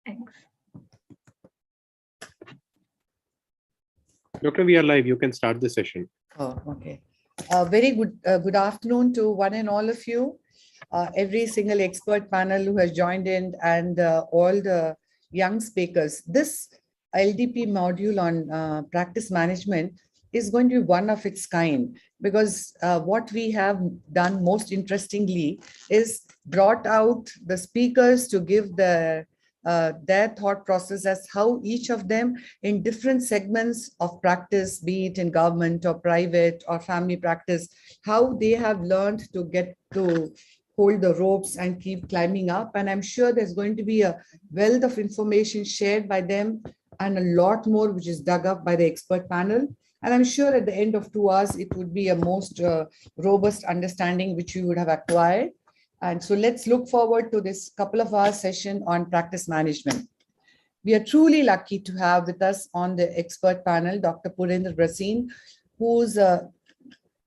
Thanks. Doctor, we are live. You can start the session. Oh, okay. Very good afternoon to one and all of you. Every single expert panel who has joined in and all the young speakers. This LDP module on practice management is going to be one of its kind, because what we have done most interestingly is brought out the speakers to give their thought process as how each of them in different segments of practice, be it in government or private or family practice, how they have learned to get to hold the ropes and keep climbing up. And I'm sure there's going to be a wealth of information shared by them and a lot more which is dug up by the expert panel. And I'm sure at the end of 2 hours, it would be a most robust understanding which you would have acquired. And so let's look forward to this couple of hours session on practice management. We are truly lucky to have with us on the expert panel, Dr. Purendra Bhasin, who's a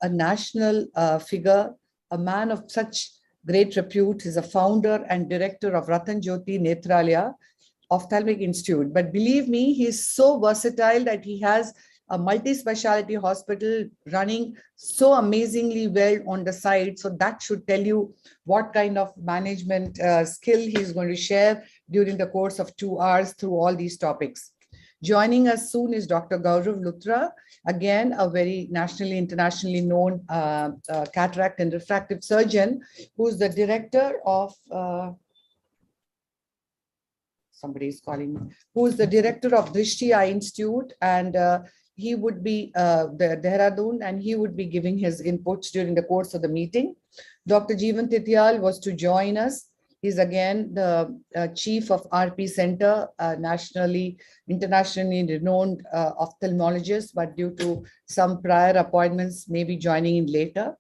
national figure, a man of such great repute. He's a founder and director of Ratan Jyoti Netralaya Ophthalmic Institute. But believe me, he's so versatile that he has a multi-specialty hospital running so amazingly well on the side. So that should tell you what kind of management skill he's going to share during the course of 2 hours through all these topics. Joining us soon is Dr. Gaurav Luthra, again, a very nationally, internationally known cataract and refractive surgeon, who's the director of, somebody is calling me, who's the director of Drishti Eye Institute, and he would be the Dehradun, and he would be giving his inputs during the course of the meeting. Dr. Jeevan Titiyal was to join us. He's again the chief of RP Center, nationally, internationally renowned ophthalmologist, but due to some prior appointments, maybe joining in later.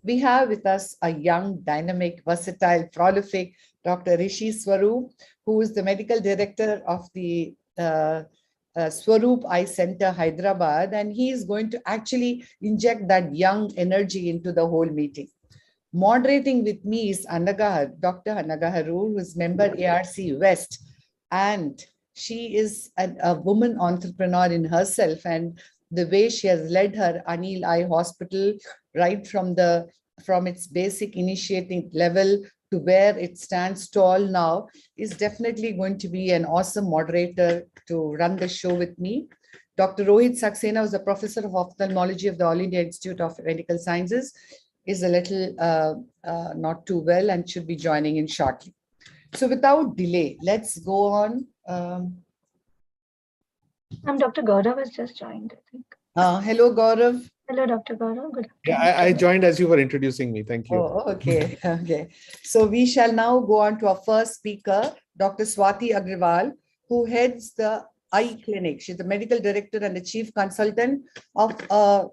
We have with us a young, dynamic, versatile, prolific Dr. Rishi Swaroop, who is the medical director of the Swaroop Eye Center, Hyderabad, and he is going to actually inject that young energy into the whole meeting. Moderating with me is Dr. Anagha Harur, who is member ARC West, and she is a woman entrepreneur in herself, and the way she has led her Anil Eye Hospital right from its basic initiating level to where it stands tall now is definitely going to be an awesome moderator to run the show with me. Dr. Rohit Saxena is a professor of ophthalmology of the All India Institute of Medical Sciences, is a little not too well and should be joining in shortly. So without delay, let's go on. Dr. Gaurav has just joined, I think. Hello, Gaurav. Hello, Dr. Gaurav. Good afternoon. Yeah, I joined as you were introducing me. Thank you. Oh, okay. Okay. So we shall now go on to our first speaker, Dr. Swati Agrawal, who heads the eye clinic. She's the medical director and the chief consultant of a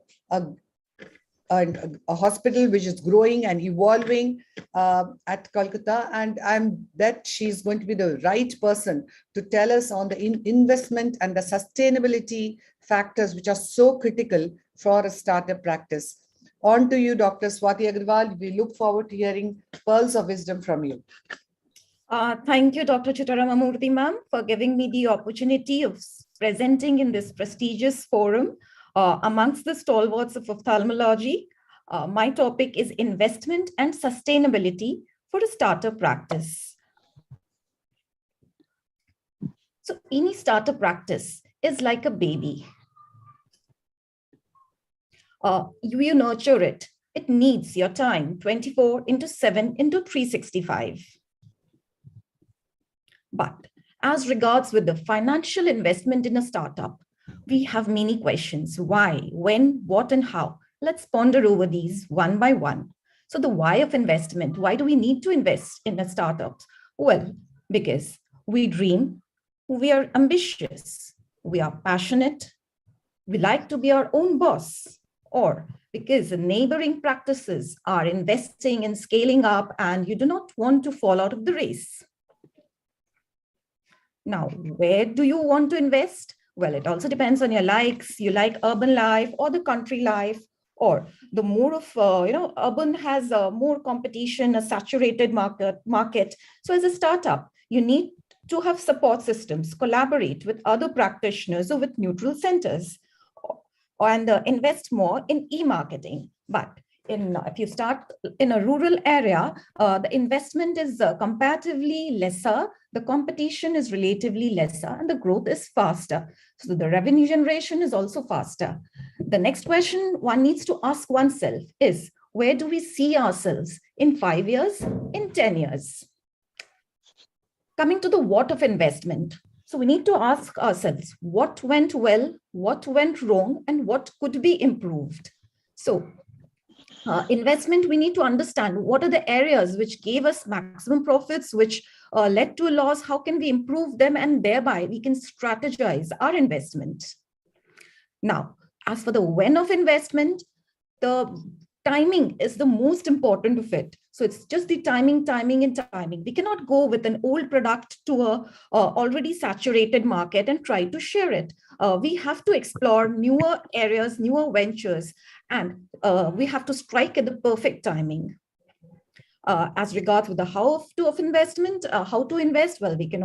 hospital which is growing and evolving at Kolkata. And I'm bet she's going to be the right person to tell us on the investment and the sustainability factors which are so critical for a startup practice. On to you, Dr. Swati Agrawal. We look forward to hearing pearls of wisdom from you. Thank you, Dr. Chittaramamurthy ma'am, for giving me the opportunity of presenting in this prestigious forum amongst the stalwarts of ophthalmology. My topic is investment and sustainability for a startup practice. So any startup practice is like a baby. You nurture it. It needs your time 24/7/365. But as regards with the financial investment in a startup, we have many questions. Why, when, what, and how? Let's ponder over these one by one. So the why of investment, why do we need to invest in a startup? Well, because we dream, we are ambitious, we are passionate, we like to be our own boss, or because the neighboring practices are investing and scaling up and you do not want to fall out of the race. Now, where do you want to invest? Well, it also depends on your likes. You like urban life or the country life, or the more of, urban has more competition, a saturated market. So as a startup, you need to have support systems, collaborate with other practitioners or with neutral centers, and invest more in e-marketing. But if you start in a rural area, the investment is comparatively lesser, the competition is relatively lesser, and the growth is faster. So the revenue generation is also faster. The next question one needs to ask oneself is, where do we see ourselves in 5 years, in 10 years? Coming to the what of investment. So we need to ask ourselves, what went well, what went wrong, and what could be improved? So investment, we need to understand what are the areas which gave us maximum profits, which led to a loss, how can we improve them, and thereby we can strategize our investment. Now, as for the when of investment, the timing is the most important of it. So it's just the timing. We cannot go with an old product to a already saturated market and try to share it. We have to explore newer areas, newer ventures, and we have to strike at the perfect timing. As regards with the how of investment, how to invest, well, we can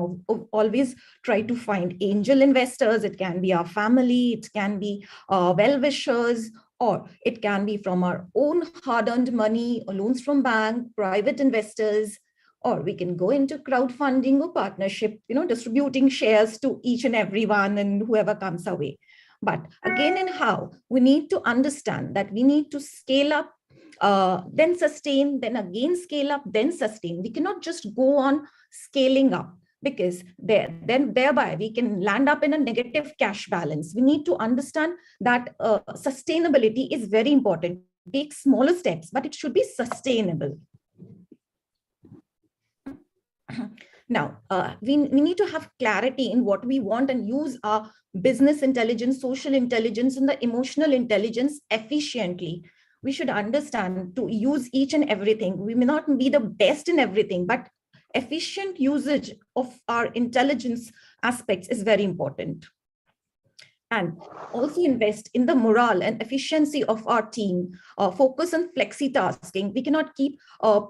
always try to find angel investors. It can be our family, it can be well-wishers, or it can be from our own hard-earned money, or loans from bank, private investors, or we can go into crowdfunding or partnership, distributing shares to each and everyone and whoever comes our way. But again, in how, we need to understand that we need to scale up, then sustain, then again scale up, then sustain. We cannot just go on scaling up, because thereby we can land up in a negative cash balance. We need to understand that sustainability is very important. Take smaller steps, but it should be sustainable. Now, we need to have clarity in what we want and use our business intelligence, social intelligence, and the emotional intelligence efficiently. We should understand to use each and everything. We may not be the best in everything, but efficient usage of our intelligence aspects is very important. And also invest in the morale and efficiency of our team. Focus on flexi-tasking. We cannot keep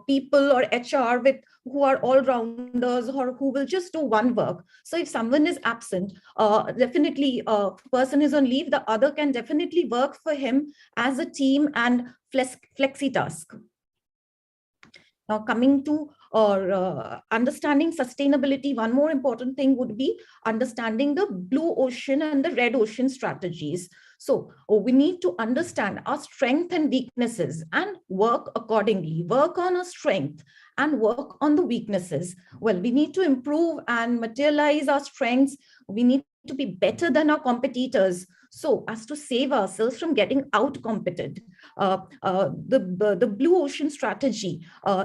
people or HR who are all-rounders or who will just do one work. So if someone is absent, definitely a person is on leave, the other can definitely work for him as a team and flexi-task. Now, coming to understanding sustainability, one more important thing would be understanding the blue ocean and the red ocean strategies. So we need to understand our strengths and weaknesses and work accordingly, work on our strength and work on the weaknesses. Well, we need to improve and materialize our strengths. We need to be better than our competitors, so as to save ourselves from getting out-competed. The blue ocean strategy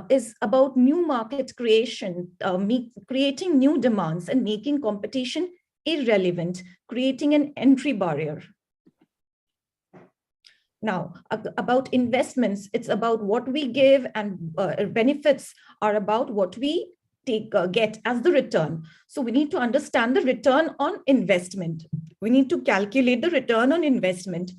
is about new market creation, creating new demands and making competition irrelevant, creating an entry barrier. Now, about investments, it's about what we give, and benefits are about what we get as the return. So we need to understand the return on investment. We need to calculate the return on investment.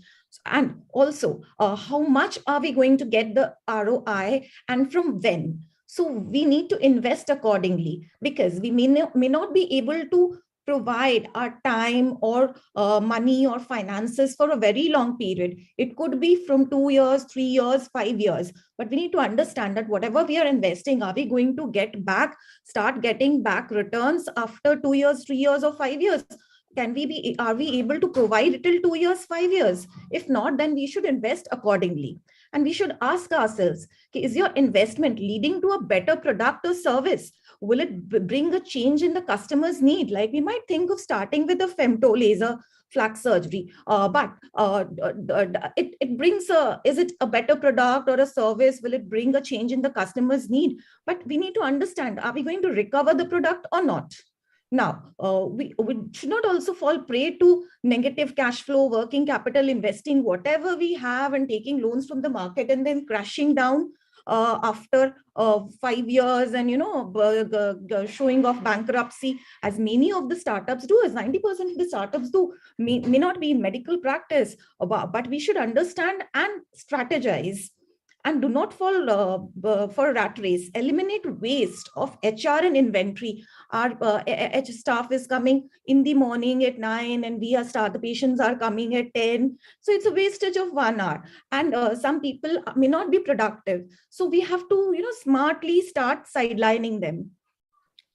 And also, how much are we going to get the ROI and from when? So we need to invest accordingly, because we may not be able to provide our time or money or finances for a very long period. It could be from 2 years, 3 years, 5 years. But we need to understand that whatever we are investing, are we going to start getting back returns after 2 years, 3 years, or 5 years? Are we able to provide it till 2 years, 5 years? If not, then we should invest accordingly. And we should ask ourselves, is your investment leading to a better product or service? Will it bring a change in the customer's need? Like, we might think of starting with a femto laser flack surgery, but it brings is it a better product or a service? Will it bring a change in the customer's need? But we need to understand, are we going to recover the product or not? Now, we should not also fall prey to negative cash flow, working capital, investing whatever we have and taking loans from the market and then crashing down after 5 years and, showing off bankruptcy, as many of the startups do, as 90% of the startups do, may not be in medical practice, but we should understand and strategize. and do not fall for rat race. Eliminate waste of HR and inventory. Our HR staff is coming in the morning at 9 and the patients are coming at 10. So it's a wastage of 1 hour. And some people may not be productive. So we have to, smartly start sidelining them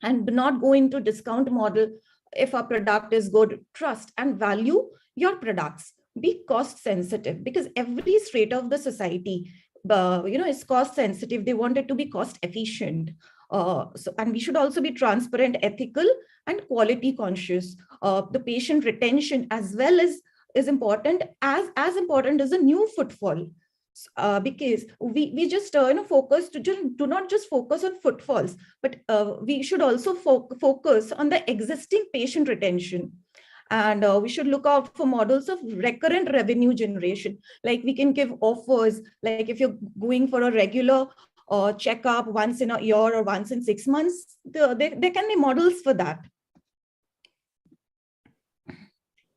and do not go into discount model. If a product is good, trust and value your products. Be cost sensitive, because every strata of the society, is cost sensitive. They want it to be cost efficient. And we should also be transparent, ethical, and quality conscious. The patient retention as well is important, as important as a new footfall. Because we just focus to do not just focus on footfalls, but we should also focus on the existing patient retention. And we should look out for models of recurrent revenue generation. Like we can give offers, like if you're going for a regular checkup once in a year or once in 6 months, there can be models for that.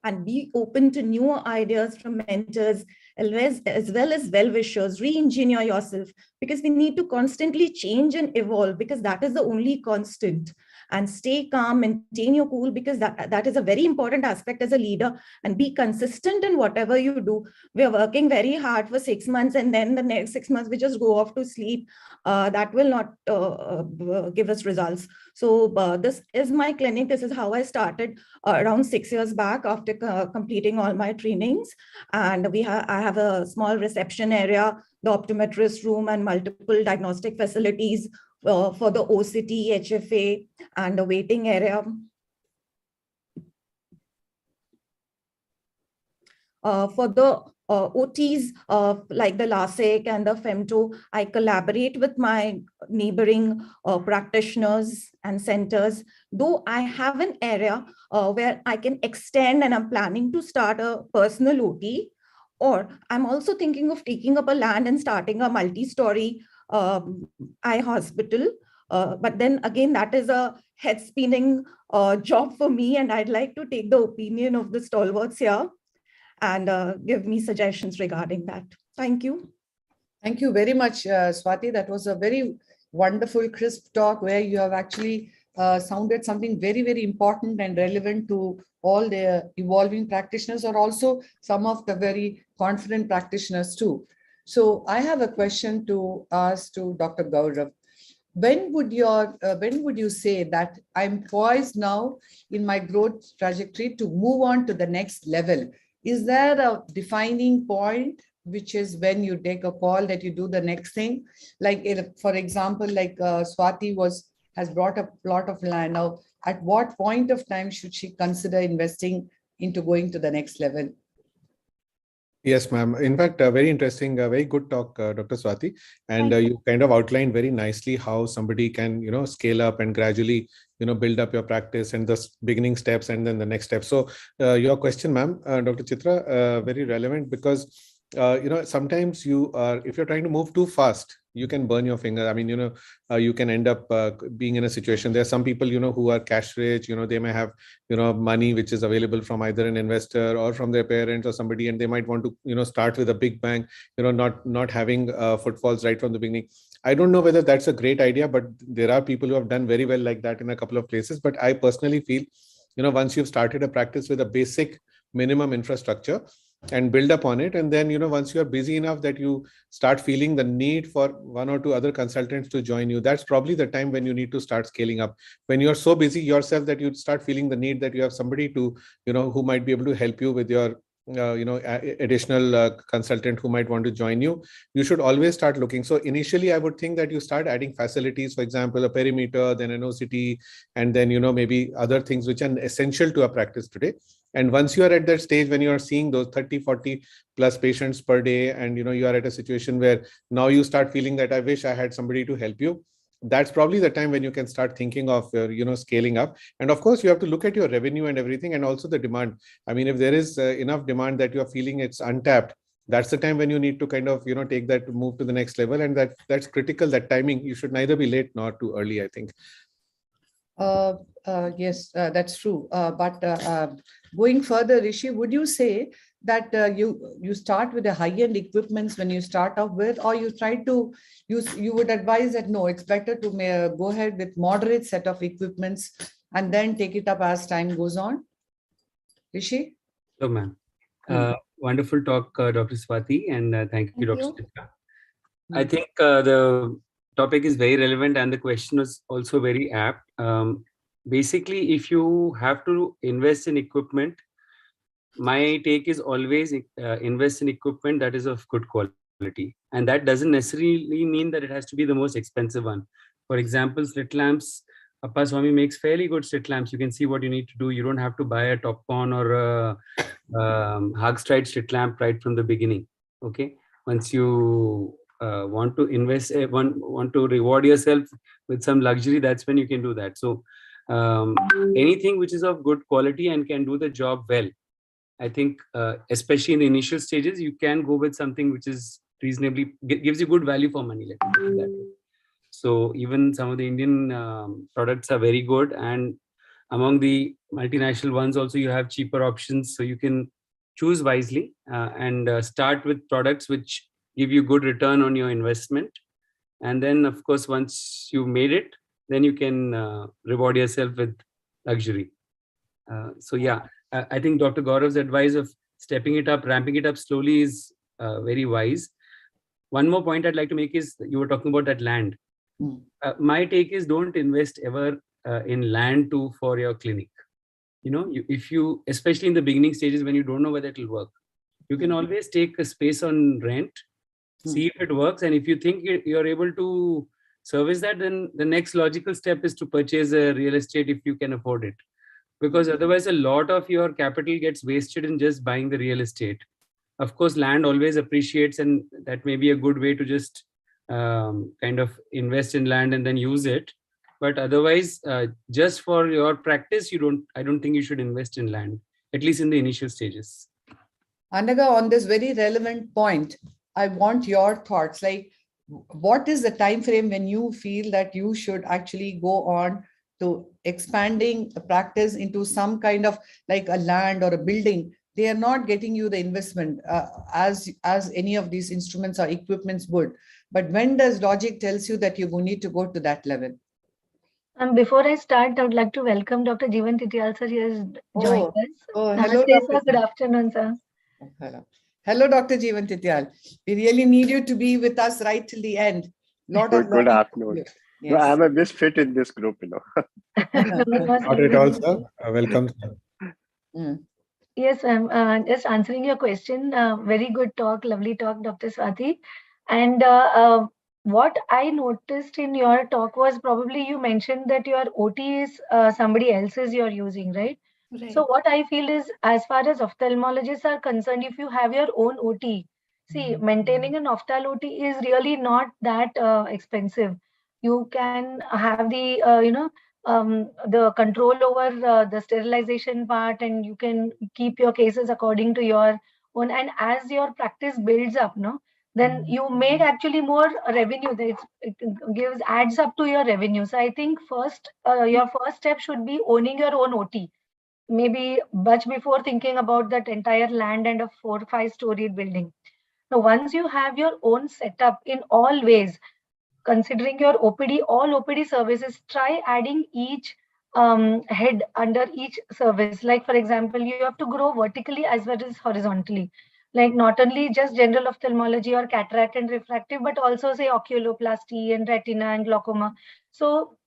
And be open to newer ideas from mentors, as well as well-wishers. Re-engineer yourself, because we need to constantly change and evolve, because that is the only constant. And stay calm, maintain your cool, because that is a very important aspect as a leader. And be consistent in whatever you do. We are working very hard for 6 months, and then the next 6 months we just go off to sleep. That will not give us results. So this is my clinic. This is how I started around 6 years back after completing all my trainings. And I have a small reception area, the optometrist room, and multiple diagnostic facilities for the OCT, HFA, and the waiting area. For the OTs, like the LASIK and the femto, I collaborate with my neighboring practitioners and centers. Though I have an area where I can extend, and I'm planning to start a personal OT, or I'm also thinking of taking up a land and starting a multi-story eye hospital. But then again, that is a head spinning job for me, and I'd like to take the opinion of the stalwarts here and give me suggestions regarding that. Thank you. Thank you very much, Swati. That was a very wonderful, crisp talk where you have actually sounded something very, very important and relevant to all the evolving practitioners, or also some of the very confident practitioners too. So I have a question to ask to Dr. Gaurav. When would you say that I'm poised now in my growth trajectory to move on to the next level? Is there a defining point, which is when you take a call that you do the next thing? Like, for example, like Swati has brought a plot of land. Now, at what point of time should she consider investing into going to the next level? Yes, ma'am. In fact, very interesting, very good talk, Dr. Swati. And you kind of outlined very nicely how somebody can, scale up and gradually, build up your practice, and the beginning steps and then the next step. So your question, ma'am, Dr. Chitra, very relevant, because, sometimes if you're trying to move too fast, you can burn your finger. I mean, you can end up being in a situation. There are some people, who are cash rich, they may have, money which is available from either an investor or from their parents or somebody, and they might want to, start with a big bang, not having footfalls right from the beginning. I don't know whether that's a great idea, but there are people who have done very well like that in a couple of places. But I personally feel, once you've started a practice with a basic minimum infrastructure and build up on it, and then once you are busy enough that you start feeling the need for one or two other consultants to join you, that's probably the time when you need to start scaling up. When you're so busy yourself that you start feeling the need that you have somebody to who might be able to help you with your additional consultant who might want to join you, you should always start looking. So initially I would think that you start adding facilities, for example, a perimeter, then an OCT, and then maybe other things which are essential to a practice today. And once you are at that stage when you are seeing those 30, 40 plus patients per day, and you are at a situation where now you start feeling that I wish I had somebody to help you, that's probably the time when you can start thinking of scaling up. And of course you have to look at your revenue and everything, and also the demand. I mean, if there is enough demand that you are feeling it's untapped, that's the time when you need to kind of take that move to the next level. And that's critical. That timing, you should neither be late nor too early, I think. Yes, that's true. But going further, Rishi, would you say that you start with the high-end equipments when you start off with, or you try to you would advise that no, it's better to go ahead with moderate set of equipments and then take it up as time goes on? Rishi? Hello, ma'am. Wonderful talk, Dr. Swati, and thank you, Dr. Chitra. I think the topic is very relevant and the question is also very apt. Basically, if you have to invest in equipment, my take is always invest in equipment that is of good quality. And that doesn't necessarily mean that it has to be the most expensive one. For example, slit lamps, Appa Swami makes fairly good slit lamps. You can see what you need to do. You don't have to buy a Topcon or a Hagstride slit lamp right from the beginning. Okay. Once you want to invest, want to reward yourself with some luxury, that's when you can do that. So anything which is of good quality and can do the job well, I think, especially in the initial stages, you can go with something which is reasonably, gives you good value for money. Let me put it that way. So even some of the Indian products are very good, and among the multinational ones also you have cheaper options. So you can choose wisely and start with products which give you good return on your investment. And then, of course, once you've made it, then you can reward yourself with luxury. So yeah, I think Dr. Gaurav's advice of stepping it up, ramping it up slowly is very wise. One more point I'd like to make is you were talking about that land. My take is don't invest ever in land for your clinic. You know, if you, especially in the beginning stages when you don't know whether it will work, you can always take a space on rent, see if it works. And if you think you're able to service that, then the next logical step is to purchase a real estate if you can afford it. Because otherwise a lot of your capital gets wasted in just buying the real estate. Of course, land always appreciates, and that may be a good way to just kind of invest in land and then use it. But otherwise, just for your practice, I don't think you should invest in land, at least in the initial stages. Anaga, on this very relevant point, I want your thoughts. Like, what is the time frame when you feel that you should actually go on to expanding a practice into some kind of like a land or a building? They are not getting you the investment as any of these instruments or equipments would. But when does logic tells you that you need to go to that level? Before I start, I would like to welcome Dr. Jeevan Titial, sir. He has joined us. Hello, Namaste, sir. Good afternoon, sir. Hello, Dr. Jeevan Titial. We really need you to be with us right till the end. Good afternoon. Yes. No, I'm a misfit in this group, you know. Not at all, sir. Welcome, sir. Yes, I'm just answering your question. Very good talk, lovely talk, Dr. Swati. And what I noticed in your talk was probably you mentioned that your OT is somebody else's you're using, right? So what I feel is, as far as ophthalmologists are concerned, if you have your own OT, see, maintaining an ophthal OT is really not that expensive. You can have the, the control over the sterilization part, and you can keep your cases according to your own. And as your practice builds up, then you make actually more revenue. It adds up to your revenue. So I think your first step should be owning your own OT. Maybe much before thinking about that entire land and a 4 or 5 storied building. Now, once you have your own setup in all ways, considering your OPD, all OPD services, try adding each head under each service. Like, for example, you have to grow vertically as well as horizontally. Like not only just general ophthalmology or cataract and refractive, but also say oculoplasty and retina and glaucoma. So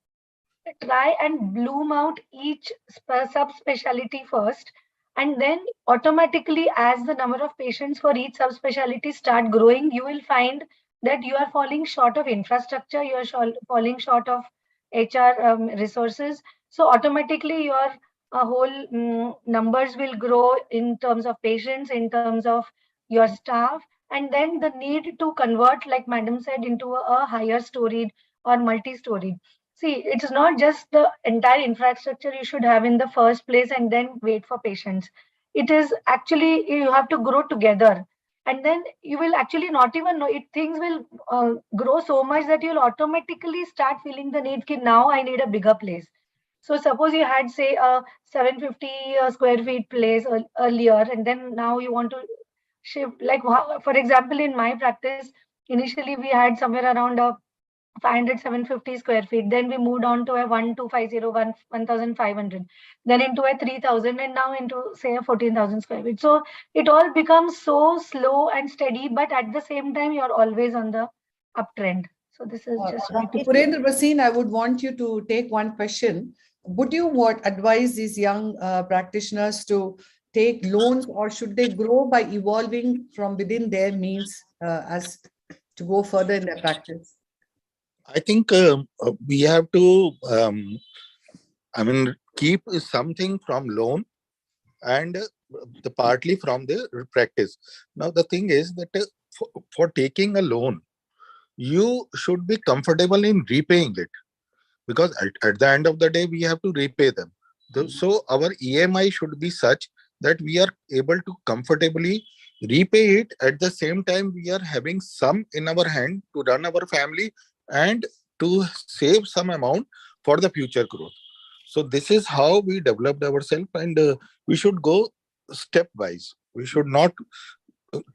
try and bloom out each subspecialty first, and then automatically, as the number of patients for each subspecialty start growing, you will find that you are falling short of infrastructure, you are falling short of HR resources. So automatically your whole numbers will grow in terms of patients, in terms of your staff, and then the need to convert, like Madam said, into a higher storied or multi-storied. See, it's not just the entire infrastructure you should have in the first place and then wait for patients. It is actually, you have to grow together. And then you will actually not even know it. Things will grow so much that you'll automatically start feeling the need. Now I need a bigger place. So suppose you had, say, a 750 square feet place earlier, and then now you want to shift. Like, for example, in my practice, initially we had somewhere around 500, 750 square feet. Then we moved on to a 1250, 1500, then into a 3000, and now into, say, a 14,000 square feet. So it all becomes so slow and steady, but at the same time, you're always on the uptrend. So this is just my tip. Purendra Bhasin, I would want you to take one question. Would you advise these young practitioners to take loans, or should they grow by evolving from within their means as to go further in their practice? I think we have to, keep something from loan and partly from the practice. Now, the thing is that for taking a loan, you should be comfortable in repaying it, because at the end of the day, we have to repay them. So our EMI should be such that we are able to comfortably repay it. At the same time, we are having some in our hand to run our family and to save some amount for the future growth. So this is how we developed ourselves, and we should go stepwise. We should not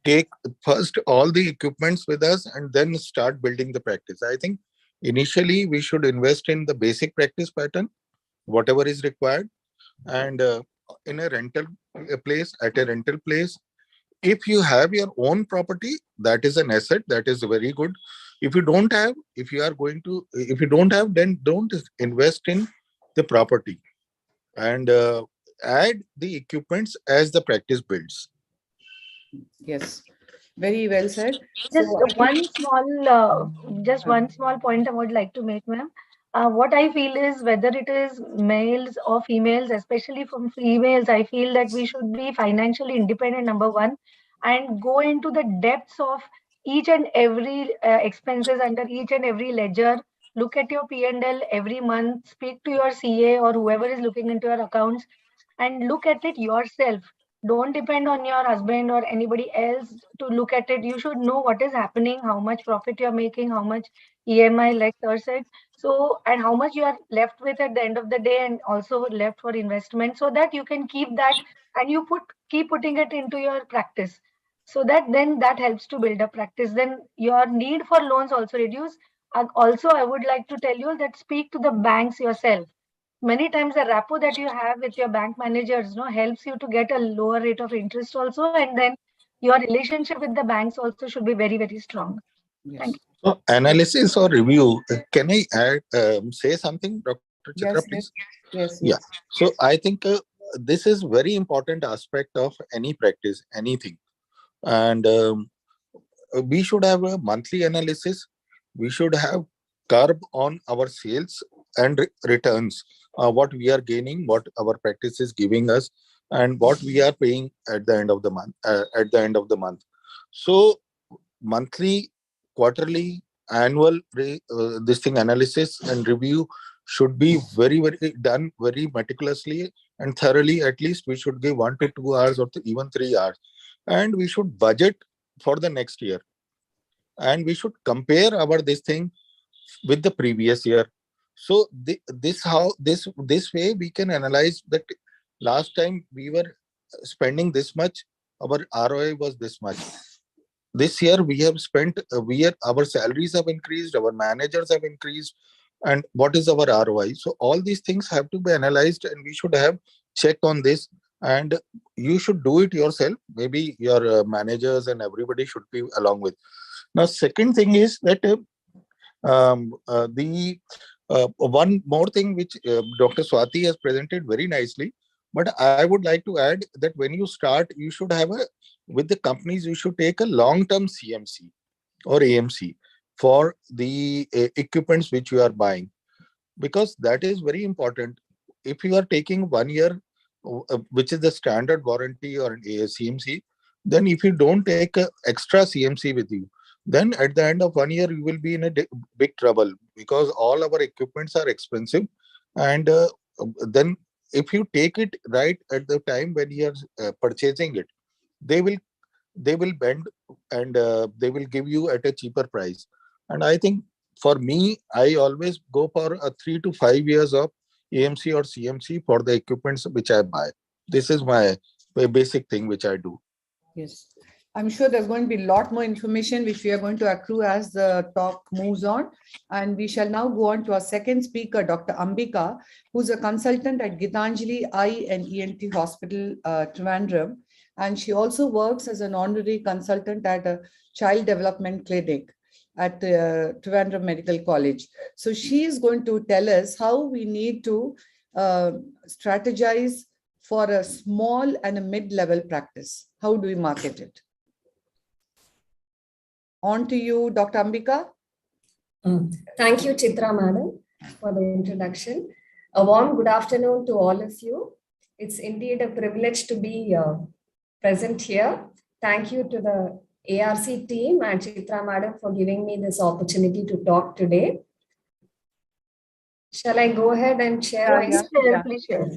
take first all the equipments with us and then start building the practice. I think initially we should invest in the basic practice pattern, whatever is required, and in a rental place, at a rental place. If you have your own property, that is an asset, that is very good. If you don't have, if you don't have, then don't invest in the property, and add the equipments as the practice builds. Yes, very well said. Just So, one small point I would like to make, ma'am. What I feel is, whether it is males or females, especially from females, I feel that we should be financially independent, number one, and go into the depths of each and every expenses under each and every ledger. Look at your P&L every month. Speak to your CA or whoever is looking into your accounts, and look at it yourself. Don't depend on your husband or anybody else to look at it. You should know what is happening, how much profit you're making, how much EMI, like sir said. So, and how much you are left with at the end of the day, and also left for investment, so that you can keep that, and you keep putting it into your practice. So that then that helps to build a practice. Then your need for loans also reduce. And also, I would like to tell you that speak to the banks yourself. Many times the rapport that you have with your bank managers, helps you to get a lower rate of interest also, and then your relationship with the banks also should be very, very strong. yes. Thank you. So analysis or review, can I add, say something, Dr. Chitra, Yes, please? yes. Yeah. So I think this is very important aspect of any practice, anything. And we should have a monthly analysis. We should have curb on our sales and returns, what we are gaining, what our practice is giving us, and what we are paying at the end of the month. So monthly, quarterly, annual this thing analysis and review should be very, very done very meticulously and thoroughly. At least we should give 1 to 2 hours or even 3 hours, and we should budget for the next year, and we should compare our this thing with the previous year. So this way we can analyze that last time we were spending this much, our ROI was this much. This year we have spent, our salaries have increased, our managers have increased, and what is our ROI? So all these things have to be analyzed, and we should have check on this, and you should do it yourself. Maybe your managers and everybody should be along with. Now, second thing is that one more thing which Dr. Swati has presented very nicely, but I would like to add that when you start, you should have with the companies, you should take a long-term CMC or AMC for the equipments which you are buying, because that is very important. If you are taking 1 year, which is the standard warranty or an CMC, then if you don't take extra CMC with you, then at the end of 1 year, you will be in a big trouble, because all our equipments are expensive. And then if you take it right at the time when you are purchasing it, they will bend, and they will give you at a cheaper price. And I think for me, I always go for a 3 to 5 years of AMC or CMC for the equipments which I buy. This is my basic thing which I do. Yes. I'm sure there's going to be a lot more information which we are going to accrue as the talk moves on. And we shall now go on to our second speaker, Dr. Ambika, who's a consultant at Gitanjali Eye and ENT Hospital, Trivandrum. And she also works as an honorary consultant at a child development clinic at Trivandrum Medical College. So she is going to tell us how we need to strategize for a small and a mid-level practice. How do we market it? On to you, Dr. Ambika. Thank you, Chitra Madam, for the introduction. A warm good afternoon to all of you. It's indeed a privilege to be present here. Thank you to the ARC team and Chitra Madam for giving me this opportunity to talk today. Shall I go ahead and share my screen? Please share.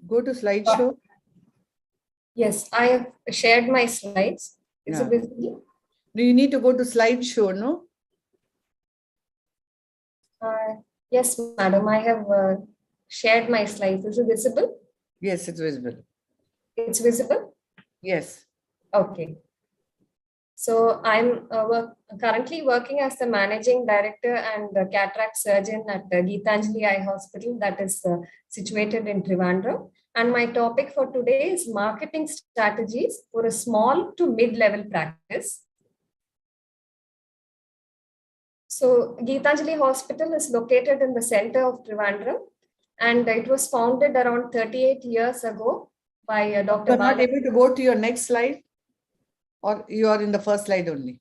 Go to slideshow. Yes, I have shared my slides. Is it visible? Do you need to go to slideshow, no? Yes, madam, I have shared my slides. Is it visible? Yes, it's visible. It's visible? Yes. Okay. So I'm currently working as the managing director and the cataract surgeon at the Gitanjali Eye Hospital that is situated in Trivandrum. And my topic for today is marketing strategies for a small to mid-level practice. So Gitanjali Hospital is located in the center of Trivandrum, and it was founded around 38 years ago by Dr. You're not able to go to your next slide, or you are in the first slide only?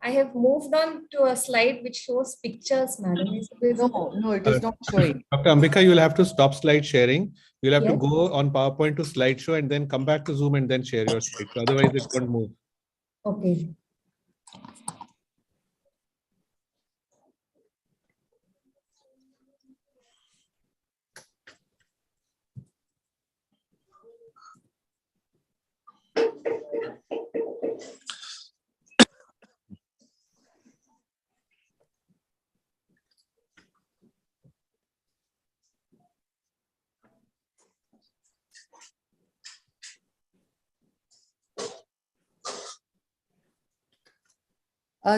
I have moved on to a slide which shows pictures, madam. No, it is not showing. Dr. Ambika, you'll have to stop slide sharing. You'll have to Yes. go on PowerPoint to slideshow and then come back to Zoom and then share your slide. So otherwise it won't move. Okay.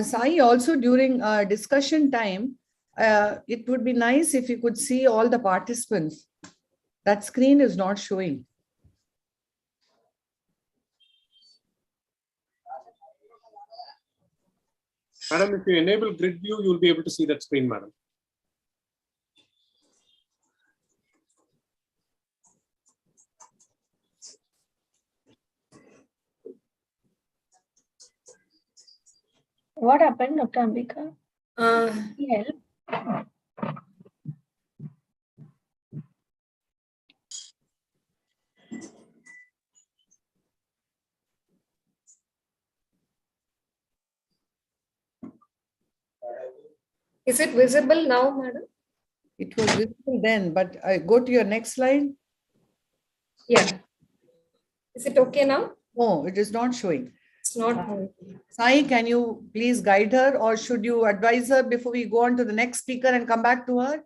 Sai, also during discussion time, it would be nice if you could see all the participants. That screen is not showing. Madam, if you enable grid view, you'll be able to see that screen, madam. What happened, Dr. Ambika? Help. Is it visible now, madam? It was visible then, but I go to your next slide. Yeah. Is it okay now? No, it is not showing. It's not. Sai, can you please guide her, or should you advise her before we go on to the next speaker and come back to her?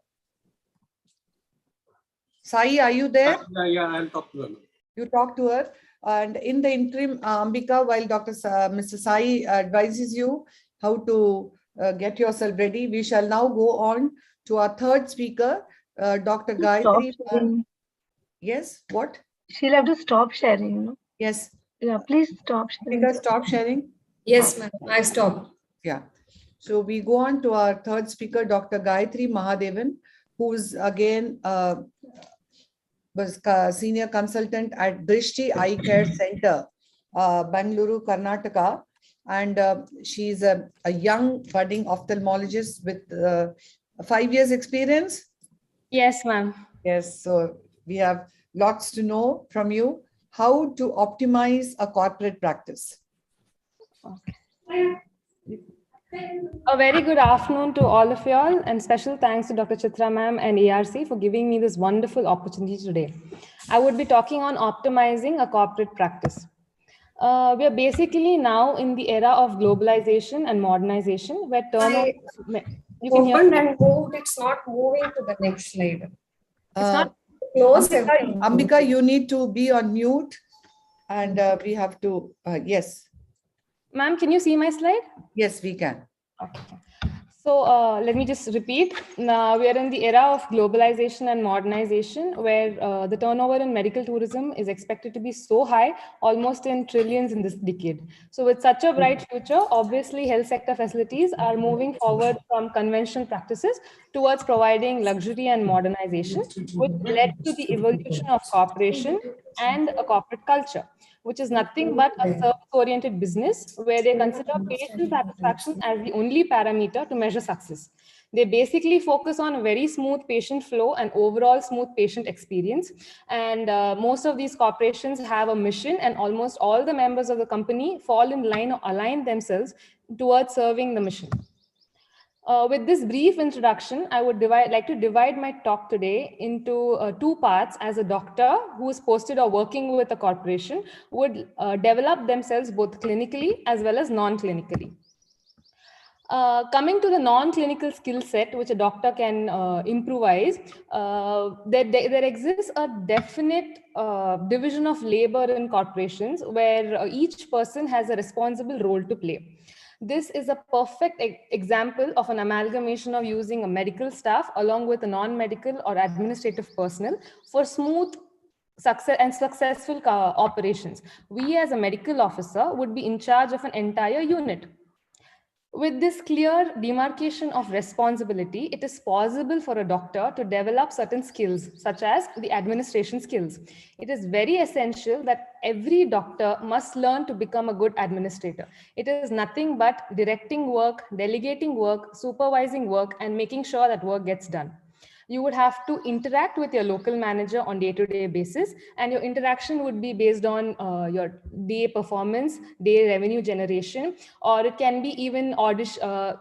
Sai, are you there? Yeah, I'll talk to her. You talk to her. And in the interim, Ambika, while Mr. Sai advises you how to get yourself ready, we shall now go on to our third speaker, Dr. Gayatri. Yes, what? She'll have to stop sharing, no? Yes. Yeah, please stop sharing. Ambika, stop sharing. Yes, madam. I stopped. Yeah. So we go on to our third speaker, Dr. Gayatri Mahadevan, who's again was senior consultant at Drishti Eye Care Center, Bangalore, Karnataka. And she's a young budding ophthalmologist with 5 years experience. Yes, ma'am. Yes, so we have lots to know from you. How to optimize a corporate practice. A very good afternoon to all of y'all, and special thanks to Dr. Chitra ma'am and ARC for giving me this wonderful opportunity today. I would be talking on optimizing a corporate practice. We are basically now in the era of globalization and modernization, where turnover. You can hear Opened me? and moved. It's not moving to the next slide. It's not Close. Ambika, you need to be on mute, and we have to. Yes. Ma'am, can you see my slide? Yes, we can. Okay. So let me just repeat. Now we are in the era of globalization and modernization, where the turnover in medical tourism is expected to be so high, almost in trillions in this decade. So with such a bright future, obviously health sector facilities are moving forward from conventional practices towards providing luxury and modernization, which led to the evolution of corporation and a corporate culture, which is nothing but a service-oriented business where they consider patient satisfaction as the only parameter to measure success. They basically focus on very smooth patient flow and overall smooth patient experience. And most of these corporations have a mission, and almost all the members of the company fall in line or align themselves towards serving the mission. With this brief introduction, I would like to divide my talk today into two parts. As a doctor who is posted or working with a corporation would develop themselves both clinically as well as non-clinically. Coming to the non-clinical skill set, which a doctor can improvise, there exists a definite division of labor in corporations where each person has a responsible role to play. This is a perfect example of an amalgamation of using a medical staff along with a non-medical or administrative personnel for smooth successful operations. We as a medical officer would be in charge of an entire unit. With this clear demarcation of responsibility, it is possible for a doctor to develop certain skills, such as the administration skills. It is very essential that every doctor must learn to become a good administrator. It is nothing but directing work, delegating work, supervising work, and making sure that work gets done. You would have to interact with your local manager on day-to-day basis, and your interaction would be based on your day performance, day revenue generation, or it can be even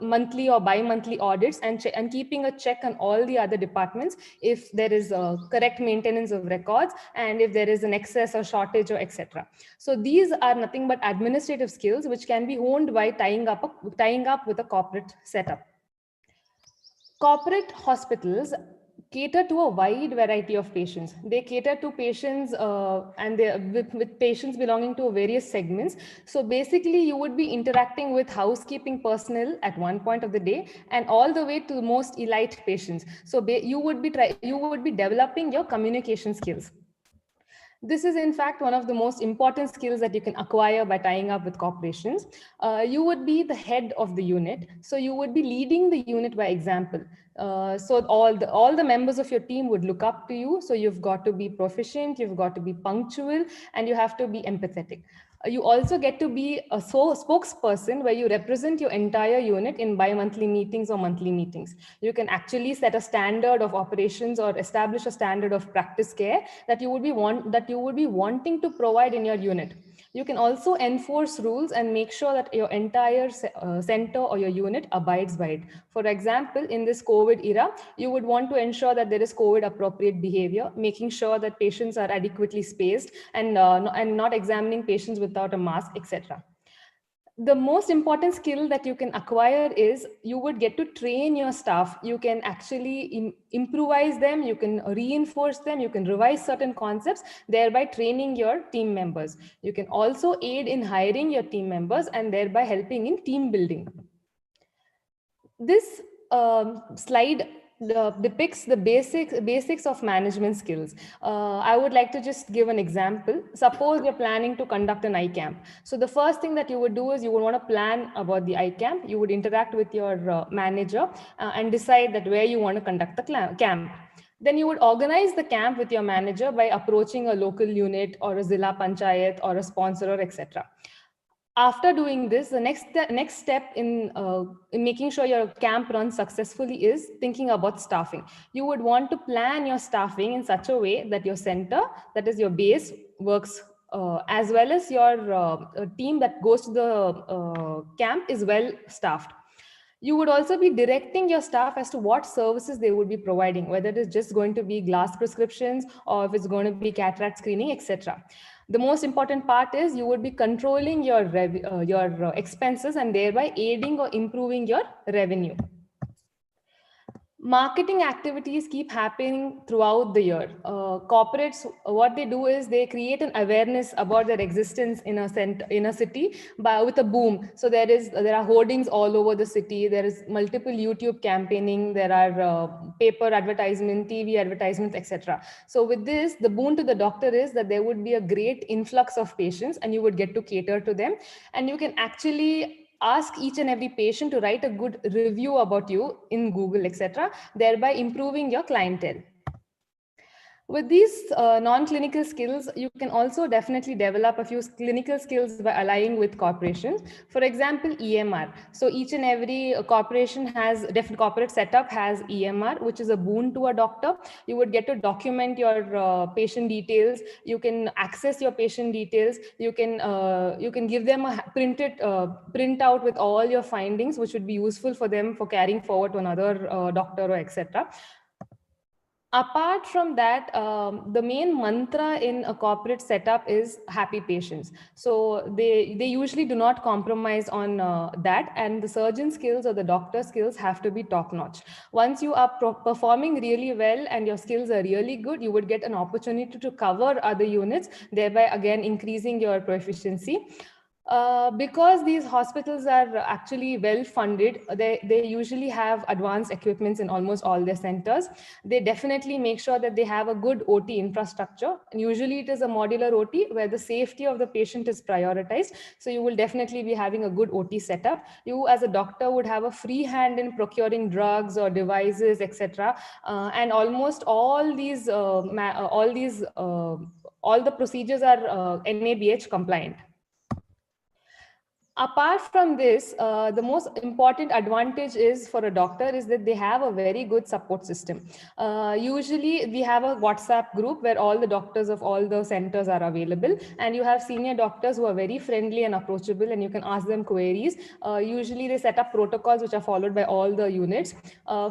monthly or bi-monthly audits and keeping a check on all the other departments if there is a correct maintenance of records and if there is an excess or shortage or etc. So these are nothing but administrative skills which can be honed by tying up with a corporate setup. Corporate hospitals cater to a wide variety of patients. They cater to patients with patients belonging to various segments. So basically you would be interacting with housekeeping personnel at one point of the day and all the way to the most elite patients. So you would be developing your communication skills. This is in fact one of the most important skills that you can acquire by tying up with corporations. You would be the head of the unit. So you would be leading the unit by example. So all the members of your team would look up to you. So you've got to be proficient, you've got to be punctual, and you have to be empathetic. You also get to be a spokesperson where you represent your entire unit in bi-monthly meetings or monthly meetings. You can actually set a standard of operations or establish a standard of practice care that you would be wanting to provide in your unit. You can also enforce rules and make sure that your entire center or your unit abides by it. For example, in this COVID era, you would want to ensure that there is COVID appropriate behavior, making sure that patients are adequately spaced and not examining patients without a mask, etc. The most important skill that you can acquire is you would get to train your staff. You can actually improvise them, you can reinforce them, you can revise certain concepts, thereby training your team members. You can also aid in hiring your team members and thereby helping in team building. This slide depicts the basics of management skills. I would like to just give an example. Suppose you're planning to conduct an iCamp. So the first thing that you would do is you would want to plan about the iCamp. You would interact with your manager and decide that where you want to conduct the camp. Then you would organize the camp with your manager by approaching a local unit or a Zilla Panchayat or a sponsor, etc. After doing this, the next step in making sure your camp runs successfully is thinking about staffing. You would want to plan your staffing in such a way that your center, that is your base, works as well as your team that goes to the camp is well staffed. You would also be directing your staff as to what services they would be providing, whether it is just going to be glass prescriptions or if it's going to be cataract screening, etc. The most important part is you would be controlling your expenses and thereby aiding or improving your revenue. Marketing activities keep happening throughout the year. Corporates, what they do is they create an awareness about their existence in a city with a boom. So there are hoardings all over the city. There is multiple YouTube campaigning. There are paper advertisement, TV advertisements, etc. So with this, the boon to the doctor is that there would be a great influx of patients, and you would get to cater to them, and you can actually ask each and every patient to write a good review about you in Google, etc., thereby improving your clientele. With these non-clinical skills, you can also definitely develop a few clinical skills by aligning with corporations. For example, EMR. So each and every corporation has, different corporate setup has EMR, which is a boon to a doctor. You would get to document your patient details. You can access your patient details. You can give them a printout with all your findings, which would be useful for them for carrying forward to another doctor or etc. Apart from that, the main mantra in a corporate setup is happy patients. So they usually do not compromise on that, and the surgeon skills or the doctor skills have to be top notch. Once you are performing really well and your skills are really good, you would get an opportunity to cover other units, thereby again increasing your proficiency. Because these hospitals are actually well funded, they usually have advanced equipments in almost all their centers. They definitely make sure that they have a good OT infrastructure. And usually it is a modular OT where the safety of the patient is prioritized. So you will definitely be having a good OT setup. You as a doctor would have a free hand in procuring drugs or devices, etc. And almost all the procedures are NABH compliant. Apart from this, the most important advantage is for a doctor is that they have a very good support system. Usually we have a WhatsApp group where all the doctors of all the centers are available, and you have senior doctors who are very friendly and approachable, and you can ask them queries. Usually they set up protocols which are followed by all the units.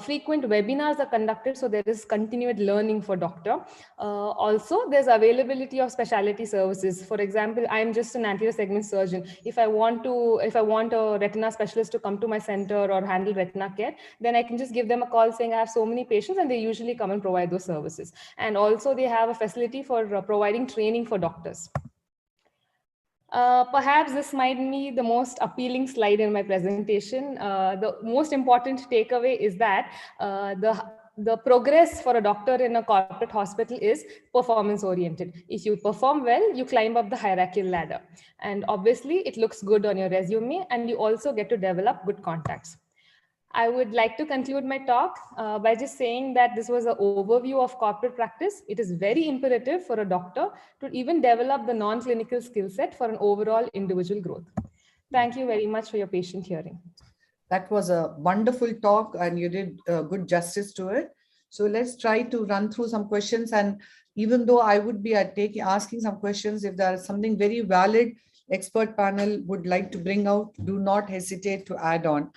Frequent webinars are conducted, so there is continued learning for doctor. Also, there's availability of specialty services. For example, I'm just an anterior segment surgeon. If I want a retina specialist to come to my center or handle retina care, then I can just give them a call saying I have so many patients, and they usually come and provide those services. And also they have a facility for providing training for doctors. Perhaps this might be the most appealing slide in my presentation. The most important takeaway is that the progress for a doctor in a corporate hospital is performance oriented. If you perform well, you climb up the hierarchical ladder. And obviously it looks good on your resume, and you also get to develop good contacts. I would like to conclude my talk by just saying that this was an overview of corporate practice. It is very imperative for a doctor to even develop the non-clinical skill set for an overall individual growth. Thank you very much for your patient hearing. That was a wonderful talk, and you did good justice to it. So let's try to run through some questions. And even though I would be asking some questions, if there is something very valid expert panel would like to bring out, do not hesitate to add on.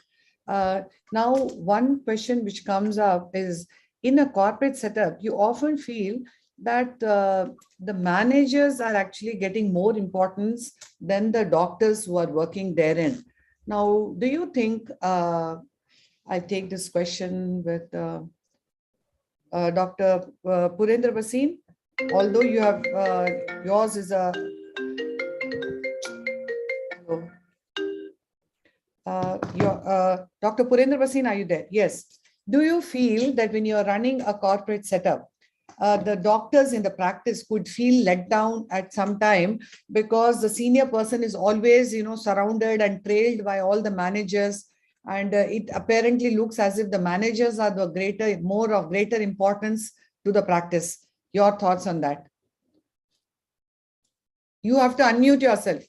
Now, one question which comes up is, in a corporate setup, you often feel that the managers are actually getting more importance than the doctors who are working therein. Now, do you think, I take this question with Dr. Purendra Bhasin, although you have, yours is a, Dr. Purendra Bhasin, are you there? Yes. Do you feel that when you're running a corporate setup, the doctors in the practice could feel let down at some time because the senior person is always, surrounded and trailed by all the managers, and it apparently looks as if the managers are the more of greater importance to the practice? Your thoughts on that? You have to unmute yourself.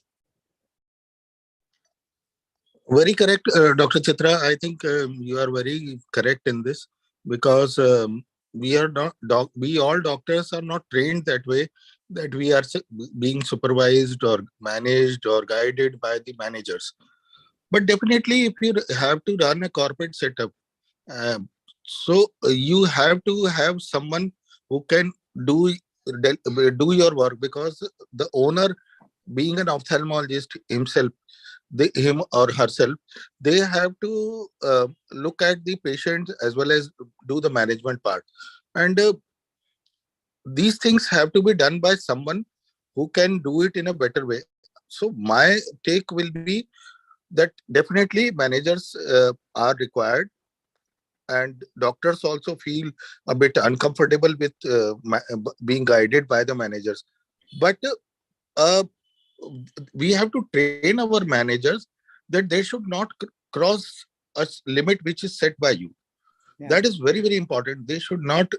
Very correct, Dr. Chitra. I think you are very correct in this, because we are not we all doctors are not trained that way, that we are being supervised or managed or guided by the managers. But definitely, if you have to run a corporate setup, you have to have someone who can do do your work, because the owner, being an ophthalmologist himself, him or herself, they have to look at the patient as well as do the management part. And these things have to be done by someone who can do it in a better way. So my take will be that definitely managers are required, and doctors also feel a bit uncomfortable with being guided by the managers. But uh, we have to train our managers that they should not cross a limit which is set by you. Yeah. That is very, very important. They should not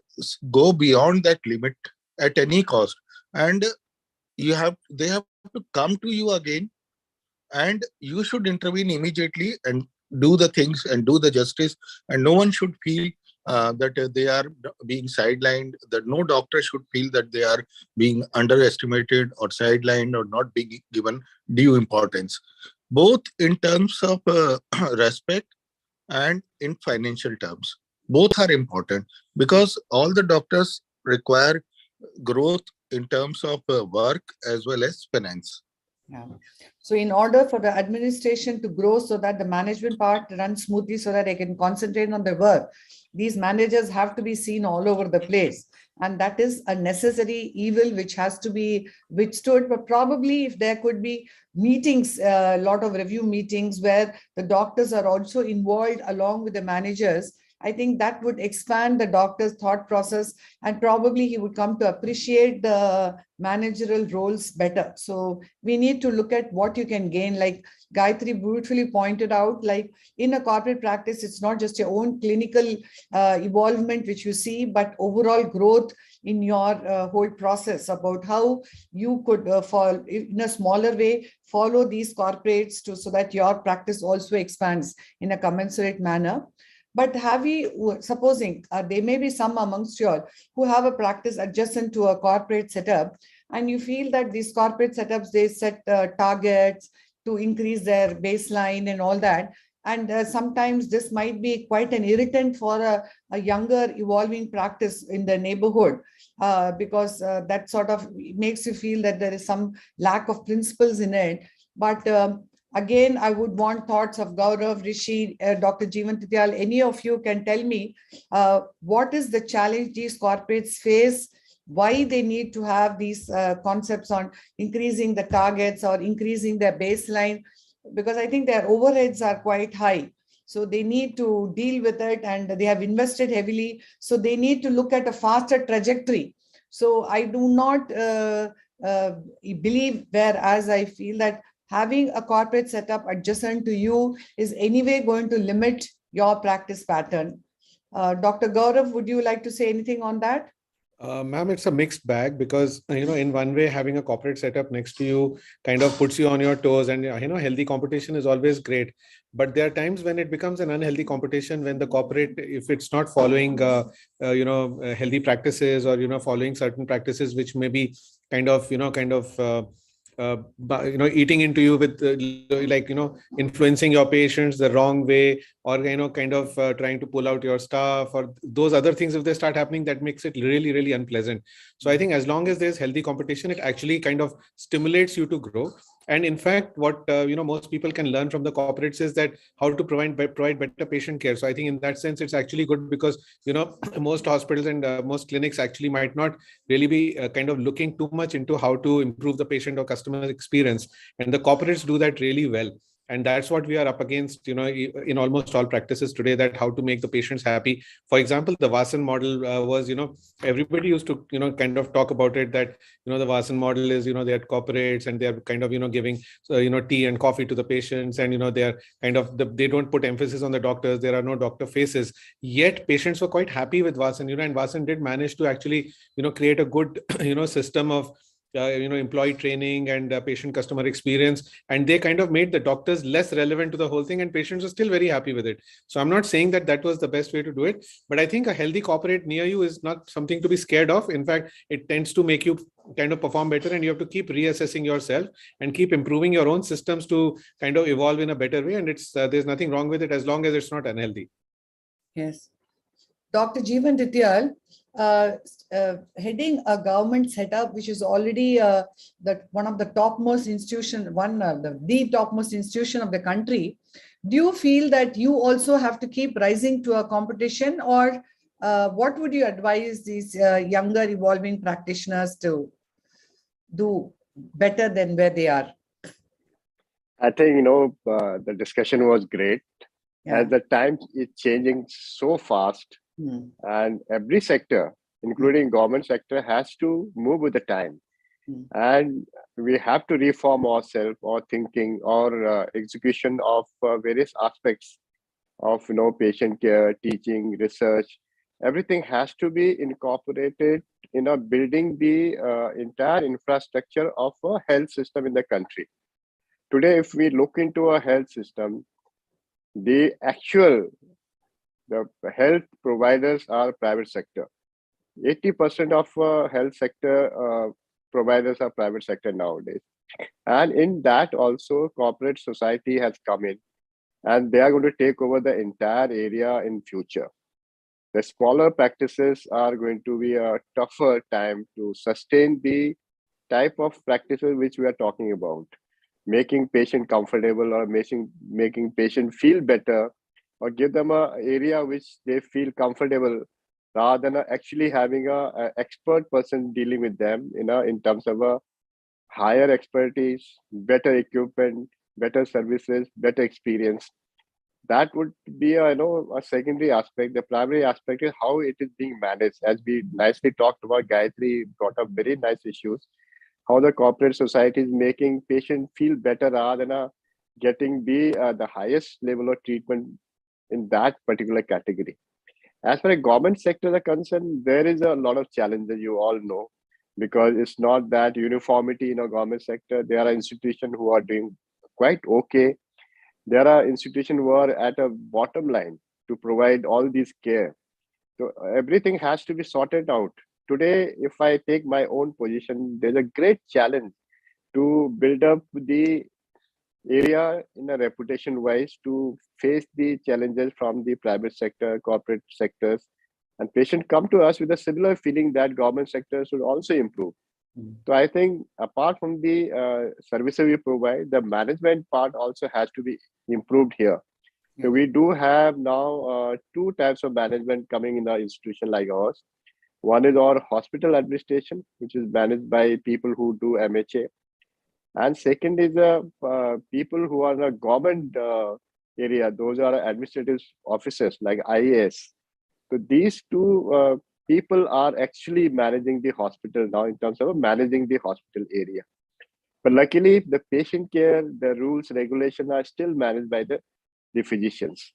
go beyond that limit at any cost. And they have to come to you again, and you should intervene immediately and do the things and do the justice. And no one should feel that they are being sidelined, that no doctor should feel that they are being underestimated or sidelined or not being given due importance, both in terms of respect and in financial terms. Both are important, because all the doctors require growth in terms of work as well as finance. Yeah. So in order for the administration to grow so that the management part runs smoothly so that they can concentrate on their work, these managers have to be seen all over the place. And that is a necessary evil which has to be withstood. But probably if there could be meetings, a lot of review meetings where the doctors are also involved along with the managers, I think that would expand the doctor's thought process, and probably he would come to appreciate the managerial roles better. So we need to look at what you can gain. Like Gayatri beautifully pointed out, like in a corporate practice, it's not just your own clinical evolvement which you see, but overall growth in your whole process about how you could fall in a smaller way, follow these corporates so that your practice also expands in a commensurate manner. But have we, supposing there may be some amongst you all who have a practice adjacent to a corporate setup, and you feel that these corporate setups, they set targets to increase their baseline and all that. And sometimes this might be quite an irritant for a younger evolving practice in the neighborhood, because that sort of makes you feel that there is some lack of principles in it. But again, I would want thoughts of Gaurav, Rishi, Dr. Jeevan Tityal. Any of you can tell me what is the challenge these corporates face, why they need to have these concepts on increasing the targets or increasing their baseline, because I think their overheads are quite high. So they need to deal with it, and they have invested heavily. So they need to look at a faster trajectory. So I do not believe, whereas I feel that having a corporate setup adjacent to you is anyway going to limit your practice pattern. Dr. Gaurav, would you like to say anything on that? Ma'am, it's a mixed bag, because, in one way, having a corporate setup next to you kind of puts you on your toes, and, healthy competition is always great. But there are times when it becomes an unhealthy competition, when the corporate, if it's not following, healthy practices, or, following certain practices, which may be eating into you with influencing your patients the wrong way, or trying to pull out your staff, or those other things, if they start happening, that makes it really, really unpleasant. So I think as long as there's healthy competition, it actually kind of stimulates you to grow. And in fact, what most people can learn from the corporates is that how to provide better patient care. So I think in that sense, it's actually good, because most hospitals and most clinics actually might not really be kind of looking too much into how to improve the patient or customer experience, and the corporates do that really well. And that's what we are up against, in almost all practices today, that how to make the patients happy. For example, the Vasan model was, everybody used to, kind of talk about it, that, the Vasan model is, they are corporates, and they're kind of, giving, tea and coffee to the patients. And, they are kind of, they don't put emphasis on the doctors. There are no doctor faces. Yet patients were quite happy with Vasan, and Vasan did manage to actually, create a good, system of employee training and patient customer experience, and they kind of made the doctors less relevant to the whole thing, and patients are still very happy with it. So I'm not saying that that was the best way to do it, but I think a healthy corporate near you is not something to be scared of. In fact, it tends to make you kind of perform better, and you have to keep reassessing yourself and keep improving your own systems to kind of evolve in a better way. And it's there's nothing wrong with it as long as it's not unhealthy. Yes. Dr. Jeevan Tityal, heading a government setup, which is already one of the topmost institution, the topmost institution of the country. Do you feel that you also have to keep rising to a competition, or what would you advise these younger evolving practitioners to do better than where they are? I think, the discussion was great. Yeah. As the time is changing so fast, and every sector, including government sector, has to move with the time. And we have to reform ourselves, our thinking, or execution of various aspects of patient care, teaching, research. Everything has to be incorporated in building the entire infrastructure of a health system in the country. Today, if we look into a health system, the health providers are private sector. 80% of health sector providers are private sector nowadays. And in that also, corporate society has come in, and they are going to take over the entire area in future. The smaller practices are going to be a tougher time to sustain the type of practices which we are talking about. Making patient comfortable, or making patient feel better, or give them an area which they feel comfortable, rather than actually having a expert person dealing with them in terms of a higher expertise, better equipment, better services, better experience. That would be a secondary aspect. The primary aspect is how it is being managed. As we nicely talked about, Gayatri brought up very nice issues. How the corporate society is making patients feel better rather than getting the highest level of treatment in that particular category. As far as government sector are concerned, there is a lot of challenges, you all know, because it's not that uniformity in a government sector. There are institutions who are doing quite okay. There are institutions who are at a bottom line to provide all these care. So everything has to be sorted out. Today, if I take my own position, there's a great challenge to build up the area in a reputation wise to face the challenges from the private sector, corporate sectors, and patients come to us with a similar feeling that government sector should also improve. So I think apart from the services we provide, the management part also has to be improved here. So we do have now two types of management coming in our institution like ours. One is our hospital administration, which is managed by people who do MHA. And second is people who are in a government area. Those are administrative officers like IAS. So these two people are actually managing the hospital now in terms of managing the hospital area. But luckily, the patient care, the rules, regulations are still managed by the physicians.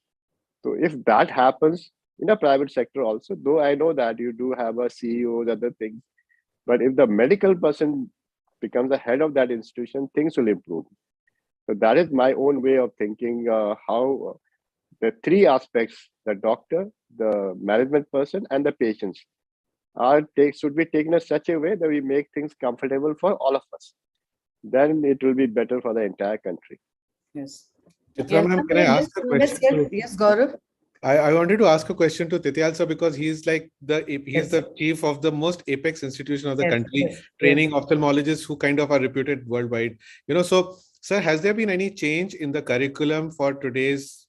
So if that happens in a private sector also, though I know that you do have a CEO, other things, but if the medical person becomes the head of that institution, things will improve. So that is my own way of thinking how the three aspects, the doctor, the management person, and the patients should be taken in such a way that we make things comfortable for all of us. Then it will be better for the entire country. Yes. Chitra ma'am, can I ask a question? Yes, Gaurav. I wanted to ask a question to Tityal sir, because he's like the chief of the most apex institution of the country, training ophthalmologists who kind of are reputed worldwide. So sir, has there been any change in the curriculum for today's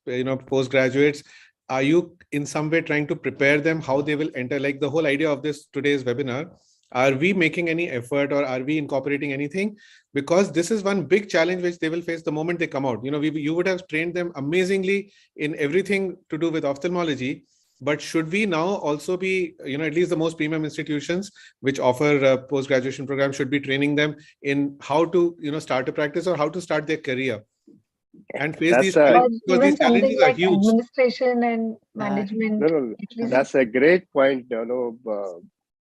postgraduates? Are you in some way trying to prepare them how they will enter, like the whole idea of today's webinar? Are we making any effort, or are we incorporating anything? Because this is one big challenge which they will face the moment they come out. You would have trained them amazingly in everything to do with ophthalmology, but should we now also be, at least the most premium institutions which offer post-graduation programs should be training them in how to, start a practice or how to start their career and face these challenges, because these challenges are huge. Administration and management. That's a great point.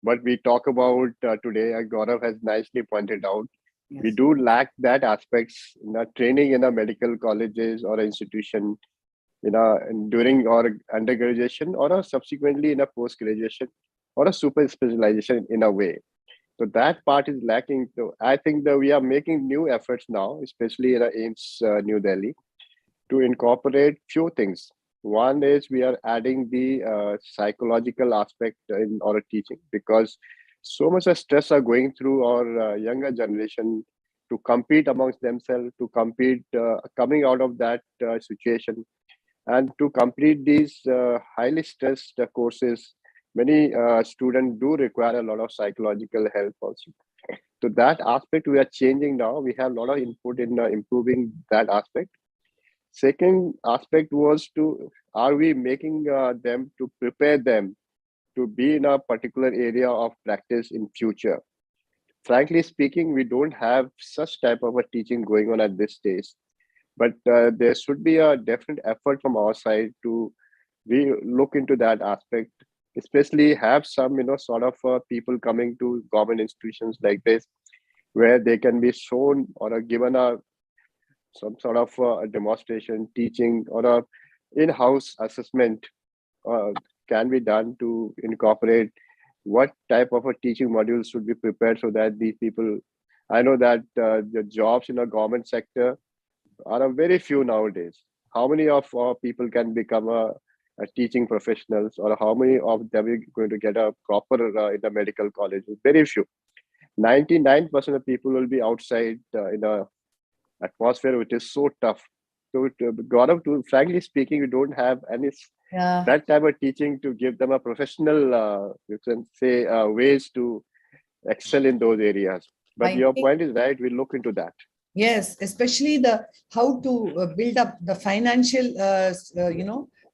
what we talk about today, Gaurav has nicely pointed out, we Yes. do lack that aspects in our training in our medical colleges or institution, during our undergraduation or subsequently in a post-graduation or a super specialization in a way. So that part is lacking. So I think that we are making new efforts now, especially in AIMS New Delhi, to incorporate few things. One is we are adding the psychological aspect in our teaching, because so much of stress are going through our younger generation to compete amongst themselves, to compete coming out of that situation, and to complete these highly stressed courses. Many students do require a lot of psychological help also. So that aspect we are changing now. We have a lot of input in improving that aspect. Second aspect was are we making them to prepare them to be in a particular area of practice in future? Frankly speaking, we don't have such type of a teaching going on at this stage, but there should be a definite effort from our side to look into that aspect, especially have some, sort of people coming to government institutions like this, where they can be shown or given some sort of a demonstration, teaching, or a in-house assessment can be done to incorporate what type of a teaching module should be prepared, so that these people, I know that the jobs in the government sector are very few nowadays. How many of our people can become a teaching professionals, or how many of them are going to get a proper in the medical college? Very few. 99% of people will be outside in a atmosphere which is so tough. So, Gaurav, frankly speaking, we don't have any that type of teaching to give them a professional, you can say, ways to excel in those areas. But your point is right. We'll look into that. Yes, especially how to build up the financial,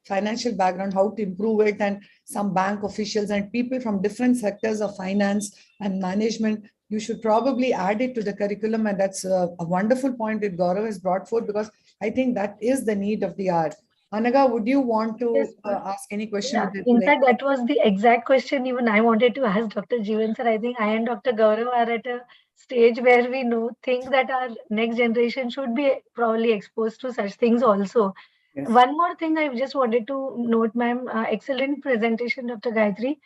financial background, how to improve it, and some bank officials and people from different sectors of finance and management. You should probably add it to the curriculum, and that's a wonderful point that Gaurav has brought forth, because I think that is the need of the hour. Anaga, would you want to ask any question? Yeah, in fact, that was the exact question even I wanted to ask Dr. Jeevan sir. I think I and Dr. Gaurav are at a stage where we think that our next generation should be probably exposed to such things also. Yes. One more thing I just wanted to note, ma'am, excellent presentation, Dr. Gayatri.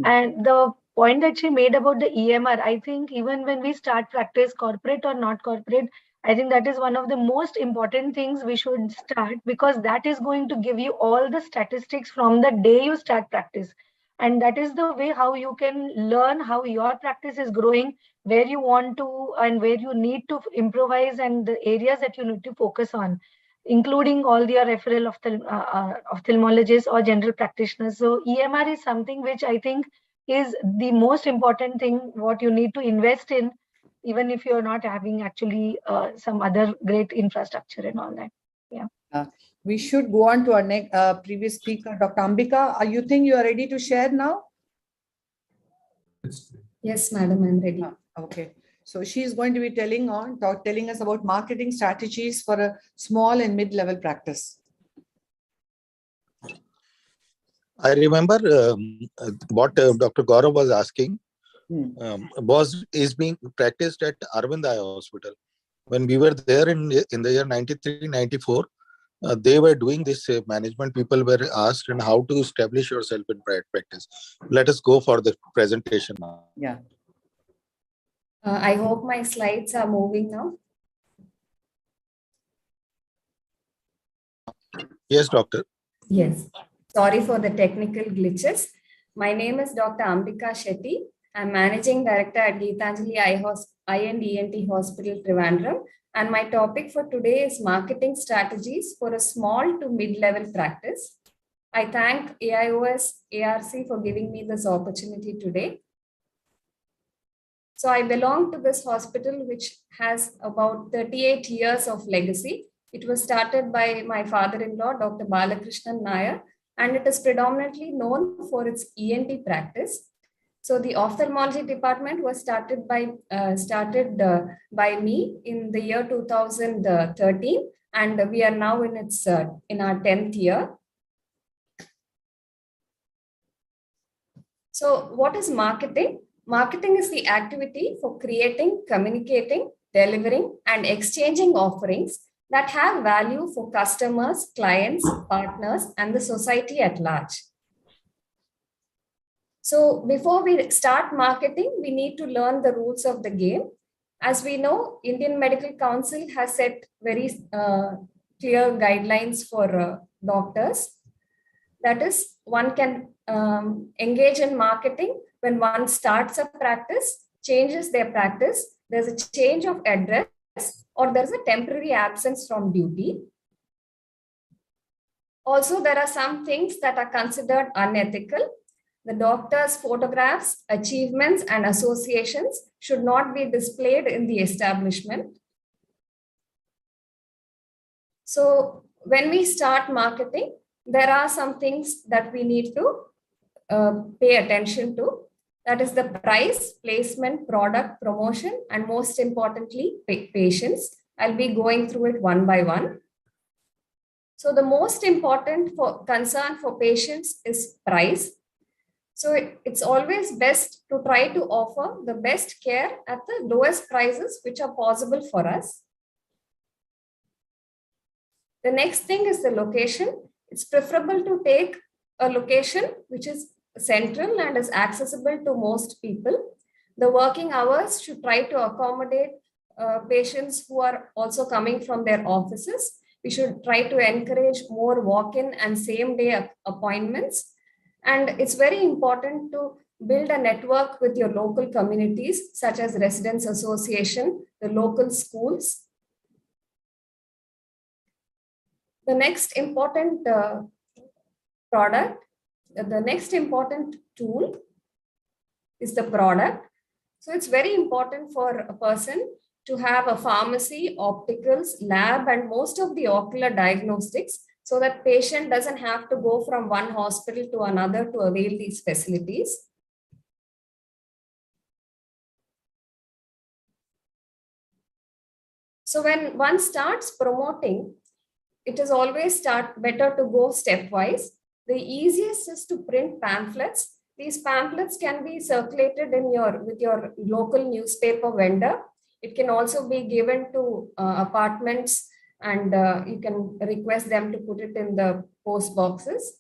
And the point that she made about the EMR, I think even when we start practice, corporate or not corporate, I think that is one of the most important things we should start, because that is going to give you all the statistics from the day you start practice. And that is the way how you can learn how your practice is growing, where you want to and where you need to improvise, and the areas that you need to focus on, including all your referral ophthalmologists or general practitioners. So EMR is something which I think is the most important thing what you need to invest in, even if you're not having actually some other great infrastructure and all that. Yeah. We should go on to our next previous speaker, Dr. Ambika. You think you are ready to share now? Yes, madam, I'm ready. Okay. So she is going to be telling us about marketing strategies for a small and mid-level practice. I remember what Dr. Gaurav was asking is being practiced at Arvind Eye Hospital. When we were there in the year 93, 94, they were doing this. Management people were asked and how to establish yourself in practice. Let us go for the presentation now. Yeah. I hope my slides are moving now. Yes, doctor. Yes. Sorry for the technical glitches. My name is Dr. Ambika Shetty. I'm Managing Director at Geetanjali Eye and ENT Hospital, Trivandrum. And my topic for today is marketing strategies for a small to mid-level practice. I thank AIOS ARC for giving me this opportunity today. So I belong to this hospital, which has about 38 years of legacy. It was started by my father-in-law, Dr. Balakrishnan Nair, and it is predominantly known for its ENT practice. So the ophthalmology department was started by me in the year 2013, and we are now in our 10th year. So what is marketing? Marketing is the activity for creating, communicating, delivering, and exchanging offerings that have value for customers, clients, partners, and the society at large. So before we start marketing, we need to learn the rules of the game. As we know, Indian Medical Council has set very clear guidelines for doctors. That is, one can engage in marketing when one starts a practice, changes their practice, there's a change of address, or there's a temporary absence from duty. Also, there are some things that are considered unethical. The doctor's photographs, achievements, and associations should not be displayed in the establishment. So when we start marketing, there are some things that we need to pay attention to. That is the price, placement, product, promotion, and most importantly, patients. I'll be going through it one by one. So the most important concern for patients is price. So it's always best to try to offer the best care at the lowest prices which are possible for us. The next thing is the location. It's preferable to take a location which is central and is accessible to most people. The working hours should try to accommodate patients who are also coming from their offices. We should try to encourage more walk-in and same-day appointments. And it's very important to build a network with your local communities, such as residents association, the local schools. The next important the next important tool is the product. So it's very important for a person to have a pharmacy, opticals, lab, and most of the ocular diagnostics, so that patient doesn't have to go from one hospital to another to avail these facilities. So when one starts promoting, it is always better to go stepwise. The easiest is to print pamphlets. These pamphlets can be circulated with your local newspaper vendor. It can also be given to apartments, and you can request them to put it in the post boxes.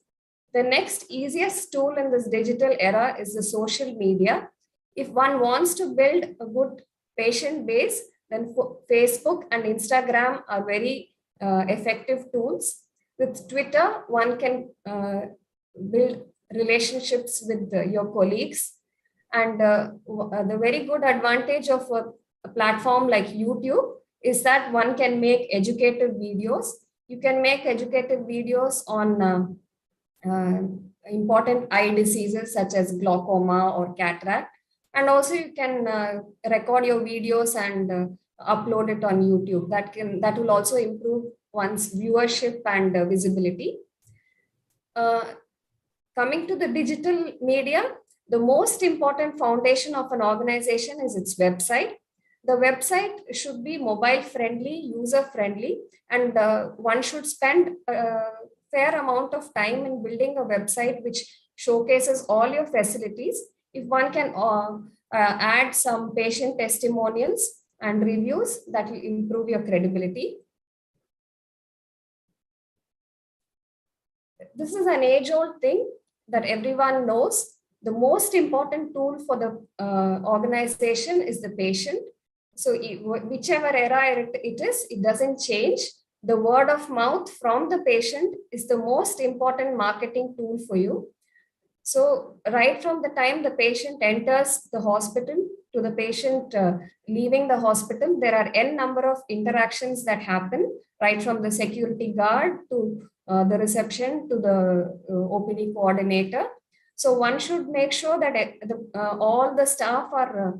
The next easiest tool in this digital era is the social media. If one wants to build a good patient base, then Facebook and Instagram are very effective tools. With Twitter, one can build relationships with your colleagues. And the very good advantage of a platform like YouTube is that one can make educative videos. You can make educative videos on important eye diseases such as glaucoma or cataract. And also you can record your videos and upload it on YouTube. That will also improve one's viewership and visibility. Coming to the digital media, the most important foundation of an organization is its website. The website should be mobile friendly, user friendly, and one should spend a fair amount of time in building a website which showcases all your facilities. If one can add some patient testimonials and reviews, that will improve your credibility. This is an age-old thing that everyone knows. The most important tool for the organization is the patient. So whichever era it is, it doesn't change. The word of mouth from the patient is the most important marketing tool for you. So right from the time the patient enters the hospital to the patient leaving the hospital, there are n number of interactions that happen, right from the security guard to the reception to the OPD coordinator. So one should make sure that all the staff are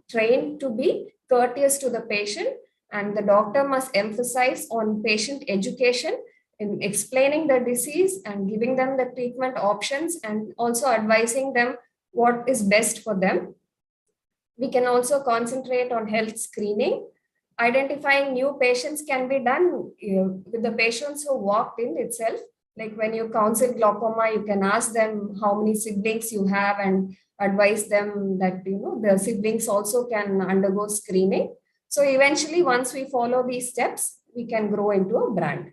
trained to be courteous to the patient, and the doctor must emphasize on patient education in explaining the disease and giving them the treatment options and also advising them what is best for them. We can also concentrate on health screening. Identifying new patients can be done with the patients who walked in itself. Like when you counsel glaucoma, you can ask them how many siblings you have and advise them that, the siblings also can undergo screening. So eventually, once we follow these steps, we can grow into a brand.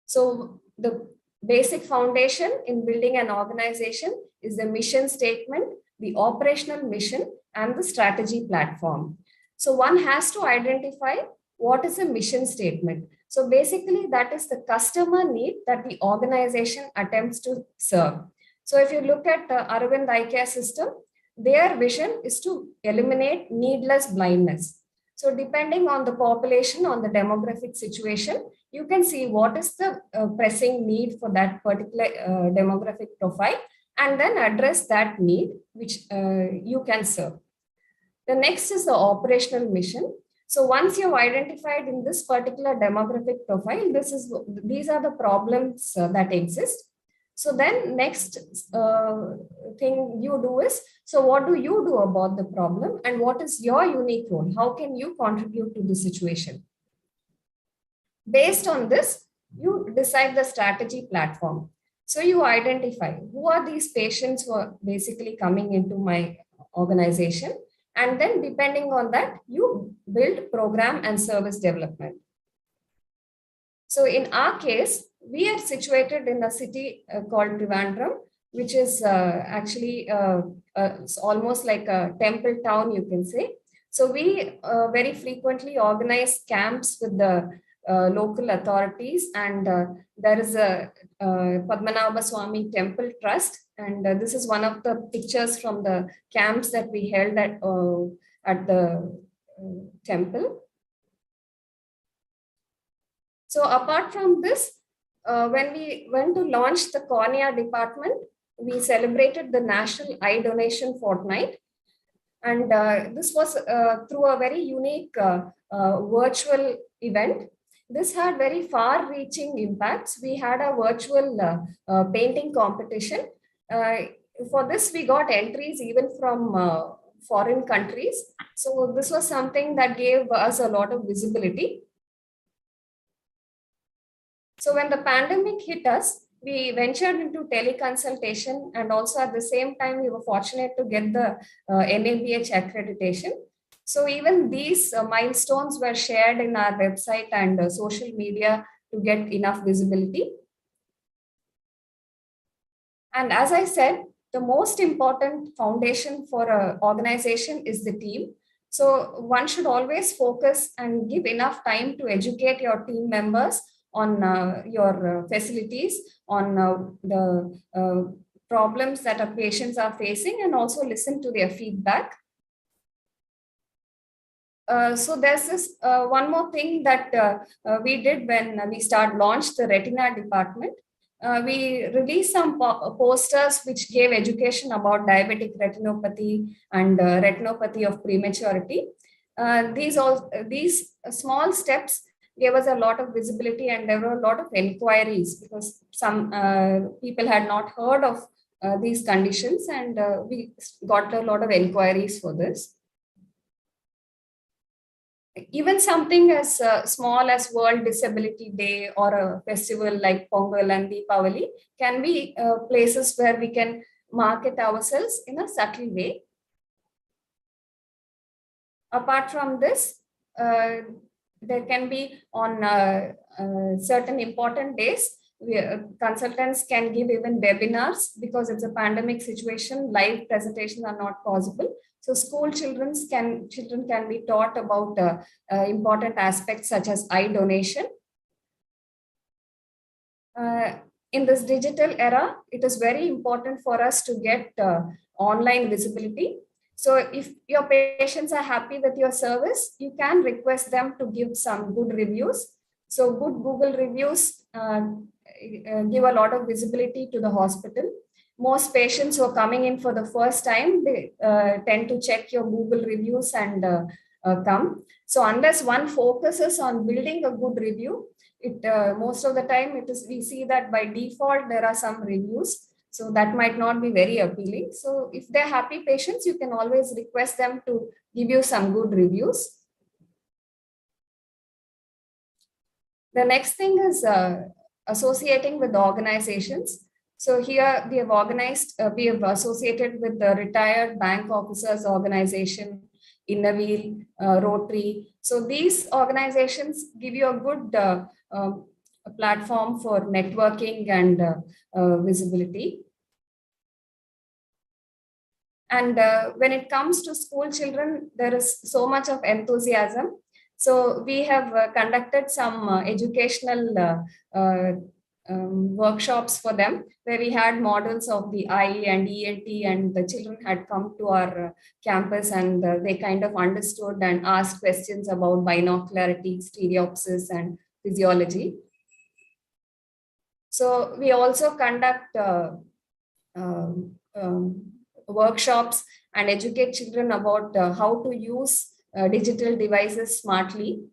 So the basic foundation in building an organization is the mission statement, the operational mission, and the strategy platform. So one has to identify what is a mission statement. So basically, that is the customer need that the organization attempts to serve. So if you look at the Aravind Eye Care System, their vision is to eliminate needless blindness. So depending on the population, on the demographic situation, you can see what is the pressing need for that particular demographic profile, and then address that need which you can serve. The next is the operational mission. So once you've identified in this particular demographic profile, these are the problems that exist. So then next thing you do is, so what do you do about the problem and what is your unique role? How can you contribute to the situation? Based on this, you decide the strategy platform. So you identify who are these patients who are basically coming into my organization. And then depending on that, you build program and service development. So in our case, we are situated in a city called Trivandrum, which is actually it's almost like a temple town, you can say. So we very frequently organize camps with the local authorities, and there is a Padmanabha Swami Temple Trust, and this is one of the pictures from the camps that we held at the temple. So apart from this, when we went to launch the cornea department, we celebrated the National Eye Donation Fortnight. And this was through a very unique virtual event. This had very far-reaching impacts. We had a virtual painting competition. For this, we got entries even from foreign countries. So this was something that gave us a lot of visibility. So when the pandemic hit us, we ventured into teleconsultation, and also at the same time, we were fortunate to get the NABH accreditation. So even these milestones were shared in our website and social media to get enough visibility. And as I said, the most important foundation for an organization is the team. So one should always focus and give enough time to educate your team members on your facilities, on the problems that our patients are facing, and also listen to their feedback. So there's this one more thing that we did when we launched the retina department. We released some posters which gave education about diabetic retinopathy and retinopathy of prematurity. These small steps gave us a lot of visibility, and there were a lot of inquiries because some people had not heard of these conditions, and we got a lot of inquiries for this. Even something as small as World Disability Day or a festival like Pongal and Deepavali can be places where we can market ourselves in a subtle way. Apart from this, there can be on certain important days, consultants can give even webinars because it's a pandemic situation, live presentations are not possible. So school children can be taught about important aspects such as eye donation. In this digital era, it is very important for us to get online visibility. So if your patients are happy with your service, you can request them to give some good reviews. So good Google reviews give a lot of visibility to the hospital. Most patients who are coming in for the first time, they tend to check your Google reviews and come. So unless one focuses on building a good review, most of the time we see that by default there are some reviews. So that might not be very appealing. So if they're happy patients, you can always request them to give you some good reviews. The next thing is associating with organizations. So here we have associated with the Retired Bank Officers Organization, Innerville, Rotary. So these organizations give you a good platform for networking and visibility. And when it comes to school children, there is so much of enthusiasm. So we have conducted some educational workshops for them, where we had models of the eye and ENT, and the children had come to our campus, and they kind of understood and asked questions about binocularity, stereopsis, and physiology. So we also conduct workshops and educate children about how to use digital devices smartly.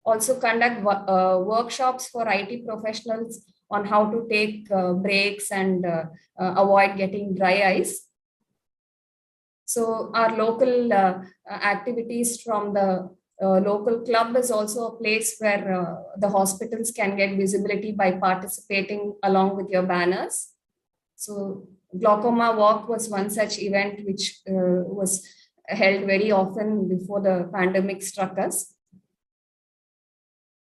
Also conduct workshops for IT professionals on how to take breaks and avoid getting dry eyes. So our local activities from the local club is also a place where the hospitals can get visibility by participating along with your banners. So Glaucoma Walk was one such event which was held very often before the pandemic struck us.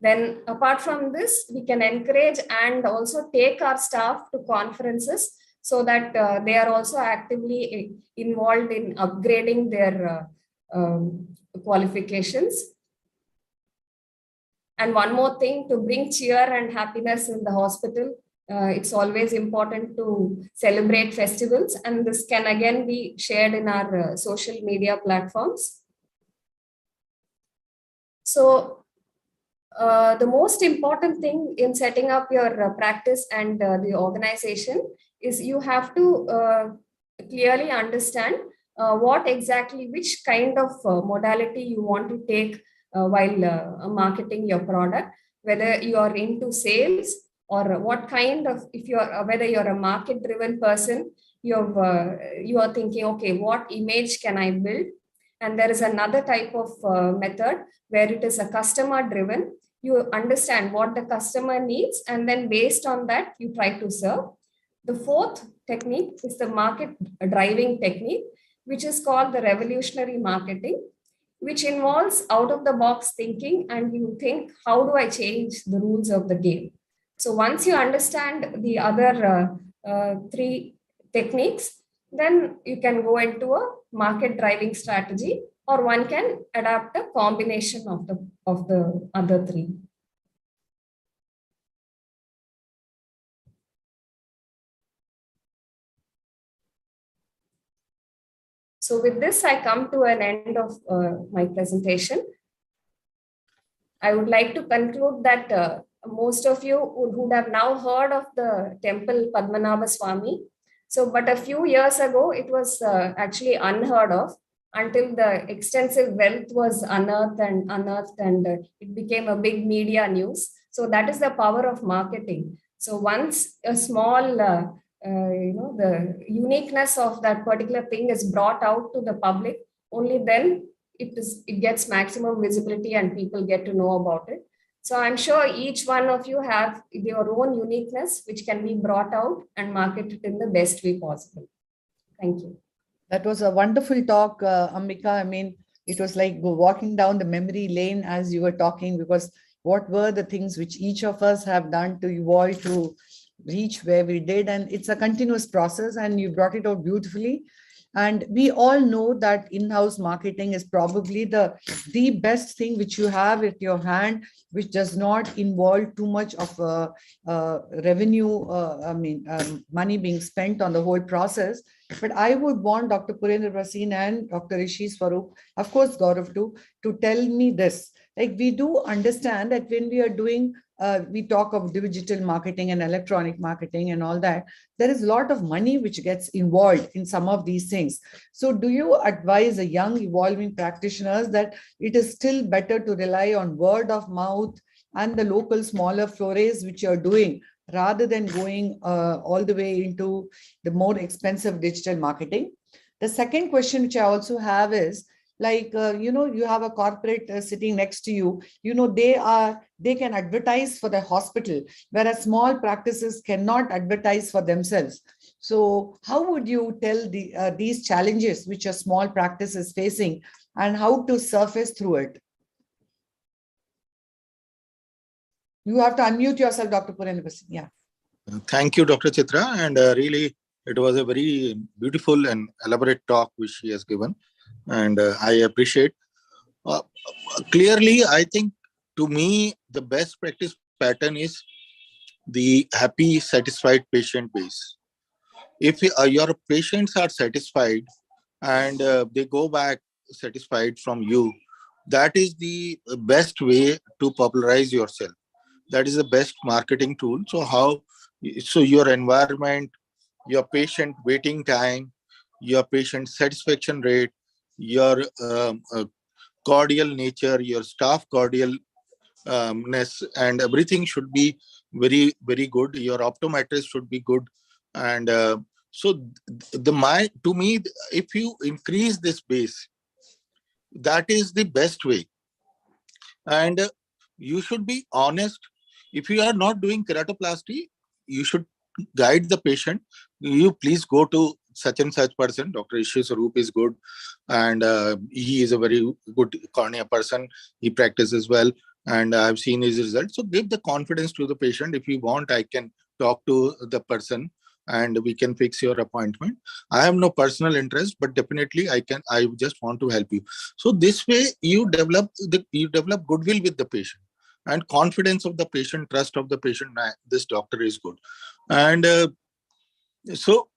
Then apart from this, we can encourage and also take our staff to conferences so that they are also actively involved in upgrading their qualifications. And one more thing, to bring cheer and happiness in the hospital, it's always important to celebrate festivals, and this can again be shared in our social media platforms. So the most important thing in setting up your practice and the organization is you have to clearly understand which kind of modality you want to take while marketing your product, whether you are into sales or what kind of, whether you're a market driven person, you are thinking, okay, what image can I build? And there is another type of method where it is a customer driven. You understand what the customer needs, and then based on that, you try to serve. The fourth technique is the market driving technique, which is called the revolutionary marketing, which involves out of the box thinking, and you think, how do I change the rules of the game? So once you understand the other three techniques, then you can go into a market driving strategy, or one can adapt a combination of the other three. So with this, I come to an end of my presentation. I would like to conclude that most of you would have now heard of the temple Padmanabha Swami. So, but a few years ago, it was actually unheard of until the extensive wealth was unearthed and it became a big media news. So that is the power of marketing. So once a small, the uniqueness of that particular thing is brought out to the public, only then it gets maximum visibility and people get to know about it. So I'm sure each one of you have your own uniqueness, which can be brought out and marketed in the best way possible. Thank you. That was a wonderful talk, Ambika. I mean, it was like walking down the memory lane as you were talking, because what were the things which each of us have done to evolve to reach where we did. And it's a continuous process, and you brought it out beautifully. And we all know that in-house marketing is probably the best thing which you have at your hand, which does not involve too much of revenue, money being spent on the whole process. But I would want Dr. Purendra Bhasin and Dr. Rishi Swaroop, of course, Gaurav too, to tell me this. Like, we do understand that when we are doing, we talk of digital marketing and electronic marketing and all that, there is a lot of money which gets involved in some of these things. So do you advise a young evolving practitioners that it is still better to rely on word of mouth and the local smaller forays which you're doing, rather than going all the way into the more expensive digital marketing? The second question which I also have is, Like, you have a corporate sitting next to you, they can advertise for the hospital, whereas small practices cannot advertise for themselves. So how would you tell these challenges which a small practice is facing and how to surface through it? You have to unmute yourself, Dr. Purendra Bhasin. Yeah. Thank you, Dr. Chitra. And really, it was a very beautiful and elaborate talk which she has given. And I appreciate. Clearly, I think to me, the best practice pattern is the happy, satisfied patient base. If your patients are satisfied and they go back satisfied from you, that is the best way to popularize yourself. That is the best marketing tool. So your environment, your patient waiting time, your patient satisfaction rate, your cordial nature, your staff cordialness, and everything should be very, very good. Your optometrist should be good. And to me, if you increase this base, that is the best way. And you should be honest. If you are not doing keratoplasty, you should guide the patient. You please go to such and such person. Dr. Ishu Sarup is good, and he is a very good cornea person. He practices well, and I've seen his results. So give the confidence to the patient. If you want, I can talk to the person and we can fix your appointment. I have no personal interest, but definitely I just want to help you. So this way you develop goodwill with the patient and confidence of the patient, trust of the patient. This doctor is good. And so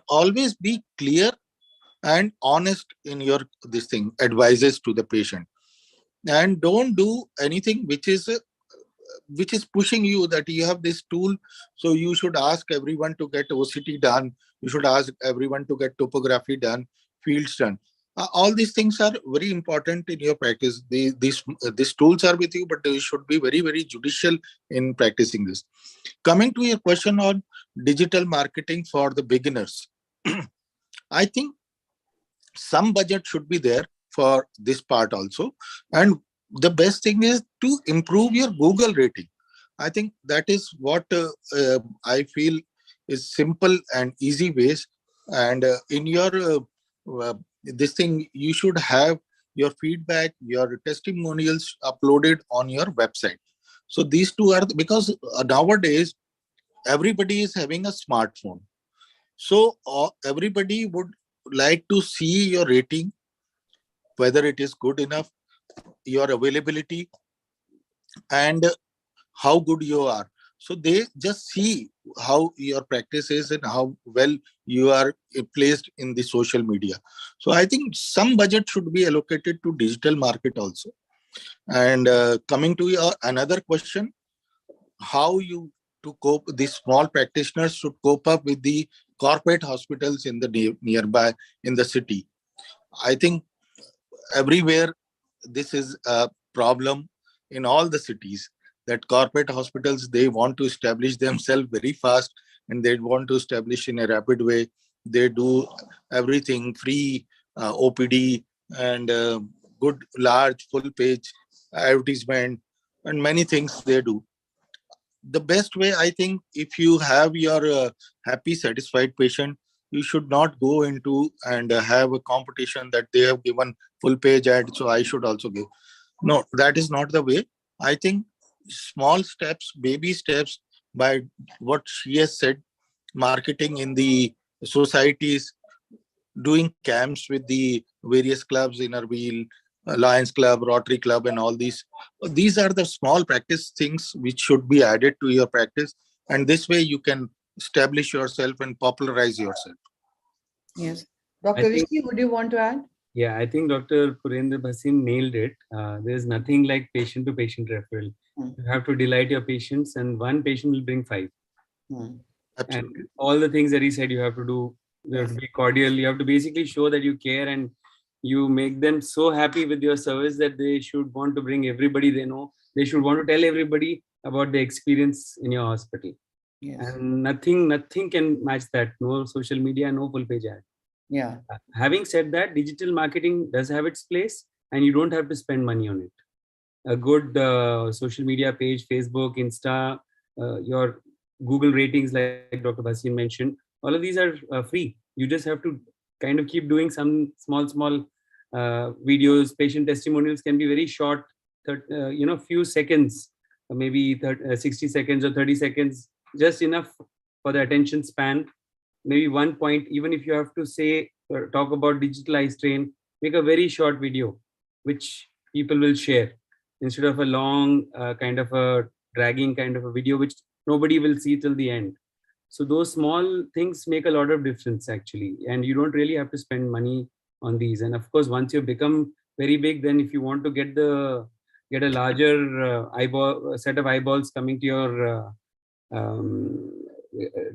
always be clear and honest in your advices to the patient, and don't do anything which is pushing you that you have this tool, so you should ask everyone to get OCT done, you should ask everyone to get topography done, fields done. All these things are very important in your practice. These tools are with you, but you should be very, very judicial in practicing this. Coming to your question on digital marketing for the beginners, I think some budget should be there for this part also. And the best thing is to improve your Google rating. I think that is what I feel is simple and easy ways. And in your this thing, you should have your feedback, your testimonials uploaded on your website. So these two are, because nowadays everybody is having a smartphone. So everybody would like to see your rating, whether it is good enough, your availability, and how good you are. So they just see how your practice is and how well you are placed in the social media. So I think some budget should be allocated to digital market also. And coming to your another question, how you to cope, these small practitioners should cope up with the corporate hospitals in the nearby in the city. I think everywhere this is a problem in all the cities, that corporate hospitals, they want to establish themselves very fast and they want to establish in a rapid way. They do everything free, OPD, and good large full page advertisement, and many things they do. The best way, I think, if you have your happy, satisfied patient, you should not go into and have a competition that they have given full page ad, so I should also give. No, that is not the way. I think small steps, baby steps, by what she has said, marketing in the societies, doing camps with the various clubs, Inner Wheel, Lions Club, Rotary Club, and all these. These are the small practice things which should be added to your practice. And this way you can establish yourself and popularize yourself. Yes. Dr. Rishi, would you want to add? Yeah, I think Dr. Purendra Bhasin nailed it. There's nothing like patient-to-patient referral. You have to delight your patients, and one patient will bring 5. And all the things that he said you have to do, you have to be cordial, you have to basically show that you care, and you make them so happy with your service that they should want to bring everybody they know. They should want to tell everybody about the experience in your hospital. Yes. And nothing can match that. No social media, no full page ad. Yeah. Having said that, digital marketing does have its place, and you don't have to spend money on it. A good social media page, Facebook, Insta, your Google ratings, like Dr. Bhasin mentioned, all of these are free. You just have to kind of keep doing some small videos. Patient testimonials can be very short, few seconds, maybe 60 seconds or 30 seconds, just enough for the attention span. Maybe one point, even if you have to say or talk about digital eye strain, make a very short video, which people will share, instead of a long kind of a dragging kind of a video, which nobody will see till the end. So those small things make a lot of difference actually, and you don't really have to spend money on these. And of course, once you become very big, then if you want to get a larger set of eyeballs coming to your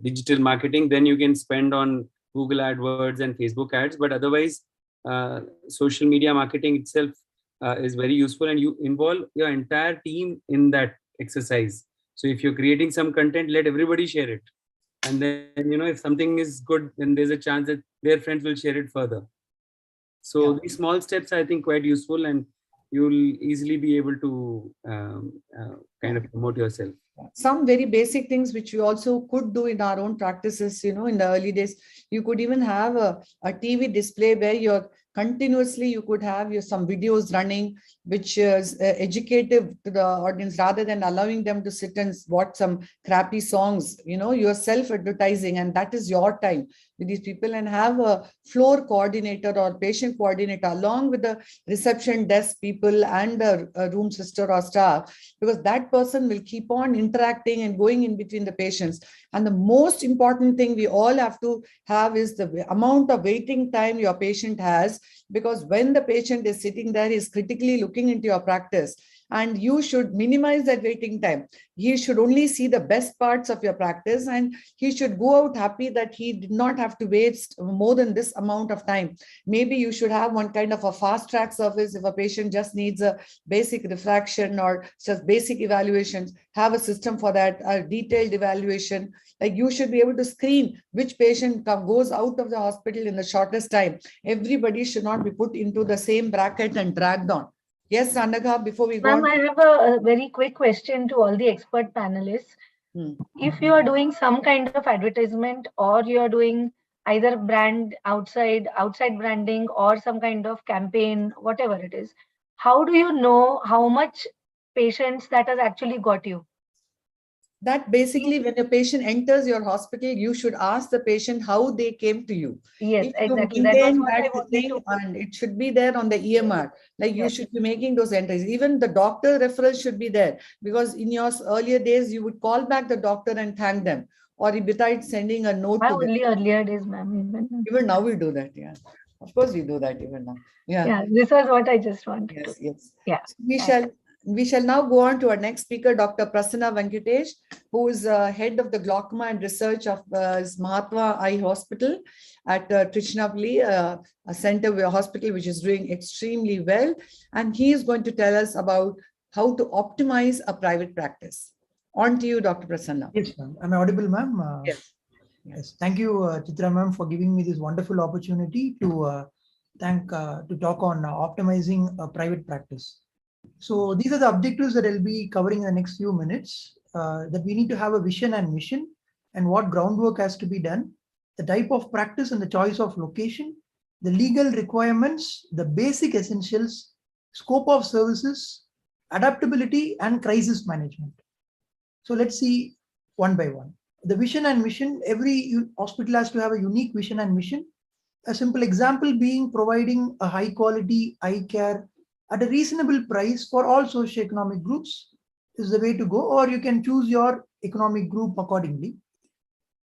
digital marketing, then you can spend on Google AdWords and Facebook ads. But otherwise, social media marketing itself is very useful, and you involve your entire team in that exercise. So if you're creating some content, let everybody share it. And then, if something is good, then there's a chance that their friends will share it further. So these small steps, I think, quite useful, and you'll easily be able to kind of promote yourself. Some very basic things which we also could do in our own practices, in the early days, you could even have a TV display where you're continuously, you could have some videos running, which is educative to the audience, rather than allowing them to sit and watch some crappy songs. You're self-advertising, and that is your time with these people, and have a floor coordinator or patient coordinator along with the reception desk people and a room sister or staff, because that person will keep on interacting and going in between the patients. And the most important thing we all have to have is the amount of waiting time your patient has, because when the patient is sitting there, he's critically looking into your practice, and you should minimize that waiting time. He should only see the best parts of your practice, and he should go out happy that he did not have to waste more than this amount of time. Maybe you should have one kind of a fast track service. If a patient just needs a basic refraction or just basic evaluations, have a system for that, a detailed evaluation. Like, you should be able to screen which patient goes out of the hospital in the shortest time. Everybody should not be put into the same bracket and dragged on. Yes, Anagha, before we go on. Ma'am, I have a very quick question to all the expert panelists. If you are doing some kind of advertisement, or you are doing either brand outside branding, or some kind of campaign, whatever it is, how do you know how much patients that has actually got you? That basically, when a patient enters your hospital, you should ask the patient how they came to you. Yes, if exactly. You That was maintain what I that wanted thing, to. and it should be there on the EMR. Like, you should be making those entries. Even the doctor referrals should be there, because in your earlier days, you would call back the doctor and thank them, or besides sending a note to them. Only earlier days, ma'am. Even now we do that. Yeah, of course we do that even now. Yeah, this was what I just wanted. Yes, yes. Yeah. So we shall now go on to our next speaker, Dr. Prasanna Venkatesh, who is head of the glaucoma and research of Mahatma Eye Hospital at Trichinopoli, a hospital which is doing extremely well. And he is going to tell us about how to optimize a private practice. On to you, Dr. Prasanna. Yes, ma'am. Am I audible, ma'am? Yes. Yes. Thank you, Chitra ma'am, for giving me this wonderful opportunity to talk on optimizing a private practice. So these are the objectives that I'll be covering in the next few minutes. That we need to have a vision and mission, and what groundwork has to be done, the type of practice and the choice of location, the legal requirements, the basic essentials, scope of services, adaptability, and crisis management. So let's see one by one. The vision and mission, every hospital has to have a unique vision and mission. A simple example being providing a high quality eye care at a reasonable price for all socioeconomic groups is the way to go, or you can choose your economic group accordingly.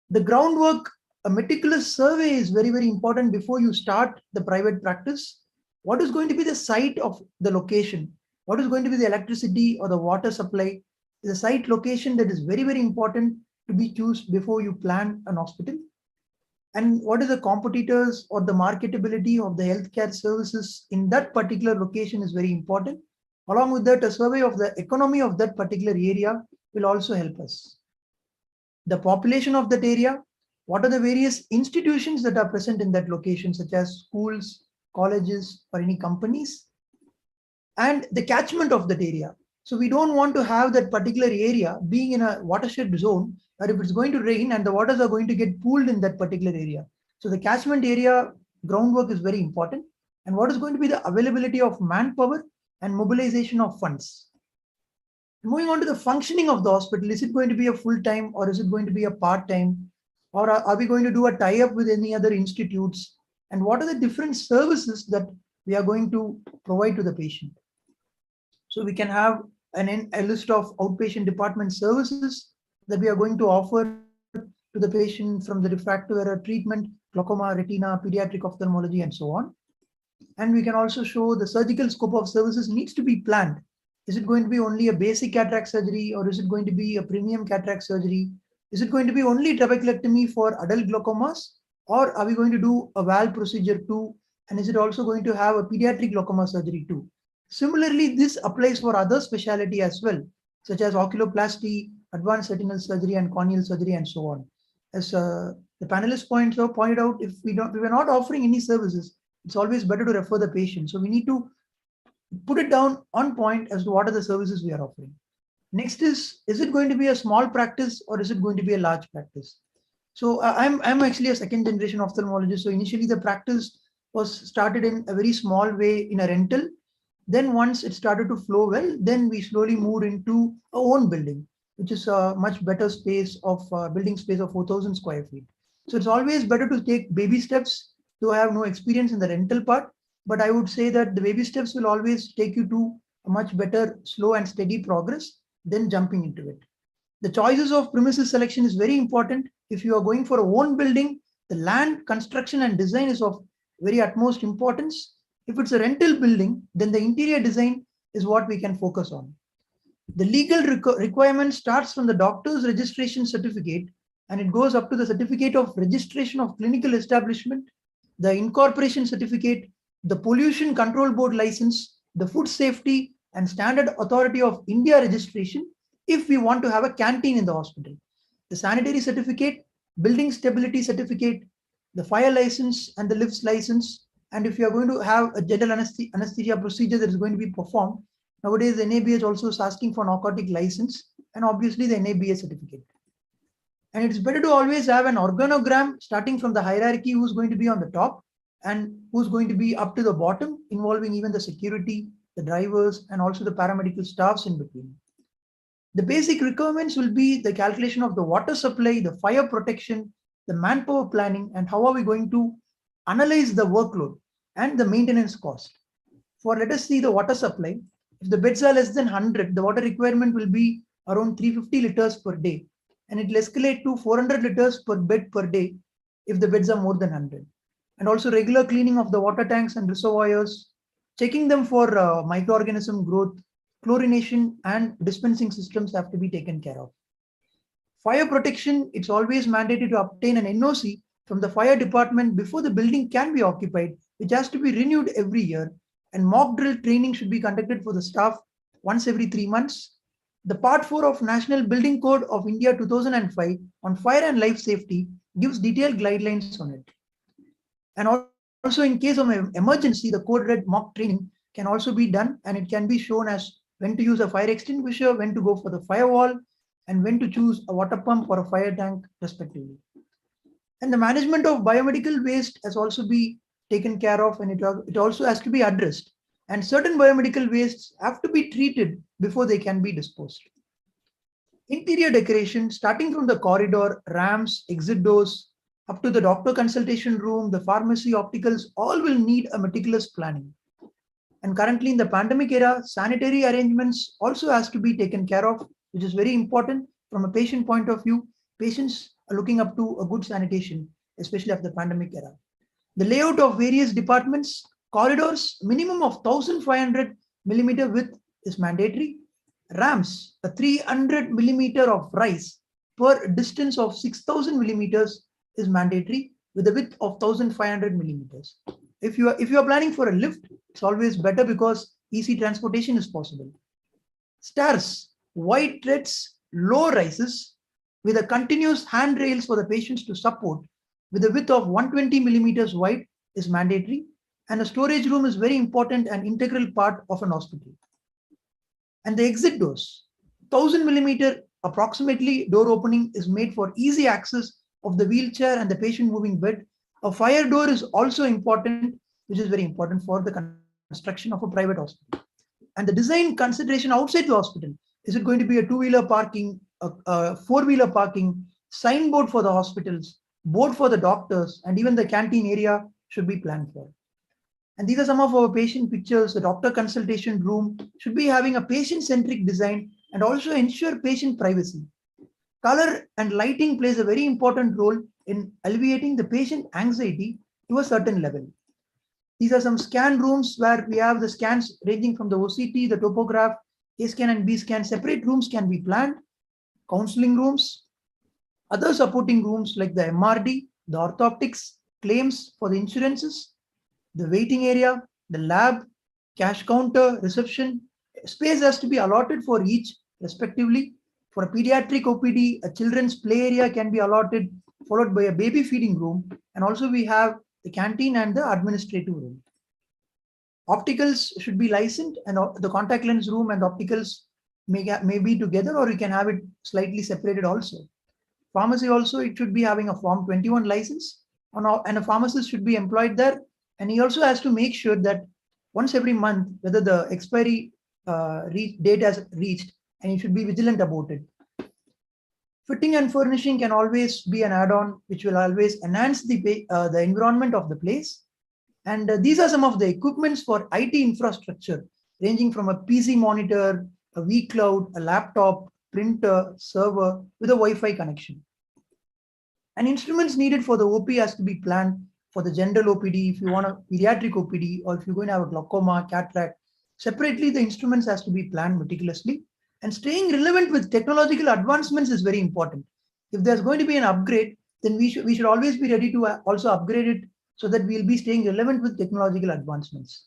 The groundwork, a meticulous survey is very, very important before you start the private practice. What is going to be the site of the location? What is going to be the electricity or the water supply? The site location that is very, very important to be chosen before you plan an hospital. And what is the competitors or the marketability of the healthcare services in that particular location is very important. Along with that, a survey of the economy of that particular area will also help us. The population of that area, what are the various institutions that are present in that location, such as schools, colleges, or any companies, and the catchment of that area. So we don't want to have that particular area being in a watershed zone, or if it's going to rain and the waters are going to get pooled in that particular area. So the catchment area groundwork is very important. And what is going to be the availability of manpower and mobilization of funds. Moving on to the functioning of the hospital, is it going to be a full-time or is it going to be a part-time? Or are we going to do a tie-up with any other institutes? And what are the different services that we are going to provide to the patient? So we can have a list of outpatient department services that we are going to offer to the patient, from the refractive error treatment, glaucoma, retina, pediatric ophthalmology, and so on. And we can also show the surgical scope of services needs to be planned. Is it going to be only a basic cataract surgery, or is it going to be a premium cataract surgery? Is it going to be only trabeculectomy for adult glaucomas, or are we going to do a valve procedure too? And is it also going to have a pediatric glaucoma surgery too? Similarly, this applies for other specialty as well, such as oculoplasty, advanced retinal surgery, and corneal surgery, and so on. As the panelists pointed out, if we were not offering any services, it's always better to refer the patient. So we need to put it down on point as to what are the services we are offering. Next is it going to be a small practice or is it going to be a large practice? So I'm actually a second generation ophthalmologist. So initially the practice was started in a very small way in a rental. Then once it started to flow well, then we slowly moved into our own building, which is a much better space of building space of 4,000 square feet. So it's always better to take baby steps, though I have no experience in the rental part, but I would say that the baby steps will always take you to a much better slow and steady progress than jumping into it. The choices of premises selection is very important. If you are going for a own building, the land, construction, and design is of very utmost importance. If it's a rental building, then the interior design is what we can focus on. The legal requirement starts from the doctor's registration certificate, and it goes up to the certificate of registration of clinical establishment, the incorporation certificate, the pollution control board license, the food safety and standard authority of India registration, if we want to have a canteen in the hospital, the sanitary certificate, building stability certificate, the fire license and the lifts license. And if you are going to have a general anesthesia procedure that is going to be performed, nowadays the NABH also is asking for narcotic license and obviously the NABH certificate. And it's better to always have an organogram starting from the hierarchy, who's going to be on the top and who's going to be up to the bottom, involving even the security, the drivers, and also the paramedical staffs in between. The basic requirements will be the calculation of the water supply, the fire protection, the manpower planning, and how are we going to analyze the workload and the maintenance cost. For, let us see the water supply. If the beds are less than 100, the water requirement will be around 350 liters per day, and it will escalate to 400 liters per bed per day if the beds are more than 100. And also regular cleaning of the water tanks and reservoirs, checking them for microorganism growth, chlorination, and dispensing systems have to be taken care of. Fire protection, it's always mandated to obtain an NOC from the fire department before the building can be occupied, which has to be renewed every year. And mock drill training should be conducted for the staff once every 3 months. The Part 4 of National Building Code of India 2005 on fire and life safety gives detailed guidelines on it. And also in case of an emergency, the code red mock training can also be done, and it can be shown as when to use a fire extinguisher, when to go for the firewall, and when to choose a water pump or a fire tank respectively. And the management of biomedical waste has also been taken care of, and it also has to be addressed. And certain biomedical wastes have to be treated before they can be disposed. Interior decoration, starting from the corridor, ramps, exit doors, up to the doctor consultation room, the pharmacy, opticals, all will need a meticulous planning. And currently in the pandemic era, sanitary arrangements also has to be taken care of, which is very important from a patient point of view. Patients are looking up to a good sanitation, especially after the pandemic era. The layout of various departments, corridors, minimum of 1,500 millimeter width is mandatory. Ramps, a 300 millimeter of rise per distance of 6,000 millimeters is mandatory with a width of 1,500 millimeters. If you are planning for a lift, it's always better because easy transportation is possible. Stairs, wide treads, low rises, with a continuous handrails for the patients to support with a width of 120 millimeters wide is mandatory. And a storage room is very important and integral part of an hospital. And the exit doors, 1000 millimeter approximately door opening is made for easy access of the wheelchair and the patient moving bed. A fire door is also important, which is very important for the construction of a private hospital. And the design consideration outside the hospital, is it going to be a two-wheeler parking, a four-wheeler parking, signboard for the hospitals, board for the doctors, and even the canteen area should be planned for. And these are some of our patient pictures. The doctor consultation room should be having a patient-centric design and also ensure patient privacy. Color and lighting plays a very important role in alleviating the patient anxiety to a certain level. These are some scan rooms where we have the scans ranging from the OCT, the topograph, A scan and B scan. Separate rooms can be planned. Counseling rooms, other supporting rooms like the MRD, the orthoptics, claims for the insurances, the waiting area, the lab, cash counter, reception. Space has to be allotted for each respectively. For a pediatric OPD, a children's play area can be allotted, followed by a baby feeding room. And also we have the canteen and the administrative room. Opticals should be licensed, and the contact lens room and opticals may be together, or you can have it slightly separated also. Pharmacy also, it should be having a Form 21 license, and a pharmacist should be employed there. And he also has to make sure that once every month, whether the expiry date has reached, and he should be vigilant about it. Fitting and furnishing can always be an add-on, which will always enhance the environment of the place. And these are some of the equipments for IT infrastructure, ranging from a PC monitor, a vCloud, a laptop, printer, server with a Wi-Fi connection. And instruments needed for the OP has to be planned for the general OPD, if you want a pediatric OPD, or if you're going to have a glaucoma, cataract. Separately, the instruments has to be planned meticulously. And staying relevant with technological advancements is very important. If there's going to be an upgrade, then we should always be ready to also upgrade it, so that we'll be staying relevant with technological advancements.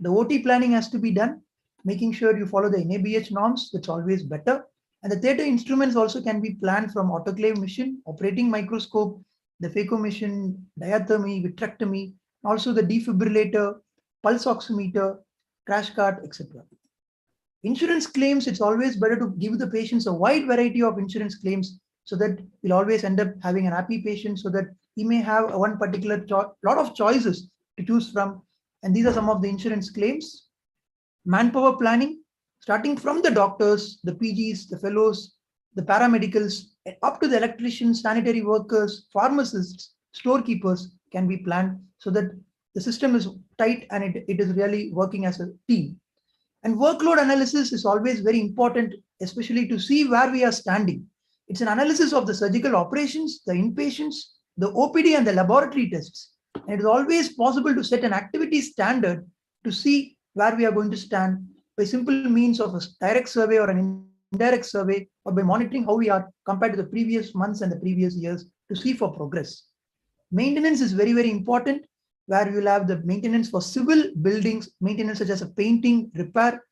The OT planning has to be done, making sure you follow the NABH norms. That's always better. And the theater instruments also can be planned from autoclave machine, operating microscope, the phaco machine, diathermy, vitrectomy, also the defibrillator, pulse oximeter, crash cart, etc. Insurance claims, it's always better to give the patients a wide variety of insurance claims, so that we'll always end up having an happy patient, so that he may have one particular lot of choices to choose from. And these are some of the insurance claims. Manpower planning, starting from the doctors, the PGs, the fellows, the paramedicals, up to the electricians, sanitary workers, pharmacists, storekeepers can be planned, so that the system is tight and it is really working as a team. And workload analysis is always very important, especially to see where we are standing. It's an analysis of the surgical operations, the inpatients, the OPD, and the laboratory tests. And it is always possible to set an activity standard to see where we are going to stand by simple means of a direct survey or an indirect survey, or by monitoring how we are compared to the previous months and the previous years to see for progress. Maintenance is very, very important, where you will have the maintenance for civil buildings, maintenance such as a painting, repair,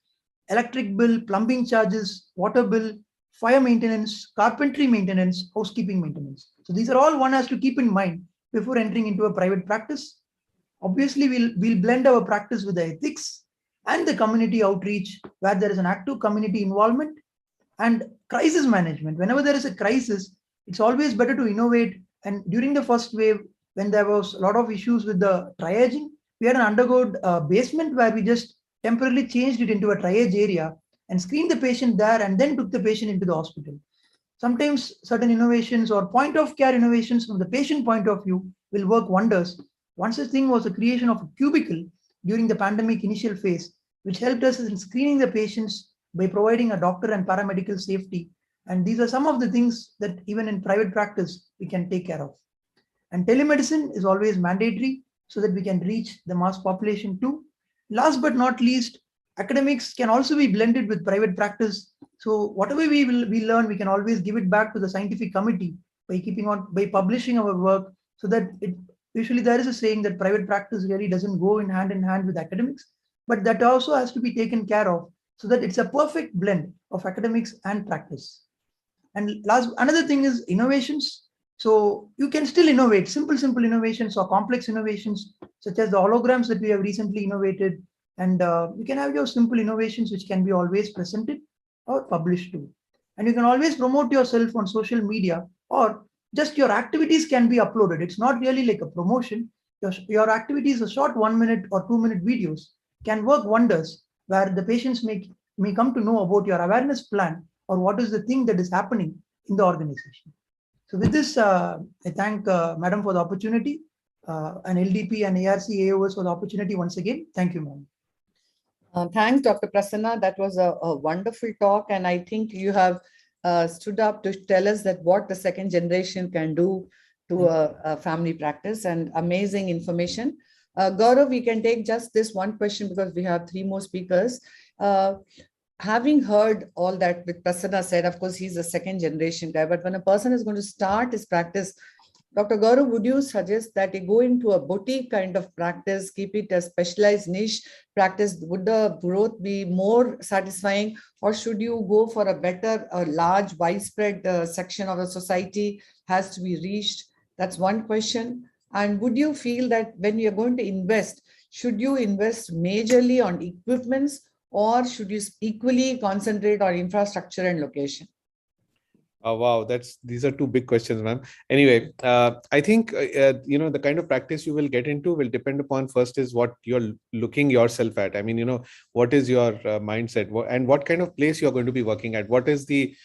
electric bill, plumbing charges, water bill, fire maintenance, carpentry maintenance, housekeeping maintenance. So these are all one has to keep in mind before entering into a private practice. Obviously, we'll blend our practice with the ethics and the community outreach, where there is an active community involvement, and crisis management. Whenever there is a crisis, it's always better to innovate. And during the first wave, when there was a lot of issues with the triaging, we had an undergo basement where we just temporarily changed it into a triage area and screened the patient there, and then took the patient into the hospital. Sometimes certain innovations or point of care innovations from the patient point of view will work wonders. One such thing was the creation of a cubicle during the pandemic initial phase, which helped us in screening the patients by providing a doctor and paramedical safety. And these are some of the things that even in private practice, we can take care of. And telemedicine is always mandatory, so that we can reach the mass population too. Last but not least, academics can also be blended with private practice. So whatever we learn, we can always give it back to the scientific committee by publishing our work, so that usually there is a saying that private practice really doesn't go in hand with academics, but that also has to be taken care of, so that it's a perfect blend of academics and practice. And last, another thing is innovations. So you can still innovate simple innovations or complex innovations, such as the holograms that we have recently innovated. And you can have your simple innovations which can be always presented or published too. And you can always promote yourself on social media, or just your activities can be uploaded. It's not really like a promotion. Your activities, a short 1 minute or 2 minute videos can work wonders, where the patients may come to know about your awareness plan or what is the thing that is happening in the organization. So with this, I thank Madam for the opportunity, and LDP and ARC AIOS for the opportunity once again. Thank you, Madam. Thanks, Dr. Prasanna. That was a wonderful talk. And I think you have stood up to tell us that what the second generation can do to a family practice, and amazing information. Gaurav, we can take just this one question because we have 3 more speakers. Having heard all that with Prasanna said, of course, he's a second generation guy, but when a person is going to start his practice, Dr. Gaurav, would you suggest that he go into a boutique kind of practice, keep it a specialized niche practice? Would the growth be more satisfying, or should you go for a better, a large, widespread section of the society has to be reached? That's one question. And would you feel that when you're going to invest, should you invest majorly on equipments, or should you equally concentrate on infrastructure and location? Oh, wow, these are 2 big questions, ma'am. Anyway, I think the kind of practice you will get into will depend upon, first is what you're looking yourself at. I mean, what is your mindset, and what kind of place you're going to be working at? What is the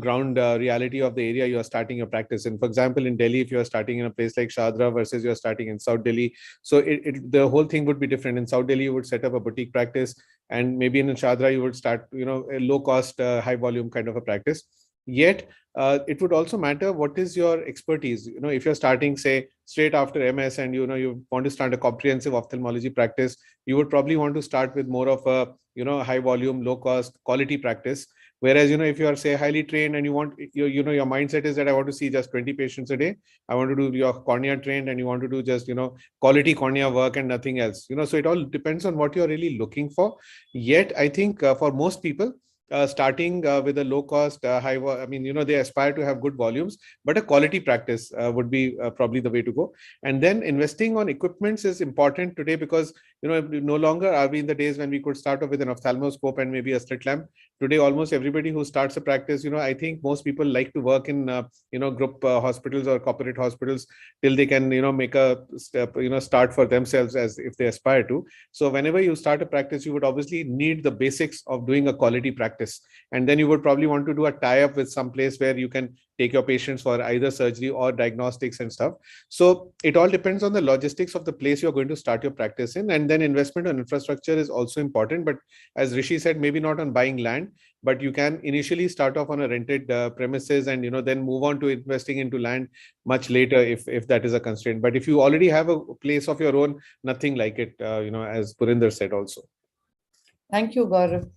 ground reality of the area you are starting your practice in? For example, in Delhi, if you are starting in a place like Shadra versus you're starting in South Delhi, so the whole thing would be different. In South Delhi, you would set up a boutique practice, and maybe in Shadra, you would start a low cost, high volume kind of a practice. Yet, it would also matter what is your expertise. If you're starting, say, straight after MS, and you want to start a comprehensive ophthalmology practice, you would probably want to start with more of a high volume, low cost, quality practice. Whereas if you are, say, highly trained, and you want your mindset is that I want to see just 20 patients a day, I want to do your cornea trained, and you want to do just quality cornea work and nothing else. So it all depends on what you're really looking for. Yet I think for most people, starting with a low cost, they aspire to have good volumes, but a quality practice would be probably the way to go. And then investing on equipments is important today, because no longer are we in the days when we could start off with an ophthalmoscope and maybe a slit lamp. Today, almost everybody who starts a practice, I think most people like to work in group hospitals or corporate hospitals till they can make a step, start for themselves, as if they aspire to. So whenever you start a practice, you would obviously need the basics of doing a quality practice. And then you would probably want to do a tie-up with some place where you can take your patients for either surgery or diagnostics and stuff. So it all depends on the logistics of the place you're going to start your practice in. And then investment on infrastructure is also important. But as Rishi said, maybe not on buying land, but you can initially start off on a rented premises, and then move on to investing into land much later if that is a constraint. But if you already have a place of your own, nothing like it, as Purinder said also. Thank you, Gaurav.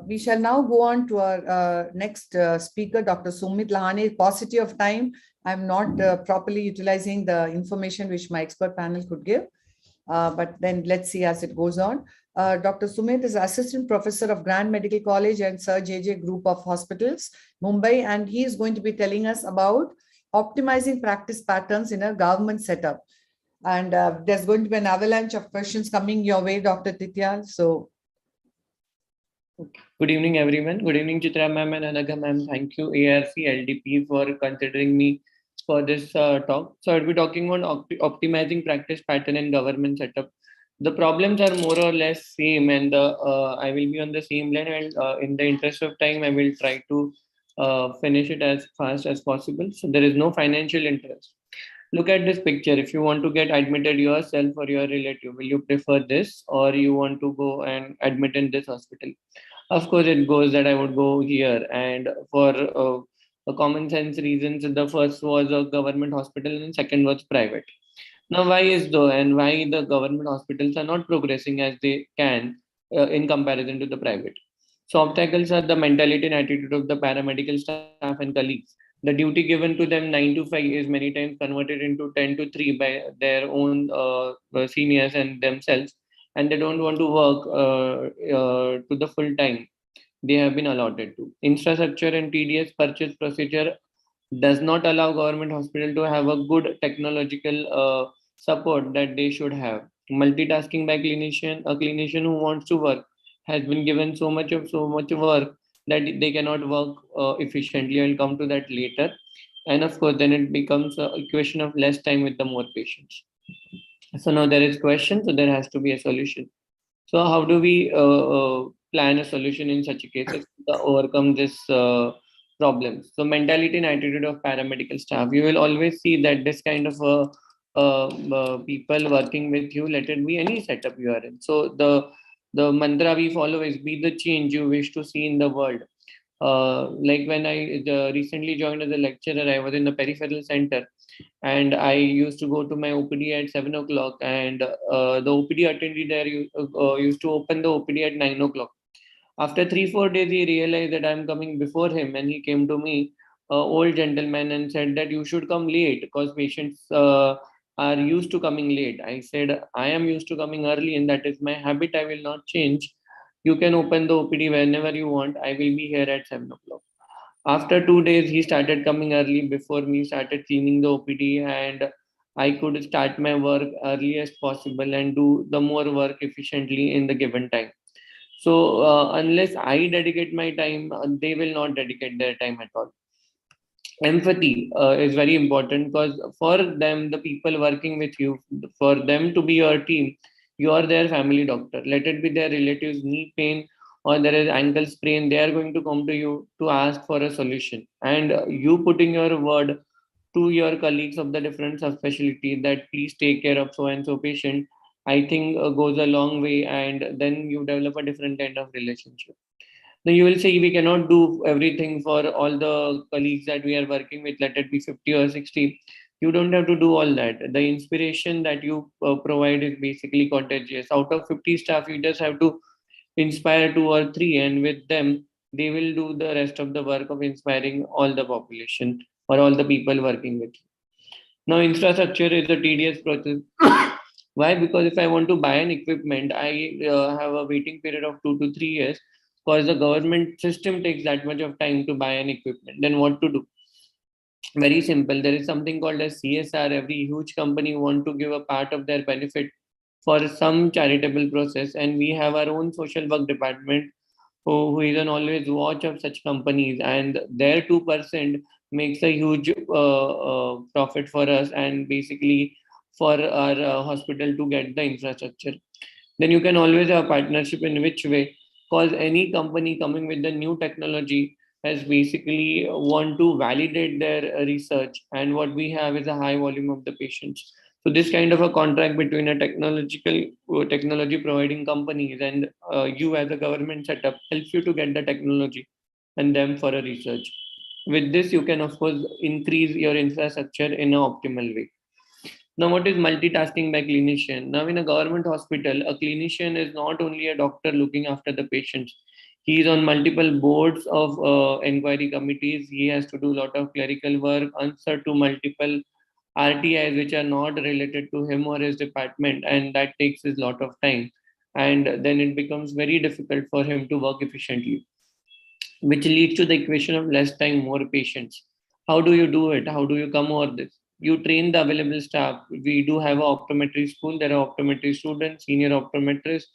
We shall now go on to our next speaker, Dr. Sumit Lahane. Paucity of time, I'm not properly utilizing the information which my expert panel could give. But then let's see as it goes on. Dr. Sumit is Assistant Professor of Grand Medical College and Sir JJ Group of Hospitals, Mumbai, and he is going to be telling us about optimizing practice patterns in a government setup. And there's going to be an avalanche of questions coming your way, Dr. Titya. So. Good evening, everyone. Good evening, Chitra ma'am and Anagha ma'am. Thank you, ARC LDP, for considering me for this talk. So I'll be talking on optimizing practice pattern and government setup. The problems are more or less same, and I will be on the same line. And in the interest of time, I will try to finish it as fast as possible. So there is no financial interest. Look at this picture. If you want to get admitted yourself or your relative, will you prefer this, or you want to go and admit in this hospital? Of course, it goes that I would go here. And for a common sense reasons, the first was a government hospital and second was private. Now, why is though, and why the government hospitals are not progressing as they can in comparison to the private? So obstacles are the mentality and attitude of the paramedical staff and colleagues. The duty given to them 9 to 5 is many times converted into 10 to 3 by their own seniors and themselves, and they don't want to work to the full time. they have been allotted to. Infrastructure and tedious purchase procedure does not allow government hospital to have a good technological support that they should have. Multitasking by clinician, a clinician who wants to work has been given so much work that they cannot work efficiently. I'll come to that later. And of course, then it becomes a equation of less time with the more patients. So now there is question, so there has to be a solution. So how do we plan a solution in such cases to overcome this problem? So mentality and attitude of paramedical staff. You will always see that this kind of people working with you, let it be any setup you are in. So the mantra we follow is be the change you wish to see in the world. Like when I recently joined as a lecturer, I was in the peripheral center and I used to go to my OPD at 7 o'clock, and the OPD attendee there used to open the OPD at 9 o'clock. After 3-4 days, he realized that I'm coming before him, and he came to me, old gentleman, and said that you should come late because patients are used to coming late. I said, I am used to coming early, and that is my habit. I will not change. You can open the OPD whenever you want. I will be here at 7 o'clock. After 2 days, he started coming early before me, started cleaning the OPD, and I could start my work early as possible and do the more work efficiently in the given time. So unless I dedicate my time, they will not dedicate their time at all. Empathy is very important because for them, the people working with you, for them to be your team, you are their family doctor. Let it be their relatives knee pain or there is ankle sprain, they are going to come to you to ask for a solution, and you putting your word to your colleagues of the different subspecialty that please take care of so and so patient, I think goes a long way, and then you develop a different kind of relationship. Now you will say we cannot do everything for all the colleagues that we are working with, let it be 50 or 60. You don't have to do all that. The inspiration that you provide is basically contagious. Out of 50 staff, you just have to inspire 2 or 3, and with them, they will do the rest of the work of inspiring all the population or all the people working with you. Now, infrastructure is a tedious process. Why? Because if I want to buy an equipment, I have a waiting period of 2 to 3 years because the government system takes that much of time to buy an equipment. Then what to do? Very simple. There is something called as CSR. Every huge company want to give a part of their benefit for some charitable process, and we have our own social work department who is on always watch of such companies, and their 2% makes a huge profit for us and basically for our hospital to get the infrastructure. Then you can always have partnership in which way, because any company coming with the new technology has basically want to validate their research, and what we have is a high volume of the patients. So this kind of a contract between a technology providing companies and you as a government setup helps you to get the technology and them for a research. With this, you can of course increase your infrastructure in an optimal way. Now, what is multitasking by clinician? Now, in a government hospital, a clinician is not only a doctor looking after the patients. He is on multiple boards of inquiry committees. He has to do a lot of clerical work, answer to multiple RTIs which are not related to him or his department, and that takes a lot of time. And then it becomes very difficult for him to work efficiently, which leads to the equation of less time, more patients. How do you do it? How do you come over this? You train the available staff. We do have an optometry school. There are optometry students, senior optometrists.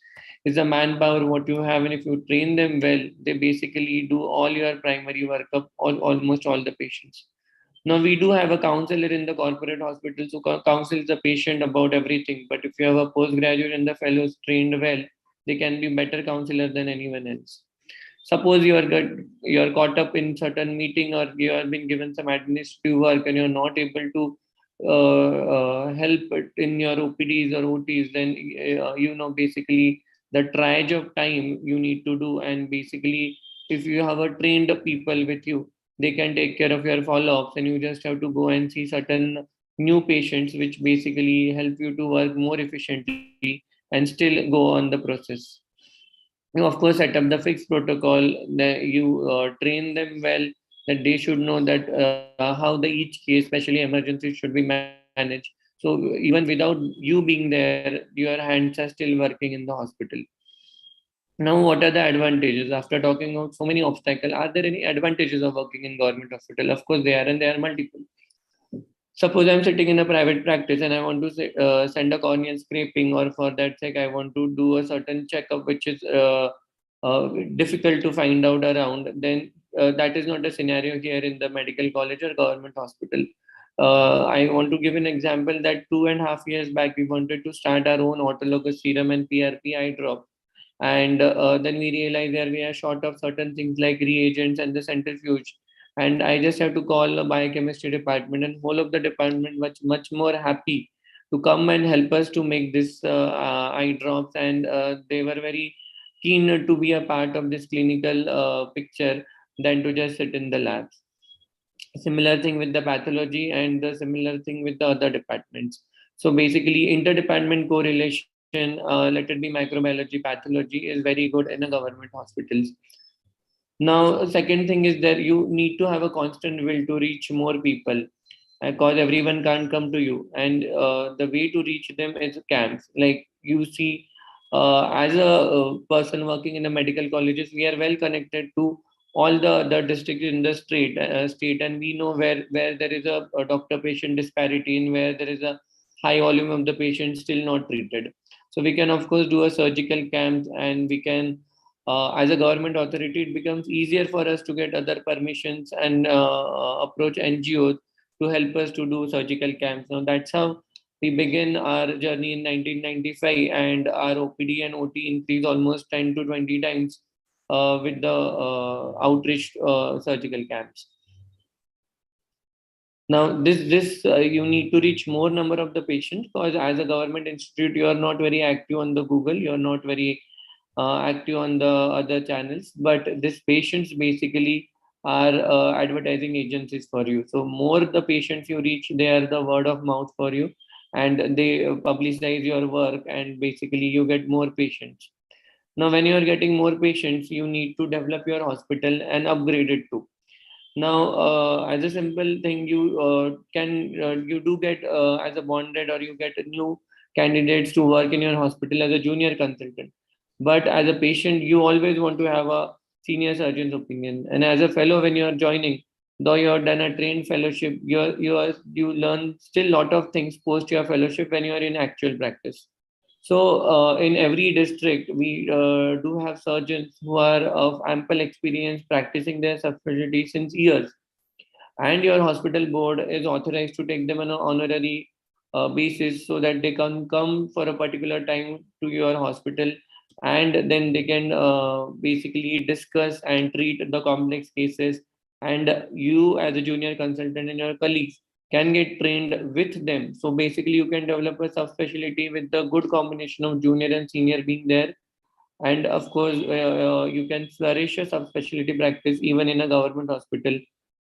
Is a manpower what you have, and if you train them well, they basically do all your primary workup, almost all the patients. Now we do have a counselor in the corporate hospitals who counsels the patient about everything. But if you have a postgraduate and the fellows trained well, they can be better counselor than anyone else. Suppose you're caught up in certain meeting or you have been given some administrative work and you're not able to help in your OPDs or OTs, then basically the triage of time you need to do, and basically if you have a trained people with you, they can take care of your follow-ups, and you just have to go and see certain new patients, which basically help you to work more efficiently and still go on the process. You of course set up the fixed protocol, that you train them well, that they should know that how the each case, especially emergencies, should be managed. So even without you being there, your hands are still working in the hospital. Now, what are the advantages? After talking about so many obstacles, are there any advantages of working in government hospital? Of course, they are, and they are multiple. Suppose I'm sitting in a private practice and I want to say, send a corneal scraping, or for that sake, I want to do a certain checkup which is difficult to find out around. Then that is not a scenario here in the medical college or government hospital. I want to give an example that 2.5 years back, we wanted to start our own autologous serum and PRP eye drop. And then we realized that we are short of certain things like reagents and the centrifuge. And I just have to call the biochemistry department, and whole of the department was much more happy to come and help us to make this eye drops. And they were very keen to be a part of this clinical picture than to just sit in the labs. Similar thing with the pathology, and the similar thing with the other departments. So basically, interdepartment correlation, let it be microbiology, pathology, is very good in a government hospitals. Now, second thing is that you need to have a constant will to reach more people, because everyone can't come to you, and the way to reach them is camps. Like you see, as a person working in the medical colleges, we are well connected to all the other districts in the state, and we know where there is a doctor-patient disparity, and where there is a high volume of the patients still not treated. So we can of course do a surgical camp, and we can, as a government authority, it becomes easier for us to get other permissions and approach NGOs to help us to do surgical camps. Now that's how we begin our journey in 1995, and our OPD and OT increased almost 10 to 20 times with the outreach surgical camps. Now, this you need to reach more number of the patients, because as a government institute, you are not very active on the Google, you are not very active on the other channels, but these patients basically are advertising agencies for you. So more the patients you reach, they are the word of mouth for you, and they publicize your work, and basically you get more patients. Now, when you are getting more patients, you need to develop your hospital and upgrade it too. Now, as a simple thing, you do get as a bonded, or you get new candidates to work in your hospital as a junior consultant. But as a patient, you always want to have a senior surgeon's opinion. And as a fellow, when you are joining, though you have done a trained fellowship, you learn still lot of things post your fellowship when you are in actual practice. So in every district, we do have surgeons who are of ample experience practicing their subspecialty since years. And your hospital board is authorized to take them on an honorary basis, so that they can come for a particular time to your hospital, and then they can basically discuss and treat the complex cases. And you, as a junior consultant, and your colleagues can get trained with them. So basically, you can develop a subspecialty with the good combination of junior and senior being there. And of course, you can flourish a subspecialty practice even in a government hospital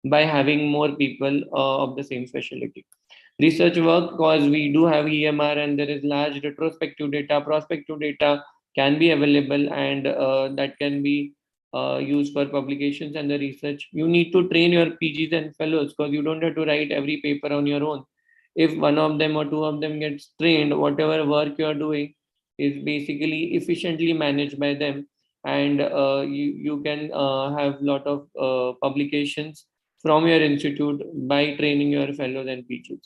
by having more people of the same specialty. Research work, because we do have EMR, and there is large retrospective data, prospective data can be available, and that can be used for publications and the research. You need to train your PGs and fellows, because you don't have to write every paper on your own. If one of them or two of them gets trained, whatever work you are doing is basically efficiently managed by them, and you can have lot of publications from your institute by training your fellows and PGs.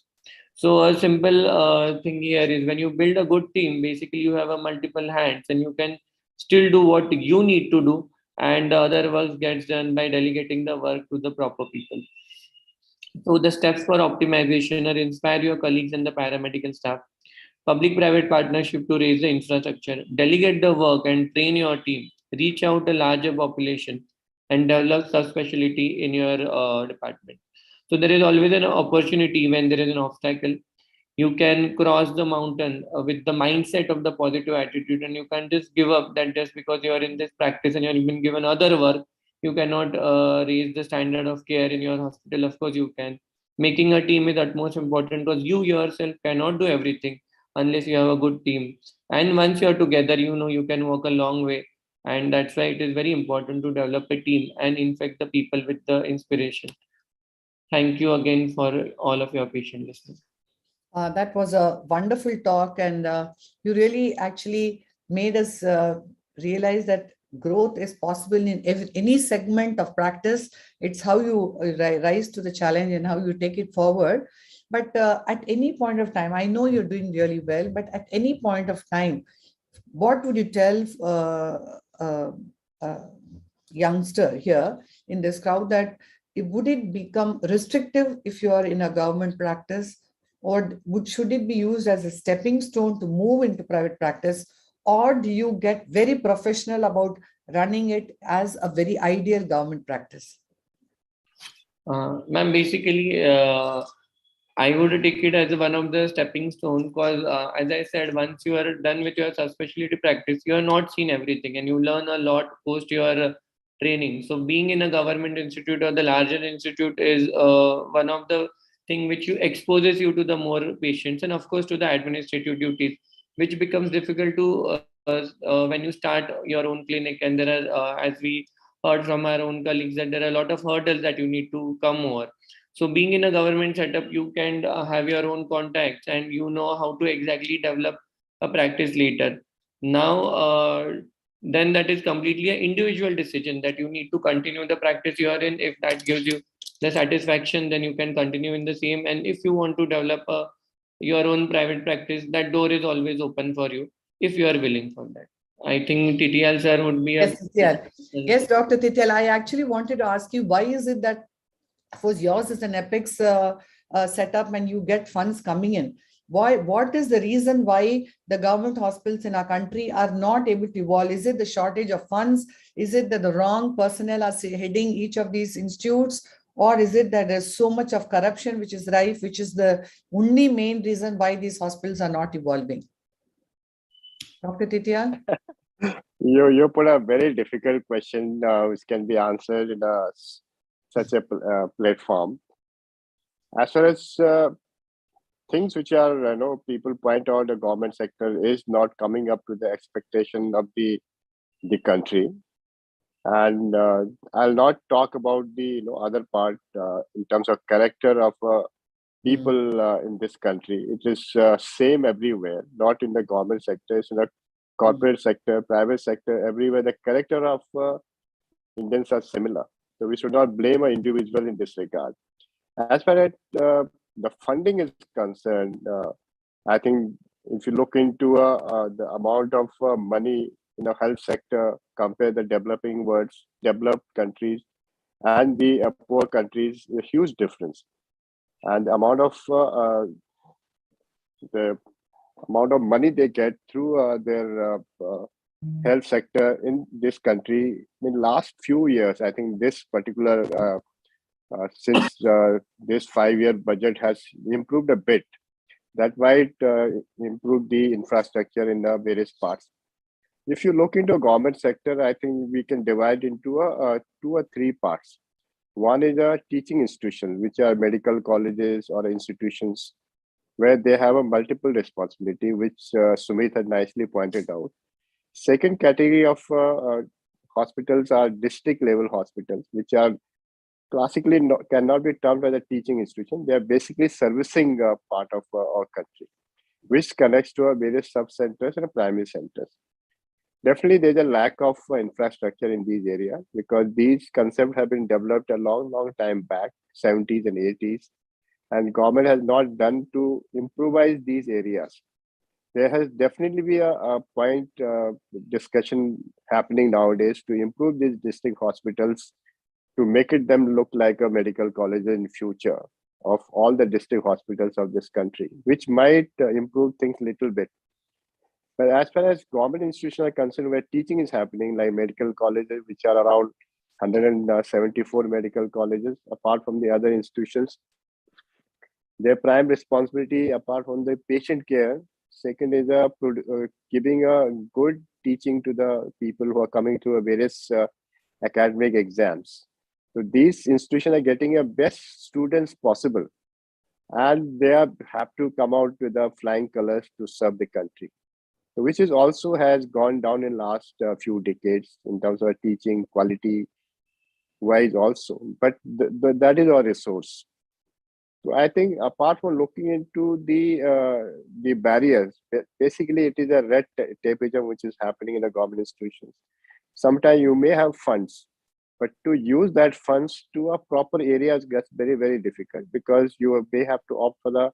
So a simple thing here is, when you build a good team, basically you have a multiple hands, and you can still do what you need to do, and the other work gets done by delegating the work to the proper people. So the steps for optimization are: inspire your colleagues and the paramedical staff, public-private partnership to raise the infrastructure, delegate the work and train your team, reach out a larger population, and develop subspecialty in your department. So there is always an opportunity when there is an obstacle. You can cross the mountain with the mindset of the positive attitude, and you can't just give up that just because you are in this practice and you've been given other work, you cannot raise the standard of care in your hospital. Of course, you can. Making a team is utmost important, because you yourself cannot do everything unless you have a good team. And once you're together, you can walk a long way. And that's why it is very important to develop a team and infect the people with the inspiration. Thank you again for all of your patient listening. That was a wonderful talk, and you really actually made us realize that growth is possible in any segment of practice. It's how you rise to the challenge and how you take it forward. But at any point of time, I know you're doing really well, but at any point of time, what would you tell youngster here in this crowd, that would it become restrictive if you are in a government practice, or should it be used as a stepping stone to move into private practice, or do you get very professional about running it as a very ideal government practice? Ma'am, basically, I would take it as one of the stepping stones, because as I said, once you are done with your subspecialty practice, you are not seen everything and you learn a lot post your training. So being in a government institute or the larger institute is one of the thing which you exposes you to the more patients and of course to the administrative duties, which becomes difficult to when you start your own clinic. And there are, as we heard from our own colleagues, that there are a lot of hurdles that you need to come over. So being in a government setup, you can have your own contacts and you know how to exactly develop a practice later. Now, then that is completely an individual decision that you need to continue the practice you are in. If that gives you the satisfaction, then you can continue in the same. And if you want to develop your own private practice, that door is always open for you if you are willing for that. I think TTL sir would be yes, TTL. Yes, Dr. TTL, I actually wanted to ask you, why is it that, for yours is an Apex setup and you get funds coming in? What is the reason why the government hospitals in our country are not able to evolve? Is it the shortage of funds? Is it that the wrong personnel are heading each of these institutes? Or is it that there's so much of corruption which is rife, which is the only main reason why these hospitals are not evolving? Dr. Titian? You put a very difficult question which can be answered in such a platform. As far as things which are, people point out the government sector is not coming up to the expectation of the country. And I'll not talk about the other part in terms of character of people in this country. It is same everywhere, not in the government sector, it's in the corporate sector, private sector, everywhere. The character of Indians are similar. So we should not blame an individual in this regard. As far as the funding is concerned, I think if you look into the amount of money in the health sector, compare the developing worlds, developed countries, and the poor countries, a huge difference. And the amount of money they get through their health sector in this country in the last few years, I think this particular since this 5-year budget has improved a bit. That's why it improved the infrastructure in the various parts. If you look into a government sector, I think we can divide into 2 or 3 parts. One is a teaching institution, which are medical colleges or institutions where they have a multiple responsibility, which Sumit had nicely pointed out. Second category of hospitals are district level hospitals, which are classically cannot be termed as a teaching institution. They are basically servicing part of our country, which connects to our various sub-centers and primary centers. Definitely, there's a lack of infrastructure in these areas because these concepts have been developed a long time back, 70s and 80s, and government has not done to improvise these areas. There has definitely been a point discussion happening nowadays to improve these district hospitals to make it them look like a medical college in future of all the district hospitals of this country, which might improve things a little bit. But as far as government institutions are concerned, where teaching is happening, like medical colleges, which are around 174 medical colleges, apart from the other institutions, their prime responsibility, apart from the patient care, second is giving a good teaching to the people who are coming through various academic exams. So these institutions are getting the best students possible, and they have to come out with the flying colors to serve the country. So which is also has gone down in last few decades in terms of teaching quality wise also. But that is our resource. So I think apart from looking into the barriers, basically it is a red tapeism which is happening in the government institutions. Sometimes you may have funds, but to use that funds to a proper areas gets very, very difficult, because you may have to opt for the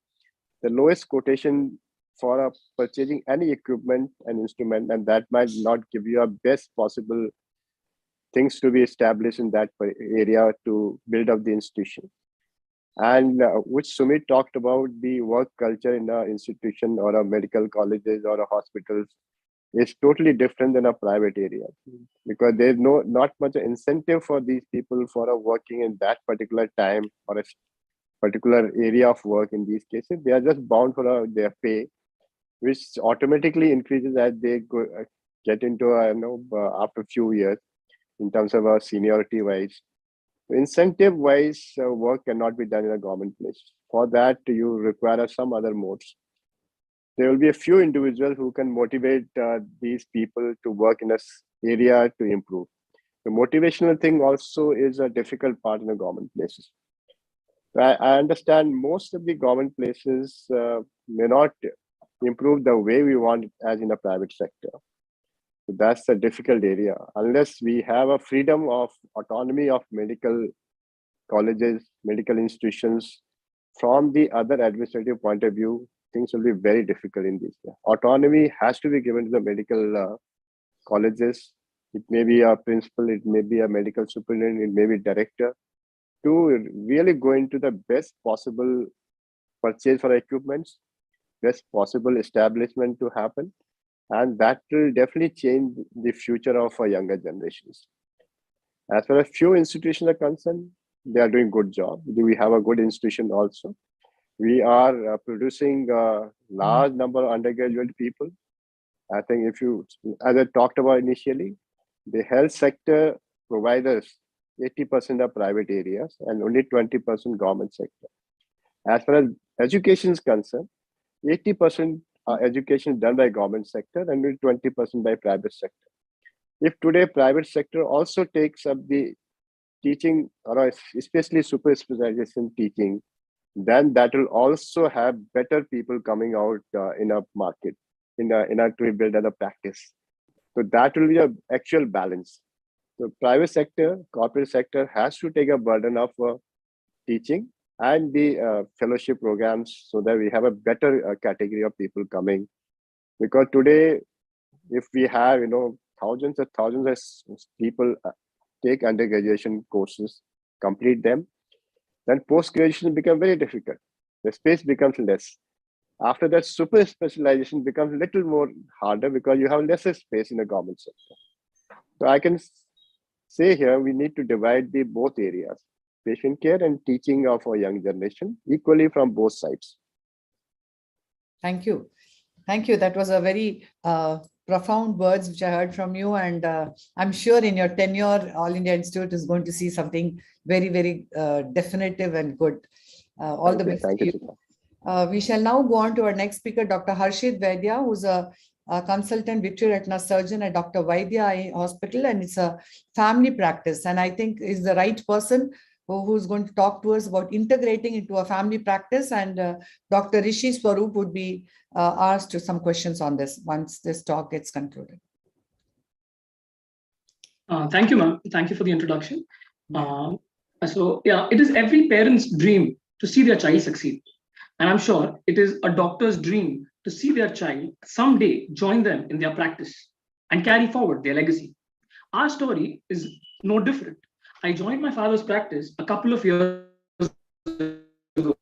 lowest quotation for purchasing any equipment and instrument, and that might not give you a best possible things to be established in that area to build up the institution. And which Sumit talked about, the work culture in an institution or a medical colleges or a hospitals is totally different than a private area, because there's not much incentive for these people for working in that particular time or a particular area of work. In these cases, they are just bound for their pay, which automatically increases as they get into after a few years in terms of seniority wise. Incentive wise, work cannot be done in a government place. For that, you require some other modes. There will be a few individuals who can motivate these people to work in this area to improve. The motivational thing also is a difficult part in the government places. I understand most of the government places may not improve the way we want it as in the private sector. So that's a difficult area. Unless we have a freedom of autonomy of medical colleges, medical institutions, from the other administrative point of view, things will be very difficult in this. Autonomy has to be given to the medical colleges. It may be a principal, it may be a medical superintendent, it may be director, to really go into the best possible purchase for equipments, best possible establishment to happen. And that will definitely change the future of our younger generations. As far as few institutions are concerned, they are doing good job. We have a good institution also. We are producing a large number of undergraduate people. I think as I talked about initially, the health sector providers, 80% are private areas and only 20% government sector. As far as education is concerned, 80% education done by government sector and only 20% by private sector. If today private sector also takes up the teaching, or especially super specialization teaching, then that will also have better people coming out in a market, in a to build a practice. So that will be an actual balance. The private sector, corporate sector has to take a burden of teaching and the fellowship programs, so that we have a better category of people coming. Because today, if we have thousands of people take undergraduation courses, complete them, then post-graduation becomes very difficult. The space becomes less. After that, super specialization becomes a little more harder because you have lesser space in the government sector. So I can say here, we need to divide the both areas, patient care and teaching of our young generation, equally from both sides. Thank you. Thank you. That was a very profound words which I heard from you. And I'm sure in your tenure, All India Institute is going to see something very, very definitive and good. All the best to you. We shall now go on to our next speaker, Dr. Harshit Vaidya, who's a consultant vitreoretina surgeon at Dr. Vaidya Eye Hospital, and it's a family practice. And I think is the right person who's going to talk to us about integrating into a family practice. And Dr. Rishi Swaroop would be asked some questions on this once this talk gets concluded. Thank you, ma'am. Thank you for the introduction. So yeah, it is every parent's dream to see their child succeed. And I'm sure it is a doctor's dream to see their child someday join them in their practice and carry forward their legacy. Our story is no different. I joined my father's practice a couple of years ago,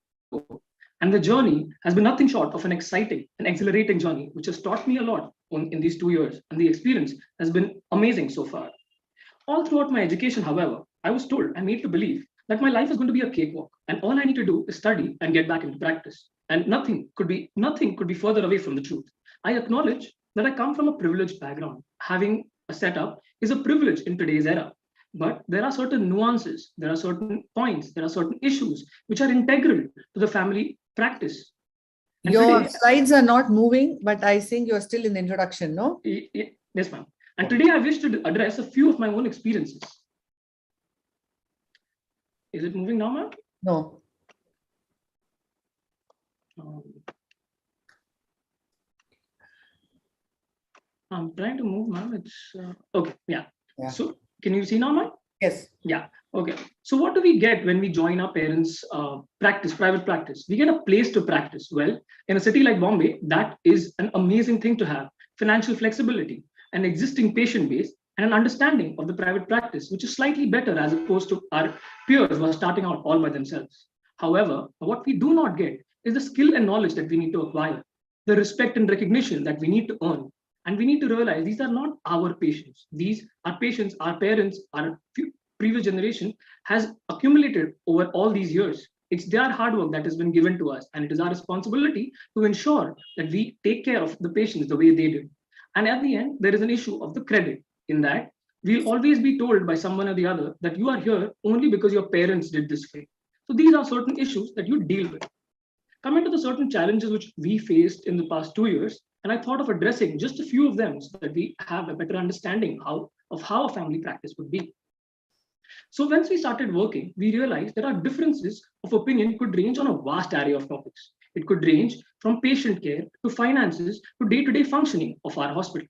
and the journey has been nothing short of an exciting and exhilarating journey, which has taught me a lot in these 2 years, and the experience has been amazing so far. All throughout my education, however, I was told and made to believe that my life is going to be a cakewalk, and all I need to do is study and get back into practice. And nothing could be further away from the truth. I acknowledge that I come from a privileged background. Having a setup is a privilege in today's era. But there are certain nuances, there are certain points, there are certain issues which are integral to the family practice. And your today, slides are not moving, but I think you're still in the introduction, no? Yes, ma'am. And today I wish to address a few of my own experiences. Is it moving now, ma'am? No. I'm trying to move, ma'am. It's okay. Yeah. So can you see now, ma'am? Yes. Yeah. Okay. So what do we get when we join our parents' private practice? We get a place to practice. Well, in a city like Bombay, that is an amazing thing to have. Financial flexibility, an existing patient base, and an understanding of the private practice, which is slightly better as opposed to our peers who are starting out all by themselves. However, what we do not get is the skill and knowledge that we need to acquire, the respect and recognition that we need to earn. And we need to realize these are not our patients. These are patients, our parents, our previous generation has accumulated over all these years. It's their hard work that has been given to us, and it is our responsibility to ensure that we take care of the patients the way they did. And at the end, there is an issue of the credit in that we'll always be told by someone or the other that you are here only because your parents did this for you. So these are certain issues that you deal with. Coming to the certain challenges which we faced in the past 2 years, and I thought of addressing just a few of them so that we have a better understanding of how a family practice would be. So once we started working, we realized that our differences of opinion could range on a vast array of topics. It could range from patient care to finances to day-to-day functioning of our hospital.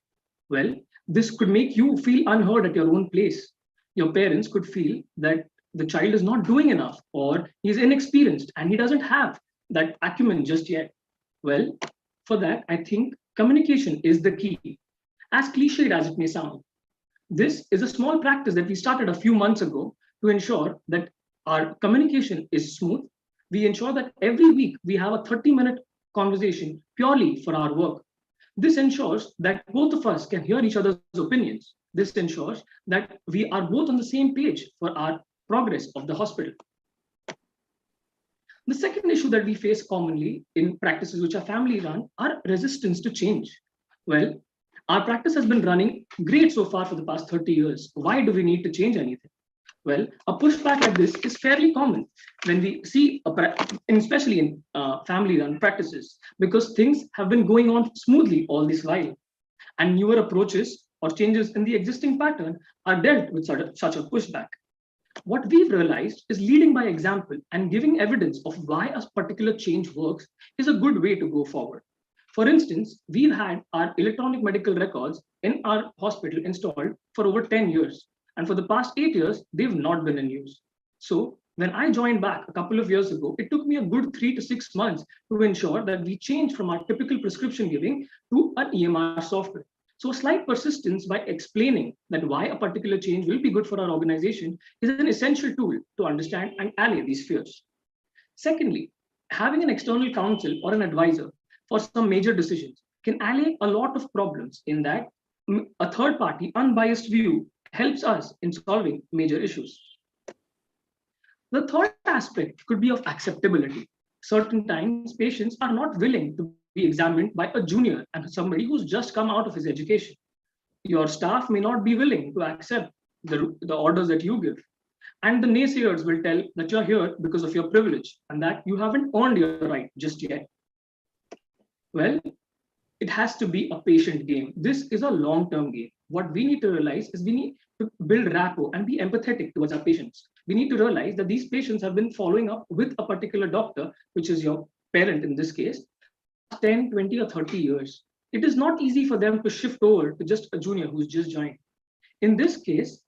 Well, this could make you feel unheard at your own place. Your parents could feel that the child is not doing enough or he's inexperienced and he doesn't have that acumen just yet. Well, for that, I think communication is the key. As cliched as it may sound, this is a small practice that we started a few months ago to ensure that our communication is smooth. We ensure that every week we have a 30-minute conversation purely for our work. This ensures that both of us can hear each other's opinions. This ensures that we are both on the same page for our progress of the hospital. The second issue that we face commonly in practices which are family run are resistance to change. Well, our practice has been running great so far for the past 30 years. Why do we need to change anything? Well, a pushback like this is fairly common when we see, especially in family-run practices, because things have been going on smoothly all this while, and newer approaches or changes in the existing pattern are dealt with such a pushback. What we've realized is leading by example and giving evidence of why a particular change works is a good way to go forward. For instance, we've had our electronic medical records in our hospital installed for over 10 years. And for the past 8 years, they've not been in use. So when I joined back a couple of years ago, it took me a good 3 to 6 months to ensure that we changed from our typical prescription giving to an EMR software. So a slight persistence by explaining that why a particular change will be good for our organization is an essential tool to understand and allay these fears. Secondly, having an external counsel or an advisor for some major decisions can allay a lot of problems in that a third party unbiased view helps us in solving major issues. The third aspect could be of acceptability. Certain times patients are not willing to be examined by a junior and somebody who's just come out of his education. Your staff may not be willing to accept the orders that you give. And the naysayers will tell that you're here because of your privilege and that you haven't earned your right just yet. Well, it has to be a patient game. This is a long-term game. What we need to realize is we need to build rapport and be empathetic towards our patients. We need to realize that these patients have been following up with a particular doctor, which is your parent in this case, 10, 20, or 30 years. It is not easy for them to shift over to just a junior who's just joined. In this case,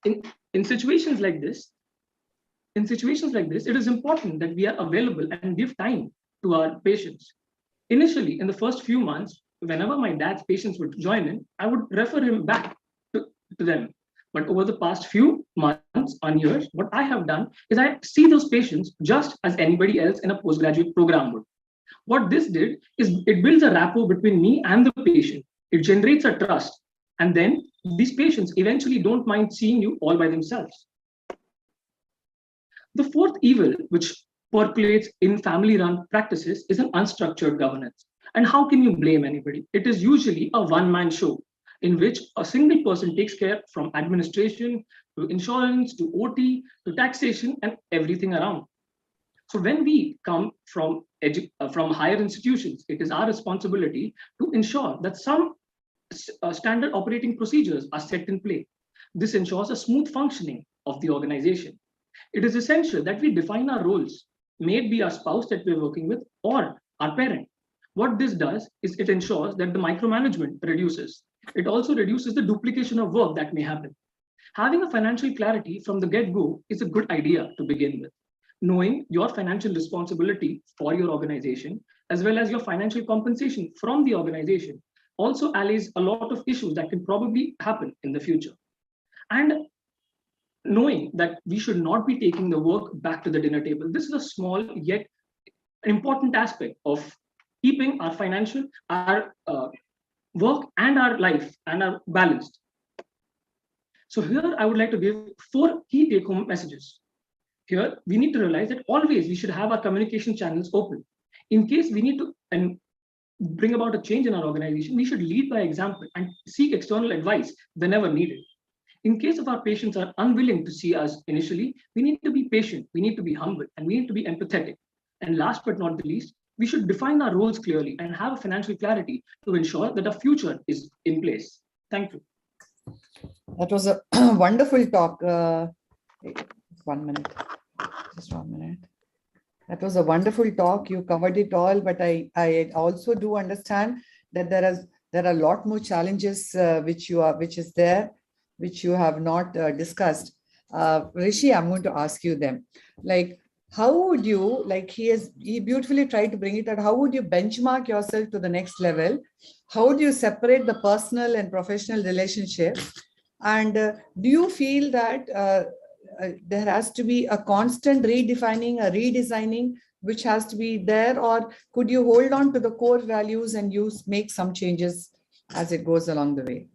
in situations like this, it is important that we are available and give time to our patients. Initially, in the first few months, whenever my dad's patients would join in, I would refer him back to them. But over the past few months and years, what I have done is I see those patients just as anybody else in a postgraduate program would. What this did is it builds a rapport between me and the patient. It generates a trust. And then these patients eventually don't mind seeing you all by themselves. The fourth evil, which percolates in family-run practices, is an unstructured governance. And how can you blame anybody? It is usually a one-man show in which a single person takes care from administration to insurance to OT to taxation and everything around. So when we come from higher institutions, it is our responsibility to ensure that some standard operating procedures are set in play. This ensures a smooth functioning of the organization. It is essential that we define our roles may it be our spouse that we're working with or our parent. What this does is it ensures that the micromanagement reduces. It also reduces the duplication of work that may happen. Having a financial clarity from the get-go is a good idea to begin with. Knowing your financial responsibility for your organization, as well as your financial compensation from the organization, also allays a lot of issues that can probably happen in the future. And knowing that we should not be taking the work back to the dinner table. This is a small yet important aspect of keeping our financial, our work and our life and our balanced. So here I would like to give 4 key take-home messages. Here we need to realize that always we should have our communication channels open. In case we need to bring about a change in our organization, we should lead by example and seek external advice whenever needed. In case of our patients are unwilling to see us initially, we need to be patient, we need to be humble, and we need to be empathetic. And last but not the least, we should define our roles clearly and have a financial clarity to ensure that our future is in place. Thank you. That was a wonderful talk. 1 minute, just 1 minute. That was a wonderful talk. You covered it all, but I also do understand that there are a lot more challenges which you have not discussed. Rishi, I'm going to ask you them. Like, how would you, like he beautifully tried to bring it out, how would you benchmark yourself to the next level? How do you separate the personal and professional relationship? And do you feel that there has to be a constant redefining, a redesigning, which has to be there, or could you hold on to the core values and make some changes as it goes along the way?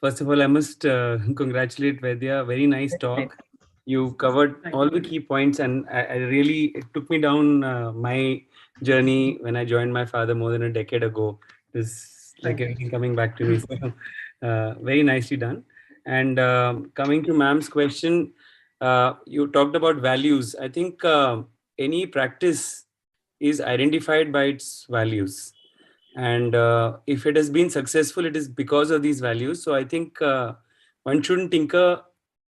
First of all, I must congratulate Vaidya. Very nice talk. You covered all the key points, and it took me down my journey when I joined my father more than a decade ago. This like everything coming back to me. So, very nicely done. And coming to ma'am's question, you talked about values. I think any practice is identified by its values. And if it has been successful, it is because of these values. So I think one shouldn't tinker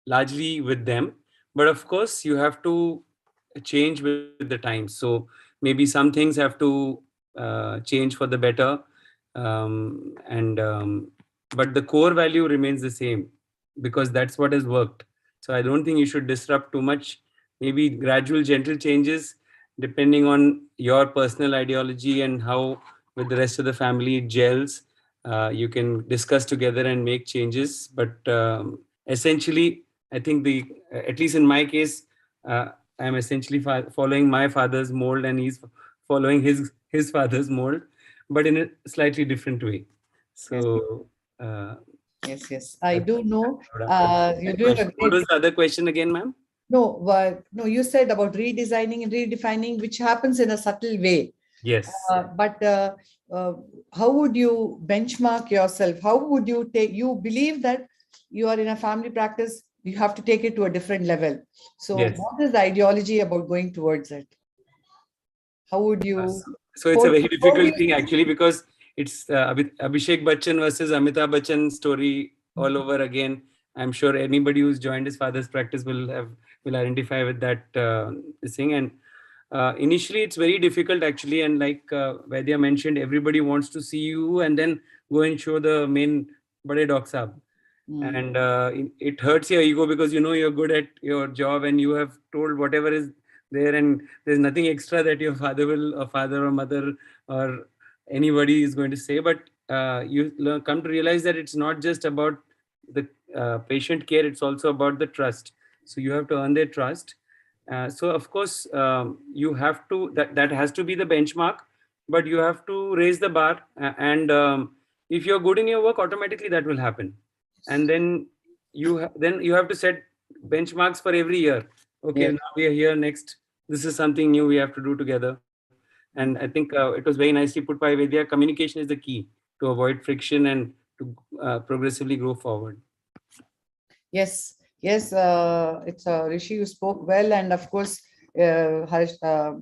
largely with them. But of course, you have to change with the times. So maybe some things have to change for the better. But the core value remains the same because that's what has worked. So I don't think you should disrupt too much. Maybe gradual, gentle changes depending on your personal ideology and how with the rest of the family it gels. You can discuss together and make changes. But essentially, I think at least in my case, I'm essentially following my father's mold and he's following his father's mold, but in a slightly different way. So yes, I do know. You're doing a great. What was the other question again, ma'am? No, you said about redesigning and redefining, which happens in a subtle way. Yes. But how would you benchmark yourself? How would you you believe that you are in a family practice, you have to take it to a different level. So yes. What is the ideology about going towards it? How would you? So it's a very difficult thing actually, because it's Abhishek Bachchan versus Amitabh Bachchan story all over again. I'm sure anybody who's joined his father's practice will identify with that thing. And initially it's very difficult actually. And like Vaidya mentioned, everybody wants to see you and then go and show the main Bade Doc Saab. And it hurts your ego because you know you're good at your job and you have told whatever is there, and there's nothing extra that your father or mother or anybody is going to say. But you come to realize that it's not just about the patient care, it's also about the trust. So you have to earn their trust. So of course you have to, that has to be the benchmark, but you have to raise the bar, and if you're good in your work, automatically that will happen. And then you have to set benchmarks for every year. Okay, now we are here, next this is something new we have to do together. And I think it was very nicely put by Vaidya. Communication is the key to avoid friction and to progressively grow forward. Yes, it's Rishi, you spoke well, and of course Harshit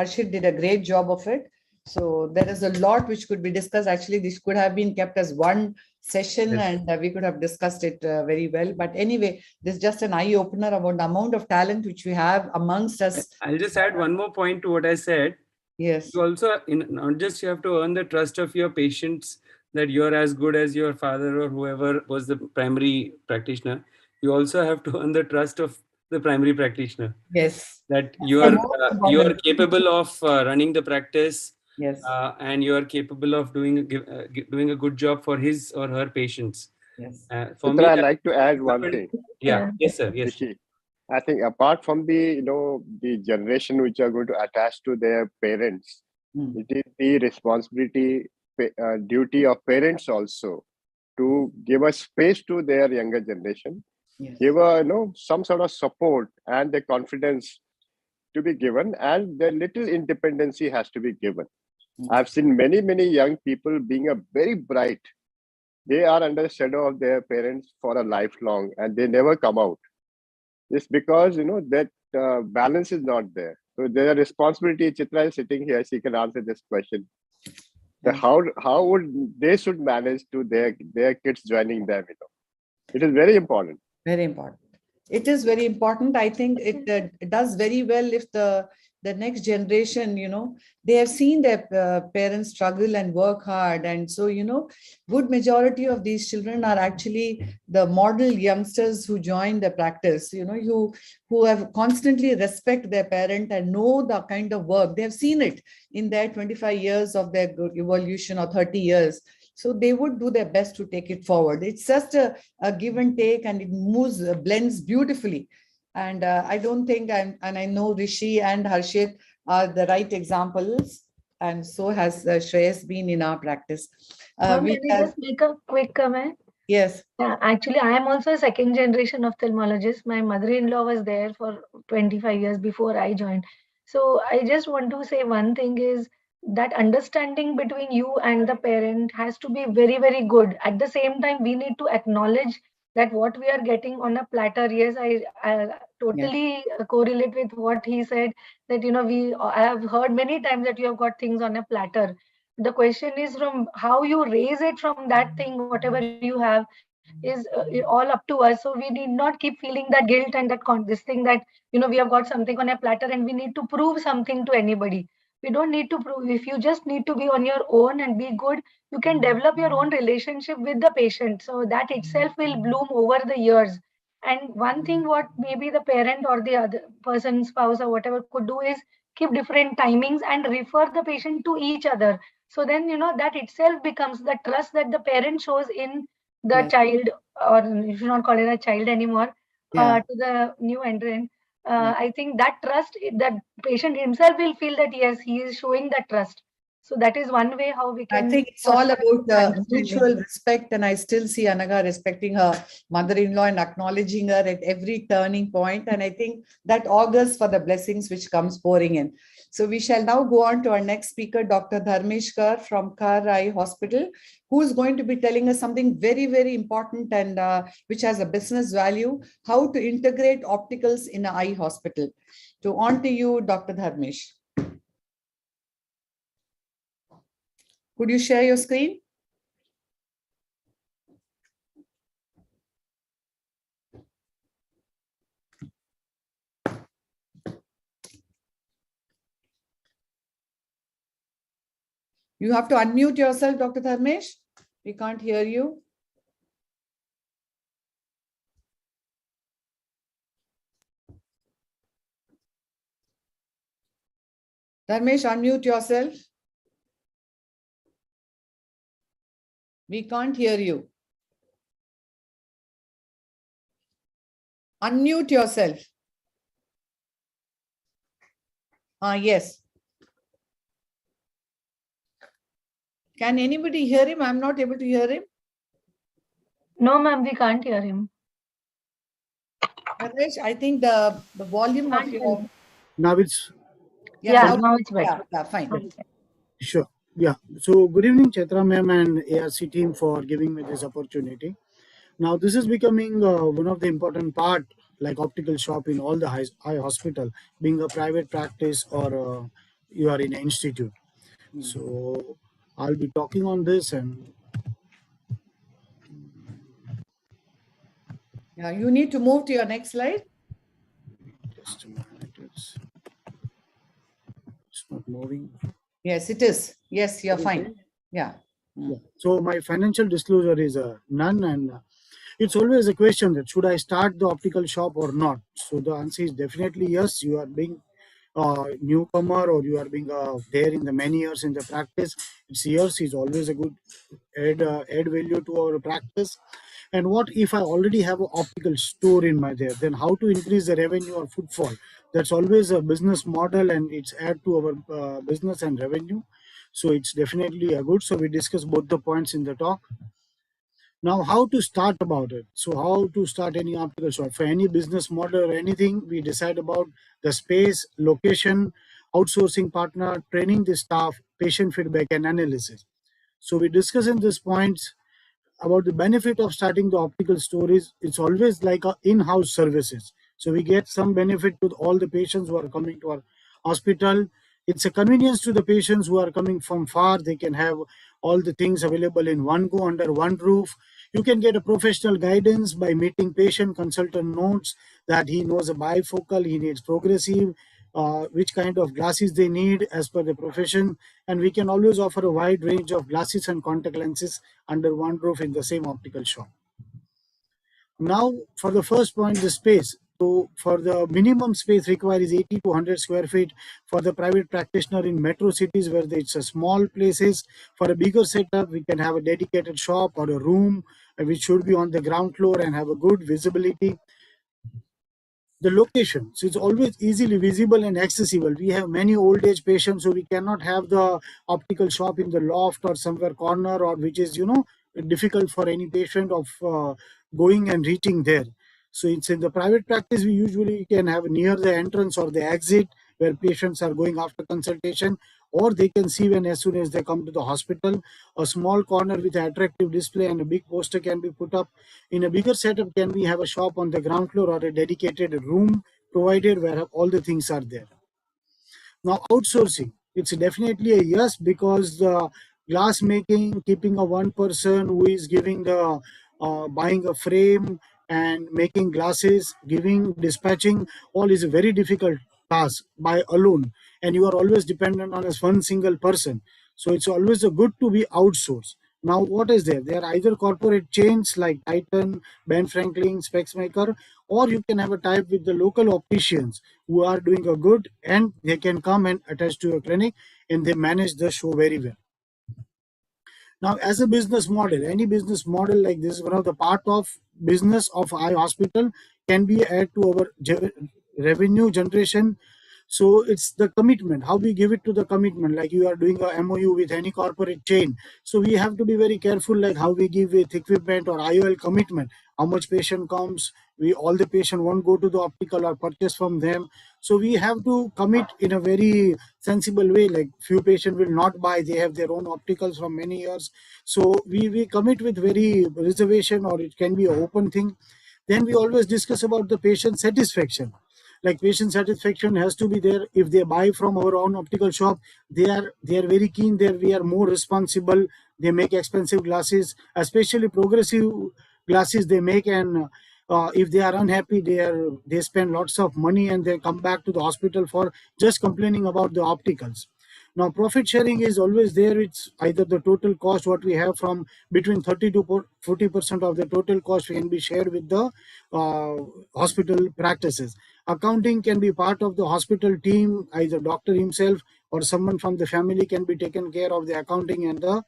did a great job of it. So there is a lot which could be discussed. Actually, this could have been kept as one session, Yes. and we could have discussed it very well. But anyway, this is just an eye opener about the amount of talent which we have amongst us. I'll just add one more point to what I said. Yes. You also, not just you have to earn the trust of your patients that you're as good as your father or whoever was the primary practitioner. You also have to earn the trust of the primary practitioner. Yes. That you're capable of running the practice. Yes. And you are capable of doing a good job for his or her patients. Yes. For Chitra, me, I'd like to add one thing. Yeah. Yes, sir. Yes. Rishi, I think apart from the the generation which are going to attach to their parents, it is the responsibility, duty of parents also to give a space to their younger generation, give a some sort of support and the confidence to be given, and the little independency has to be given. I've seen many young people being a very bright. They are under the shadow of their parents for a lifelong, and they never come out. It's because that balance is not there. So there's a responsibility. Chitra is sitting here; she can answer this question. The how would they should manage to their kids joining them? It is very important. Very important. It is very important. I think it does very well if the next generation, they have seen their parents struggle and work hard. And so, good majority of these children are actually the model youngsters who join the practice, who have constantly respect their parent and know the kind of work. They have seen it in their 25 years of their evolution or 30 years. So they would do their best to take it forward. It's just a give and take, and it blends beautifully. And I don't think, and I know Rishi and Harshit are the right examples, and so has Shreyas been in our practice. Can I just make a quick comment? Yes. Actually, I am also a second generation ophthalmologist. My mother-in-law was there for 25 years before I joined. So I just want to say one thing is that understanding between you and the parent has to be very, very good. At the same time, we need to acknowledge that what we are getting on a platter. Yes, I totally correlate with what he said, that I have heard many times that you have got things on a platter. The question is from how you raise it from that thing, whatever you have is all up to us. So we need not keep feeling that guilt and this thing that we have got something on a platter and we need to prove something to anybody. We don't need to prove. If you just need to be on your own and be good, you can develop your own relationship with the patient, so that itself will bloom over the years. And one thing what maybe the parent or the other person, spouse or whatever, could do is keep different timings and refer the patient to each other. So then that itself becomes the trust that the parent shows in the child, or you should not call it a child anymore, to the new entrant. I think that trust, that patient himself will feel that yes, he is showing that trust. So that is one way how we can. I think it's all about mutual respect, and I still see Anaga respecting her mother-in-law and acknowledging her at every turning point. And I think that augurs for the blessings which comes pouring in. So we shall now go on to our next speaker, Dr. Dharmesh Kar from Kar Eye Hospital, who is going to be telling us something very, very important and which has a business value: how to integrate opticals in an eye hospital. So on to you, Dr. Dharmesh. Could you share your screen? You have to unmute yourself, Dr. Dharmesh. We can't hear you. Dharmesh, unmute yourself. We can't hear you. Unmute yourself. Yes. Can anybody hear him? I'm not able to hear him. No, ma'am, we can't hear him. Dharmesh, I think the volume of your... Now it's... now it's better. Yeah, fine. Sure. Yeah. So good evening, Chaitra ma'am and ARC team, for giving me this opportunity. Now this is becoming one of the important part, like optical shop in all the eye hospital, being a private practice or you are in an institute. So I'll be talking on this, and Yeah, you need to move to your next slide. Just a minute. It's not moving. Yes, it is. Yes, you're fine. Okay. Yeah. Yeah. So my financial disclosure is none, and it's always a question that should I start the optical shop or not. So the answer is definitely yes. You are being newcomer, or you are being there in the many years in the practice. It's years is always a good add value to our practice. And what if I already have an optical store in my there? Then how to increase the revenue or footfall? That's always a business model, and it's add to our business and revenue. So it's definitely a good. So we discuss both the points in the talk. Now, how to start about it? So how to start any optical shop? For any business model or anything, we decide about the space, location, outsourcing partner, training the staff, patient feedback, and analysis. So we discuss in these points about the benefit of starting the optical store. Is it's always like a in-house services. So we get some benefit to all the patients who are coming to our hospital. It's a convenience to the patients who are coming from far. They can have all the things available in one go under one roof. You can get a professional guidance by meeting patient. Consultant notes that he knows a bifocal, he needs progressive, which kind of glasses they need as per the profession. And we can always offer a wide range of glasses and contact lenses under one roof in the same optical shop. Now, for the first point, the space. So for the minimum space required is 80 to 100 square feet for the private practitioner in metro cities where it's a small places. For a bigger setup, we can have a dedicated shop or a room which should be on the ground floor and have a good visibility. The location, so it's always easily visible and accessible. We have many old age patients, so we cannot have the optical shop in the loft or somewhere corner, or which is difficult for any patient of going and reaching there. So it's in the private practice, we usually can have near the entrance or the exit where patients are going after consultation, or they can see when as soon as they come to the hospital. A small corner with an attractive display and a big poster can be put up. In a bigger setup, can we have a shop on the ground floor or a dedicated room provided where all the things are there? Now, outsourcing, it's definitely a yes, because the glass making, keeping a one person who is giving the buying a frame and making glasses, giving, dispatching, all is a very difficult task by alone, and you are always dependent on as one single person. So it's always a good to be outsourced. Now, what is there? There are either corporate chains like Titan, Ben Franklin, Specsmaker, or you can have a type with the local opticians who are doing a good, and they can come and attach to your clinic and they manage the show very well. Now, as a business model, any business model like this, one of the part of business of eye hospital can be add to our revenue generation. So it's the commitment, how we give it to the commitment, like you are doing a MOU with any corporate chain. So we have to be very careful, like how we give with equipment or IOL commitment, how much patient comes, we all the patient won't go to the optical or purchase from them. So we have to commit in a very sensible way, like few patient will not buy, they have their own opticals from many years. So we commit with very reservation, or it can be an open thing. Then we always discuss about the patient satisfaction. Like patient satisfaction has to be there. If they buy from our own optical shop, they are very keen there. We are more responsible. They make expensive glasses, especially progressive glasses they make, and if they are unhappy, they spend lots of money and they come back to the hospital for just complaining about the opticals. Now, profit sharing is always there. It's either the total cost what we have from between 30 to 40% of the total cost can be shared with the hospital practices. Accounting can be part of the hospital team, either doctor himself or someone from the family can be taken care of the accounting and the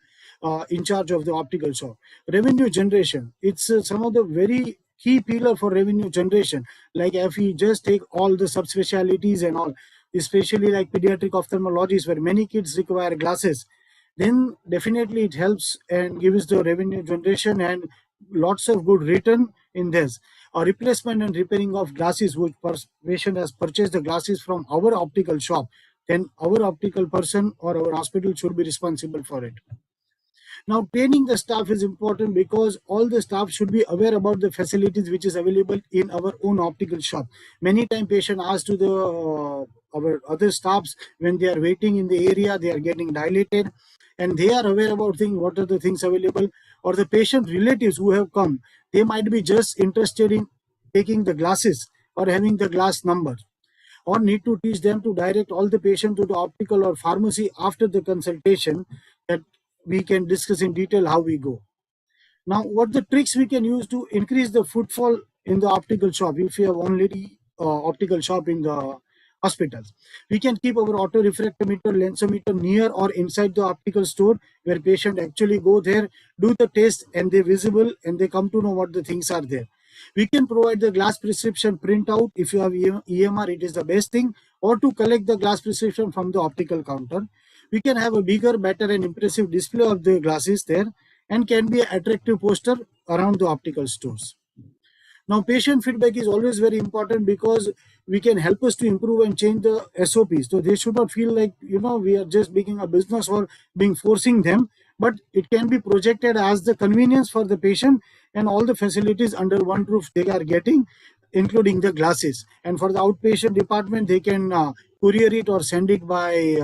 in charge of the optical shop. Revenue generation, it's some of the very key pillar for revenue generation. Like if we just take all the subspecialties and all, especially like pediatric ophthalmologists where many kids require glasses, then definitely it helps and gives the revenue generation and lots of good return in this. A replacement and repairing of glasses, which patient has purchased the glasses from our optical shop, then our optical person or our hospital should be responsible for it. Now, training the staff is important because all the staff should be aware about the facilities which is available in our own optical shop. Many times patient ask to the our other staffs when they are waiting in the area, they are getting dilated, and they are aware about things, what are the things available, or the patient relatives who have come, they might be just interested in taking the glasses or having the glass number, or need to teach them to direct all the patient to the optical or pharmacy after the consultation, that we can discuss in detail how we go. Now, what the tricks we can use to increase the footfall in the optical shop? If you have only optical shop in the hospitals, we can keep our auto refractometer, lensometer near or inside the optical store, where patient actually go there, do the test, and they visible, and they come to know what the things are there. We can provide the glass prescription printout. If you have EMR, it is the best thing, or to collect the glass prescription from the optical counter. We can have a bigger, better, and impressive display of the glasses there, and can be an attractive poster around the optical stores. Now, patient feedback is always very important, because we can help us to improve and change the SOPs. So they should not feel like, we are just making a business or being forcing them, but it can be projected as the convenience for the patient, and all the facilities under one roof they are getting, including the glasses. And for the outpatient department, they can courier it or send it by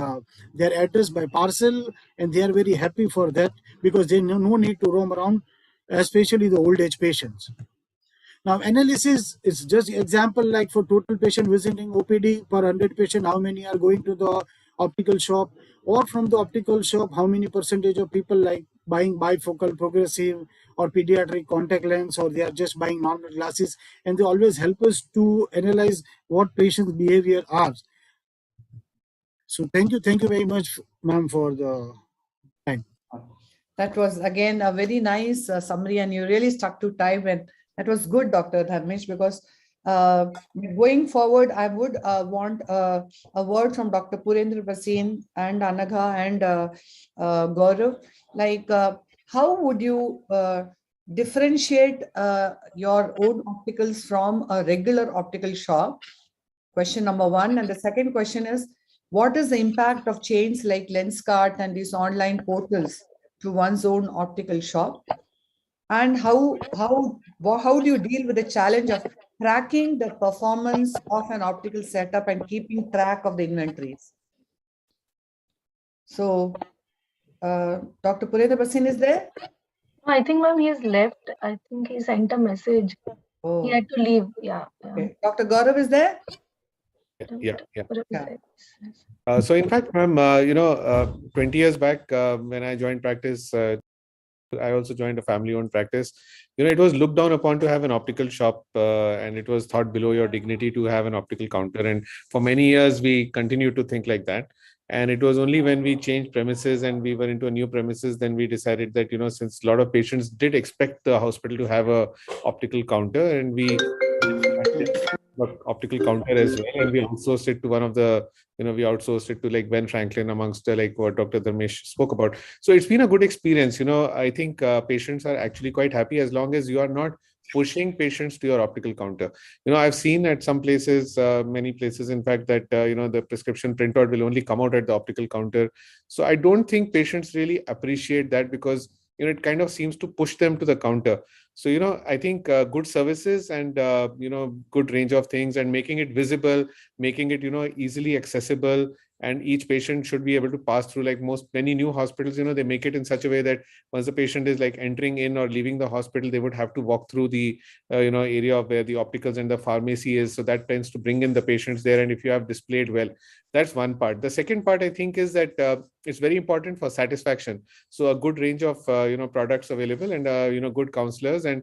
their address by parcel, and they are very happy for that, because they no need to roam around, especially the old age patients. Now, analysis is just example, like for total patient visiting OPD per 100 patient, how many are going to the optical shop, or from the optical shop, how many percentage of people like buying bifocal, progressive, or pediatric contact lens, or they are just buying normal glasses, and they always help us to analyze what patients' behavior are. So thank you very much, ma'am, for the time. That was again a very nice summary, and you really stuck to time, and that was good, Dr. Dharmesh, because going forward, I would want a word from Dr. Purendra Bhasin and Anagha and Gaurav. Like, how would you differentiate your own opticals from a regular optical shop? Question number one. And the second question is, what is the impact of chains like Lenskart and these online portals to one's own optical shop? And how do you deal with the challenge of tracking the performance of an optical setup and keeping track of the inventories? So, Dr. Purendra Bhasin is there? I think, ma'am, he has left. I think he sent a message. Oh. He had to leave. Yeah. Okay. Dr. Gaurav is there? Yeah. Yeah. So in fact, ma'am, 20 years back, when I joined practice, I also joined a family-owned practice. It was looked down upon to have an optical shop, and it was thought below your dignity to have an optical counter. And for many years, we continued to think like that. And it was only when we changed premises and we were into a new premises, then we decided that, since a lot of patients did expect the hospital to have a optical counter, and we optical counter as well, and we outsourced it to one of the, we outsourced it to like Ben Franklin, amongst like what Dr. Dharmesh spoke about. So it's been a good experience. I think patients are actually quite happy, as long as you are not pushing patients to your optical counter. I've seen at some places, many places, in fact, that, the prescription printout will only come out at the optical counter. So I don't think patients really appreciate that, because it kind of seems to push them to the counter. So, I think good services and, good range of things, and making it visible, making it, easily accessible, and each patient should be able to pass through, like many new hospitals, they make it in such a way that once the patient is like entering in or leaving the hospital, they would have to walk through the, area of where the opticals and the pharmacy is. So that tends to bring in the patients there. And if you have displayed well, that's one part. The second part, I think, is that it's very important for satisfaction. So a good range of, products available, and, good counselors, and,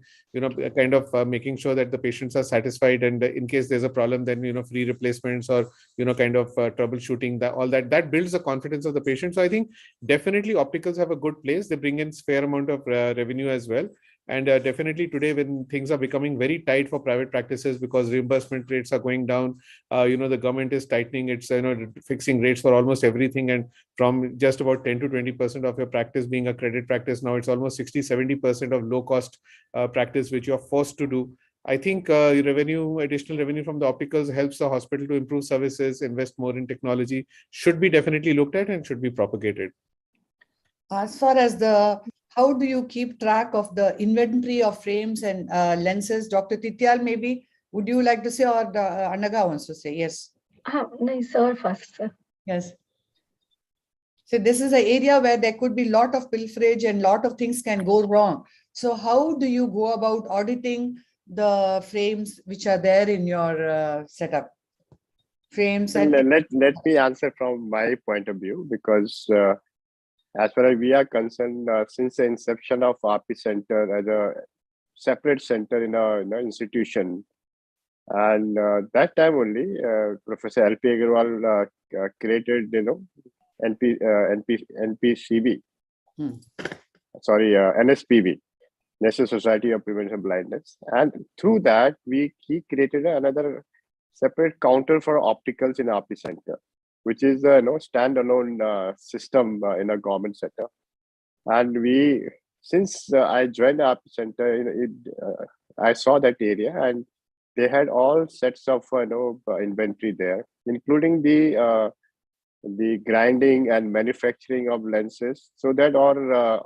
kind of making sure that the patients are satisfied. And in case there's a problem, then, free replacements, or, kind of troubleshooting, all that builds the confidence of the patient. So I think definitely opticals have a good place. They bring in fair amount of revenue as well. And definitely today, when things are becoming very tight for private practices, because reimbursement rates are going down, the government is tightening its, fixing rates for almost everything. And from just about 10 to 20% of your practice being a credit practice, now it's almost 60-70% of low cost practice, which you're forced to do. I think additional revenue from the opticals helps the hospital to improve services, invest more in technology, should be definitely looked at and should be propagated. As far as how do you keep track of the inventory of frames and lenses? Dr. Tityal, maybe, would you like to say, or Anaga wants to say? Yes. No, sir, first, sir. Yes. So this is an area where there could be a lot of pilferage and a lot of things can go wrong. So how do you go about auditing the frames which are there in your setup? Frames and let me answer from my point of view, because as far as we are concerned, since the inception of RP Center as a separate center in a institution, and that time only Professor L.P. Agarwal created, NPCB, NSPB, National Society of Prevention of Blindness, and through that he created another separate counter for opticals in RP Center, which is a standalone system in a government sector. And since I joined the RP Center, I saw that area, and they had all sets of inventory there, including the grinding and manufacturing of lenses, so that our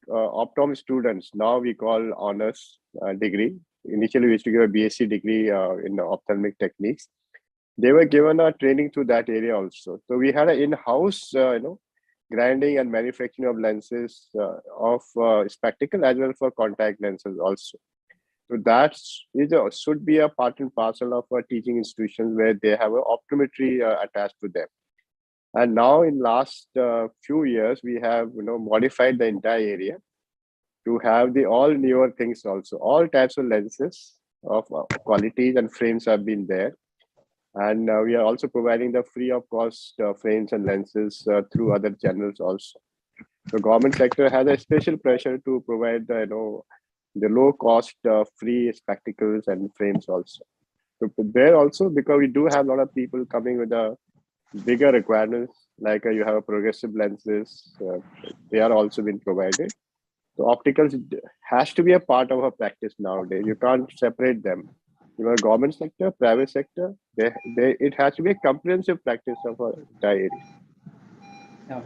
optom students, now we call honors degree. Initially, we used to give a BSc degree in ophthalmic techniques. They were given a training to that area also. So we had an in-house, grinding and manufacturing of lenses of spectacle as well for contact lenses also. So that should be a part and parcel of a teaching institutions where they have an optometry attached to them. And now in last few years, we have modified the entire area to have the all newer things also. All types of lenses of qualities and frames have been there. And we are also providing the free of cost frames and lenses through other channels also. The government sector has a special pressure to provide the low cost free spectacles and frames also. So there also, because we do have a lot of people coming with a bigger requirements, like you have a progressive lenses, they are also being provided. So opticals has to be a part of our practice nowadays. You can't separate them. Government sector, private sector, it has to be a comprehensive practice of our entire area.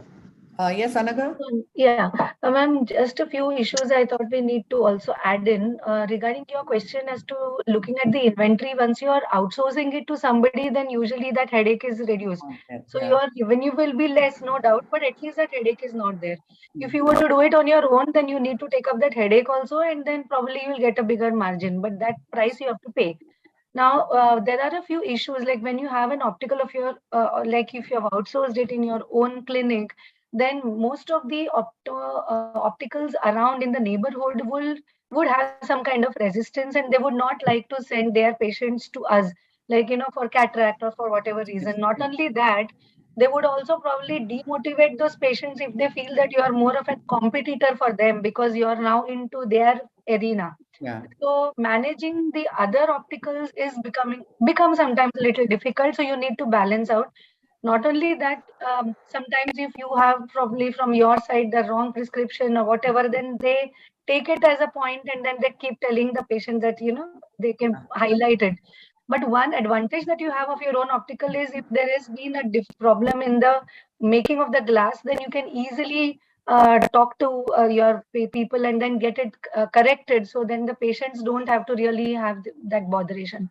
Yes, Anaga? Yeah, ma'am, just a few issues I thought we need to also add in regarding your question as to looking at the inventory. Once you are outsourcing it to somebody, then usually that headache is reduced. So your revenue will be less, no doubt, but at least that headache is not there. If you were to do it on your own, then you need to take up that headache also, and then probably you will get a bigger margin, but that price you have to pay. Now, there are a few issues, like when you have an optical of your, like if you have outsourced it in your own clinic, then most of the opticals around in the neighborhood would have some kind of resistance, and they would not like to send their patients to us, like, for cataract or for whatever reason. Not only that, they would also probably demotivate those patients if they feel that you are more of a competitor for them because you are now into their arena. Yeah. So managing the other opticals is become sometimes a little difficult. So you need to balance out. Not only that, sometimes if you have probably from your side the wrong prescription or whatever, then they take it as a point and then they keep telling the patient that, they can highlight it. But one advantage that you have of your own optical is if there has been a problem in the making of the glass, then you can easily talk to your people and then get it corrected. So then the patients don't have to really have that botheration.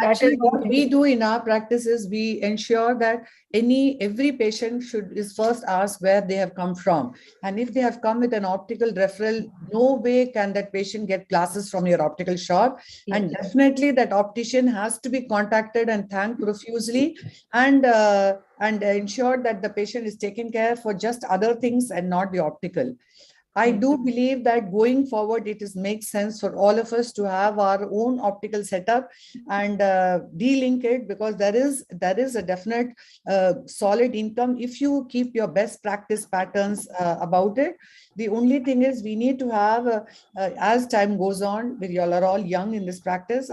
Actually, what we do in our practice is we ensure that every patient is first asked where they have come from, and if they have come with an optical referral, no way can that patient get glasses from your optical shop. And definitely that optician has to be contacted and thanked profusely, and ensure that the patient is taken care for just other things and not the optical. I do believe that going forward, makes sense for all of us to have our own optical setup and de-link it, because there is a definite solid income if you keep your best practice patterns about it. The only thing is we need to have, as time goes on, you all are all young in this practice,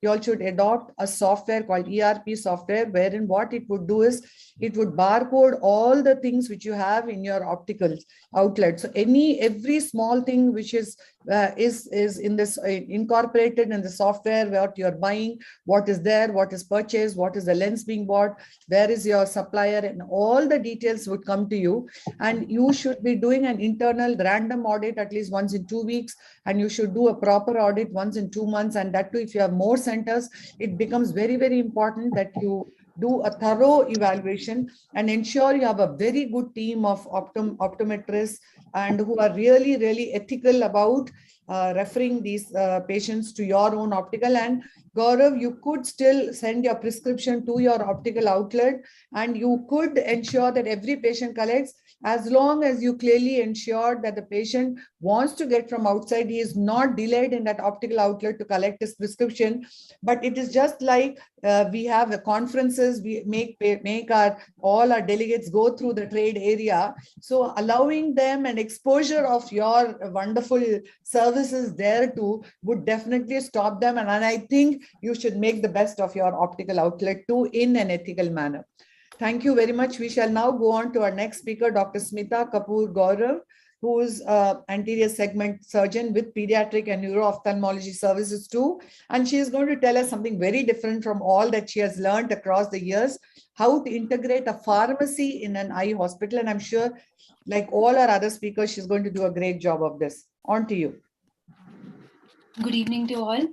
you all should adopt a software called ERP software, wherein what it would do is it would barcode all the things which you have in your optical outlet. So every small thing which is in this incorporated in the software, what you're buying, what is there, what is purchased, what is the lens being bought, where is your supplier, and all the details would come to you. And you should be doing an internal random audit at least once in 2 weeks, and you should do a proper audit once in 2 months. And that too, if you have more centers, it becomes very, very important that you do a thorough evaluation and ensure you have a very good team of optometrists and who are really, really ethical about referring these patients to your own optical. And Gaurav, you could still send your prescription to your optical outlet, and you could ensure that every patient collects, as long as you clearly ensure that the patient wants to get from outside. He is not delayed in that optical outlet to collect his prescription. But it is just like we have conferences, we make all our delegates go through the trade area. So allowing them an exposure of your wonderful services there too would definitely stop them. And I think you should make the best of your optical outlet too in an ethical manner. Thank you very much. We shall now go on to our next speaker, Dr. Smita Kapoor Gaurav, who is an anterior segment surgeon with pediatric and neuro-ophthalmology services too. And she is going to tell us something very different from all that she has learned across the years, how to integrate a pharmacy in an eye hospital. And I'm sure, like all our other speakers, she's going to do a great job of this. On to you. Good evening to all.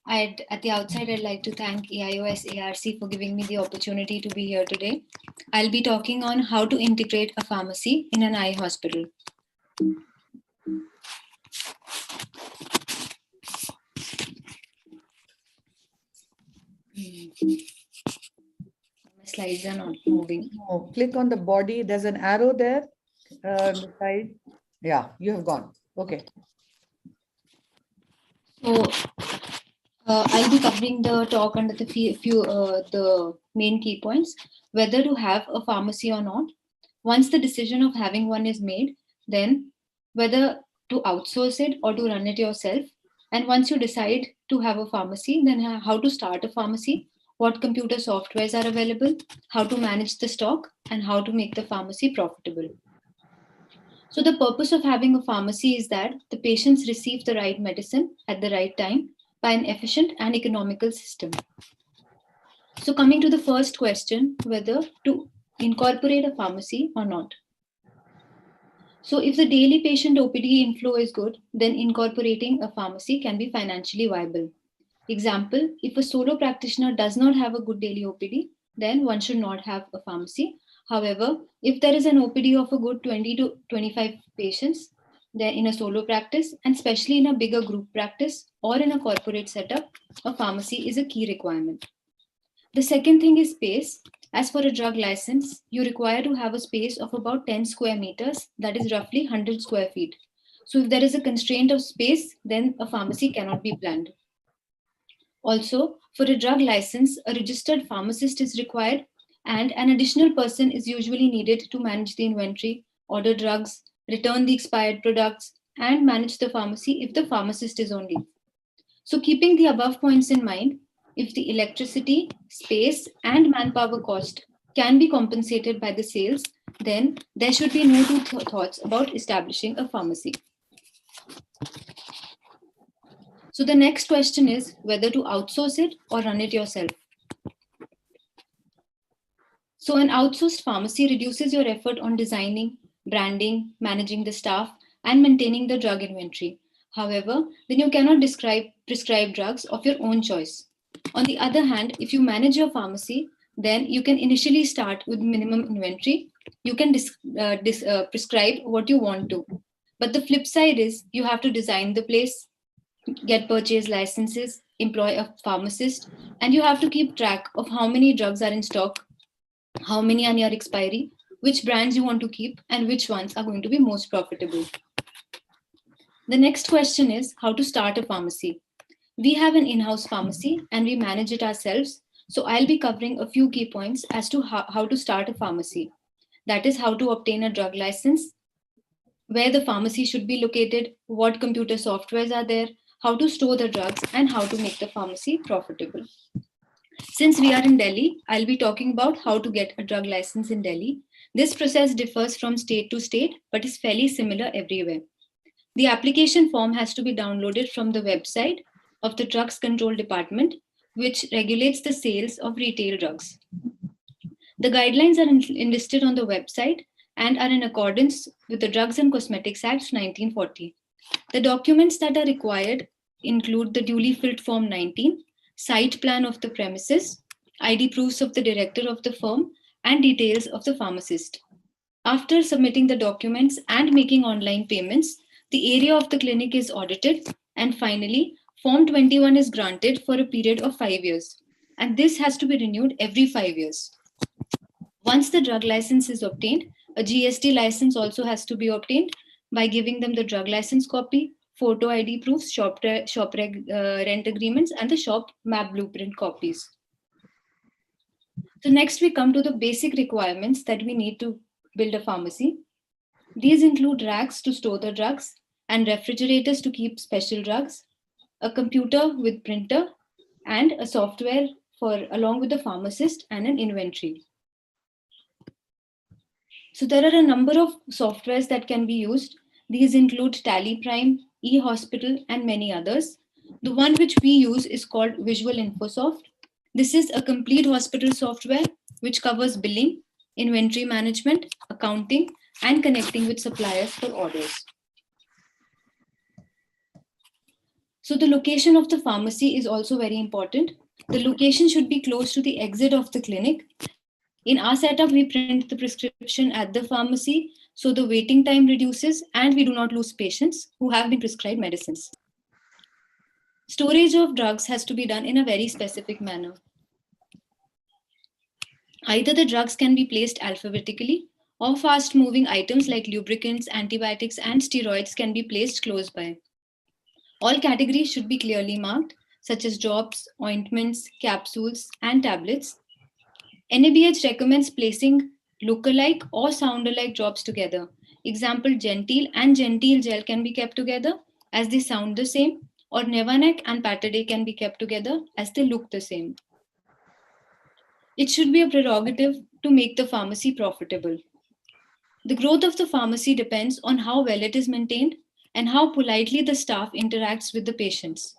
At the outset, I'd like to thank AIOS ARC for giving me the opportunity to be here today. I'll be talking on how to integrate a pharmacy in an eye hospital. My slides are not moving. Oh, click on the body. There's an arrow there on the side. Yeah, you have gone. Okay. So I'll be covering the talk under the main key points: whether to have a pharmacy or not. Once the decision of having one is made, then whether to outsource it or to run it yourself. And once you decide to have a pharmacy, then how to start a pharmacy, what computer softwares are available, how to manage the stock, and how to make the pharmacy profitable. So the purpose of having a pharmacy is that the patients receive the right medicine at the right time by an efficient and economical system. So coming to the first question, whether to incorporate a pharmacy or not. So if the daily patient OPD inflow is good, then incorporating a pharmacy can be financially viable. Example, if a solo practitioner does not have a good daily OPD, then one should not have a pharmacy. However, if there is an OPD of a good 20 to 25 patients, then in a solo practice, and especially in a bigger group practice or in a corporate setup, a pharmacy is a key requirement. The second thing is space. As for a drug license, you require to have a space of about 10 square meters, that is roughly 100 square feet. So if there is a constraint of space, then a pharmacy cannot be planned. Also, for a drug license, a registered pharmacist is required, and an additional person is usually needed to manage the inventory, order drugs, return the expired products, and manage the pharmacy if the pharmacist is on leave. So keeping the above points in mind, if the electricity, space, and manpower cost can be compensated by the sales, then there should be no two thoughts about establishing a pharmacy. So the next question is whether to outsource it or run it yourself. So an outsourced pharmacy reduces your effort on designing, branding, managing the staff, and maintaining the drug inventory. However, then you cannot prescribe drugs of your own choice. On the other hand, if you manage your pharmacy, then you can initially start with minimum inventory. You can prescribe what you want to. But the flip side is you have to design the place, get purchase licenses, employ a pharmacist, and you have to keep track of how many drugs are in stock, how many are near expiry, which brands you want to keep, and which ones are going to be most profitable. The next question is how to start a pharmacy. We have an in-house pharmacy and we manage it ourselves. So I'll be covering a few key points as to how to start a pharmacy. That is how to obtain a drug license, where the pharmacy should be located, what computer softwares are there, how to store the drugs, and how to make the pharmacy profitable. Since we are in Delhi, I'll be talking about how to get a drug license in Delhi. This process differs from state to state, but is fairly similar everywhere. The application form has to be downloaded from the website of the Drugs Control Department, which regulates the sales of retail drugs. The guidelines are enlisted on the website and are in accordance with the Drugs and Cosmetics Act 1940. The documents that are required include the duly filled Form 19, site plan of the premises, ID proofs of the director of the firm, and details of the pharmacist. After submitting the documents and making online payments, the area of the clinic is audited And finally, Form 21 is granted for a period of 5 years. And this has to be renewed every 5 years. Once the drug license is obtained, a GST license also has to be obtained by giving them the drug license copy, photo ID proofs, shop rent agreements, and the shop map blueprint copies. So next we come to the basic requirements that we need to build a pharmacy. These include racks to store the drugs and refrigerators to keep special drugs, a computer with printer, and a software for along with the pharmacist and an inventory. So there are a number of softwares that can be used. These include Tally Prime, eHospital, and many others. The one which we use is called Visual InfoSoft. This is a complete hospital software which covers billing, inventory management, accounting, and connecting with suppliers for orders. So the location of the pharmacy is also very important. The location should be close to the exit of the clinic. In our setup, we print the prescription at the pharmacy, so the waiting time reduces and we do not lose patients who have been prescribed medicines. Storage of drugs has to be done in a very specific manner. Either the drugs can be placed alphabetically, or fast-moving items like lubricants, antibiotics, and steroids can be placed close by. All categories should be clearly marked, such as drops, ointments, capsules, and tablets. NABH recommends placing look-alike or sound-alike drops together. Example, Gentil and Gentil gel can be kept together as they sound the same, or Nevanec and Pataday can be kept together as they look the same. It should be a prerogative to make the pharmacy profitable. The growth of the pharmacy depends on how well it is maintained and how politely the staff interacts with the patients.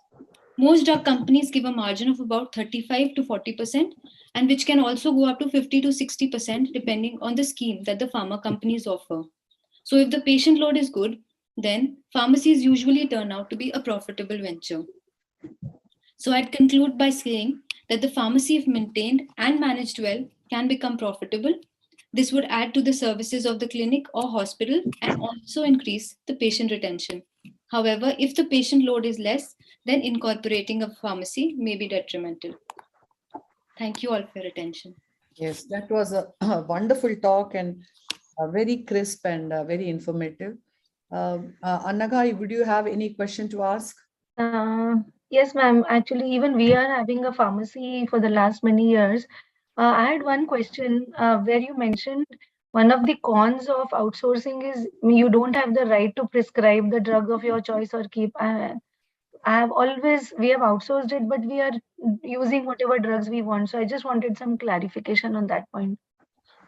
Most drug companies give a margin of about 35 to 40%, and which can also go up to 50 to 60% depending on the scheme that the pharma companies offer. So if the patient load is good, then pharmacies usually turn out to be a profitable venture. So I'd conclude by saying that the pharmacy, if maintained and managed well, can become profitable. This would add to the services of the clinic or hospital and also increase the patient retention. However, if the patient load is less, then incorporating a pharmacy may be detrimental. Thank you all for your attention. Yes, that was a wonderful talk and very crisp and very informative. Annaga, would you have any question to ask? Yes, ma'am. Actually, even we are having a pharmacy for the last many years. I had one question where you mentioned one of the cons of outsourcing is you don't have the right to prescribe the drug of your choice or keep. We have outsourced it, but we are using whatever drugs we want. So I just wanted some clarification on that point.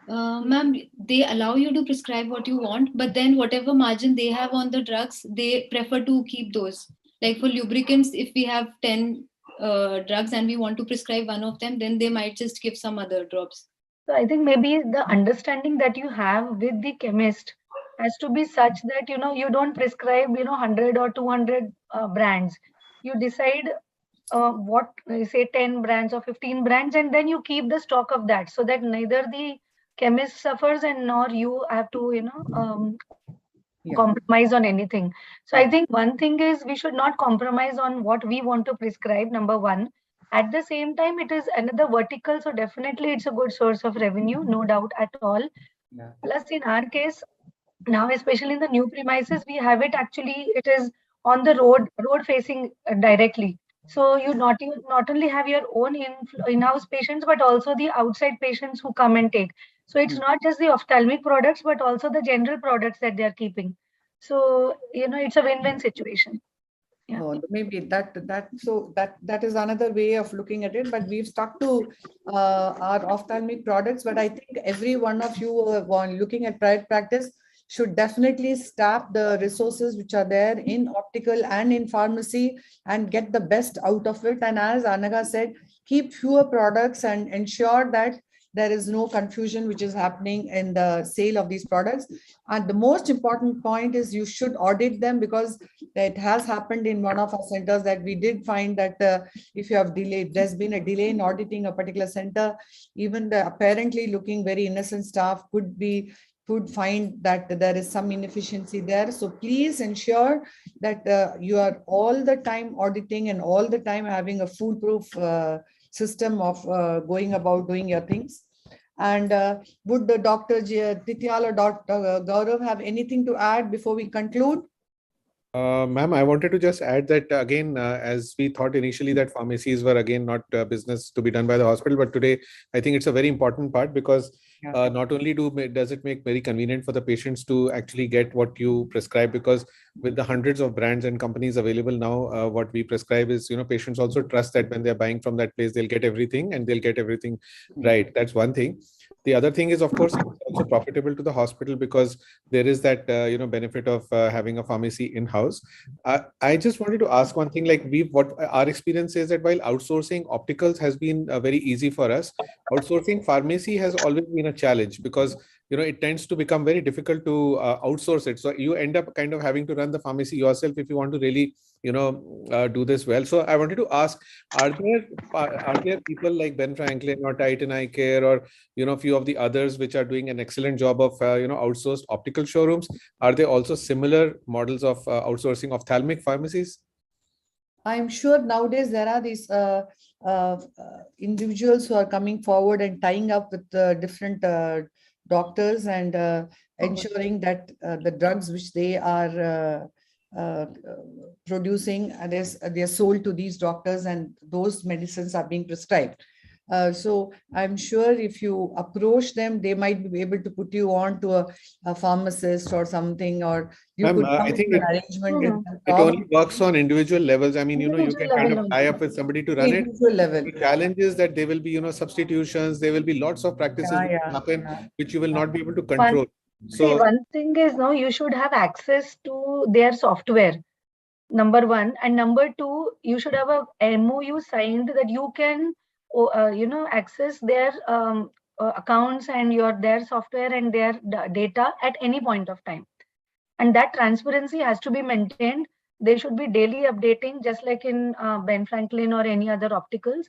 Ma'am, they allow you to prescribe what you want, but then whatever margin they have on the drugs, they prefer to keep those. Like for lubricants, if we have 10 drugs and we want to prescribe one of them, then they might just give some other drops. So I think maybe the understanding that you have with the chemist has to be such that, you don't prescribe, 100 or 200 brands. You decide what, say 10 brands or 15 brands, and then you keep the stock of that so that neither the chemist suffers and nor you have to, compromise on anything. So I think one thing is we should not compromise on what we want to prescribe, number one. At the same time, it is another vertical. So definitely it's a good source of revenue, no doubt at all. Yeah. Plus in our case, now, especially in the new premises, we have it actually, it is on the road facing directly. So you not only have your own in-house patients, but also the outside patients who come and take. So it's not just the ophthalmic products, but also the general products that they are keeping. So, it's a win-win situation. Yeah. Oh, maybe that is another way of looking at it, but we've stuck to our ophthalmic products. But I think every one of you looking at private practice should definitely staff the resources which are there in optical and in pharmacy and get the best out of it. And as Anaga said, keep fewer products and ensure that there is no confusion which is happening in the sale of these products. And the most important point is you should audit them, because it has happened in one of our centers that we did find that if you have delayed, there's been a delay in auditing a particular center, even the apparently looking very innocent staff could be could find that there is some inefficiency there. So please ensure that you are all the time auditing and all the time having a foolproof system of going about doing your things. And would the Dr. Tityal or Dr. Gaurav have anything to add before we conclude? Ma'am, I wanted to just add that again, as we thought initially that pharmacies were again not business to be done by the hospital, but today I think it's a very important part because not only does it make very convenient for the patients to actually get what you prescribe, because with the hundreds of brands and companies available now, what we prescribe is, patients also trust that when they're buying from that place, they'll get everything and they'll get everything right. That's one thing. The other thing is, of course, it's also profitable to the hospital because there is that benefit of having a pharmacy in-house. I just wanted to ask one thing, like what our experience is that while outsourcing opticals has been very easy for us, outsourcing pharmacy has always been a challenge because it tends to become very difficult to outsource it. So you end up kind of having to run the pharmacy yourself if you want to really do this well. So I wanted to ask, are there people like Ben Franklin or Titan Eye Care or a few of the others which are doing an excellent job of outsourced optical showrooms? Are there also similar models of outsourcing ophthalmic pharmacies? I'm sure nowadays there are these individuals who are coming forward and tying up with different doctors and ensuring that the drugs which they are producing, they are sold to these doctors and those medicines are being prescribed. So I'm sure if you approach them, they might be able to put you on to a pharmacist or something, or you could come I think to an arrangement with them. it only works on individual levels. I mean, you can kind of tie up with somebody to run it. Level. The challenge is that there will be, substitutions. There will be lots of practices which happen, which you will not be able to control. See, one thing is now you should have access to their software. Number one, and number two, you should have a MOU signed that you can, access their accounts and their software and their data at any point of time. And that transparency has to be maintained. They should be daily updating, just like in Ben Franklin or any other opticals,